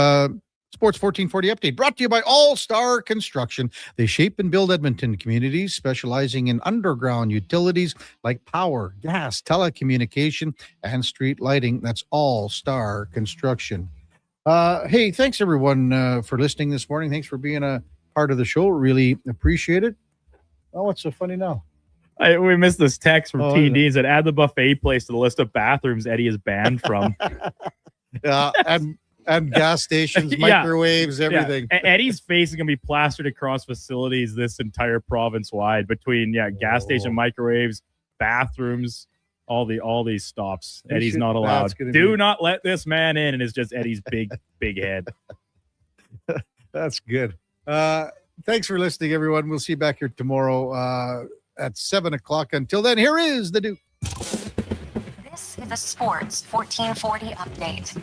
Sports 1440 update, brought to you by All Star Construction. They shape and build Edmonton communities, specializing in underground utilities like power, gas, telecommunication, and street lighting. That's All Star Construction. Hey, thanks everyone for listening this morning. Thanks for being a part of the show. Really appreciate it. Oh, what's so funny now? We missed this text from TD and said, add the buffet place to the list of bathrooms Eddie is banned from. Yeah, and gas stations, microwaves, everything. Yeah. Eddie's face is going to be plastered across facilities this entire province wide between gas station, microwaves, bathrooms, all these stops. Eddie's not allowed. Do not let this man in, and it's just Eddie's big head. That's good. Thanks for listening, everyone. We'll see you back here tomorrow at 7 o'clock. Until then, here is the Duke. This is a Sports 1440 update.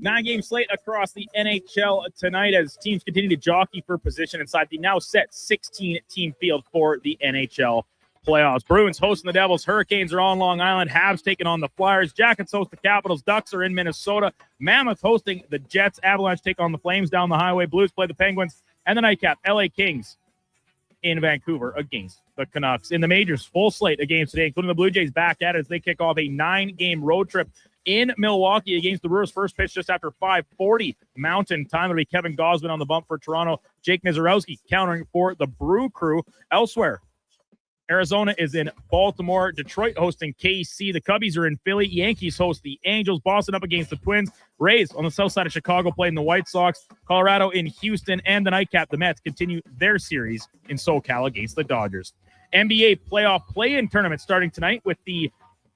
Nine-game slate across the NHL tonight as teams continue to jockey for position inside the now set 16-team field for the NHL playoffs. Bruins hosting the Devils. Hurricanes are on Long Island. Habs taking on the Flyers. Jackets host the Capitals. Ducks are in Minnesota. Mammoth hosting the Jets. Avalanche take on the Flames down the highway. Blues play the Penguins. And the nightcap, LA Kings in Vancouver against the Canucks. In the majors, full slate of games today, including the Blue Jays back at it as they kick off a 9-game road trip in Milwaukee against the Brewers. First pitch just after 5:40 Mountain Time. It'll be Kevin Gausman on the bump for Toronto. Jake Mizorowski countering for the Brew Crew. Elsewhere, Arizona is in Baltimore. Detroit hosting KC. The Cubbies are in Philly. Yankees host the Angels. Boston up against the Twins. Rays on the south side of Chicago playing the White Sox. Colorado in Houston. And the nightcap, the Mets continue their series in SoCal against the Dodgers. NBA playoff play-in tournament starting tonight with the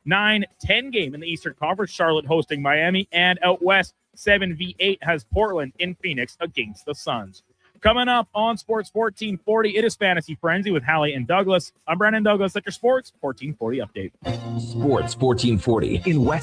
9-10 game in the Eastern Conference. Charlotte hosting Miami. And out west, 7v8 has Portland in Phoenix against the Suns. Coming up on Sports 1440, it is Fantasy Frenzy with Hallie and Douglas. I'm Brandon Douglas at your Sports 1440 update. Sports 1440 in West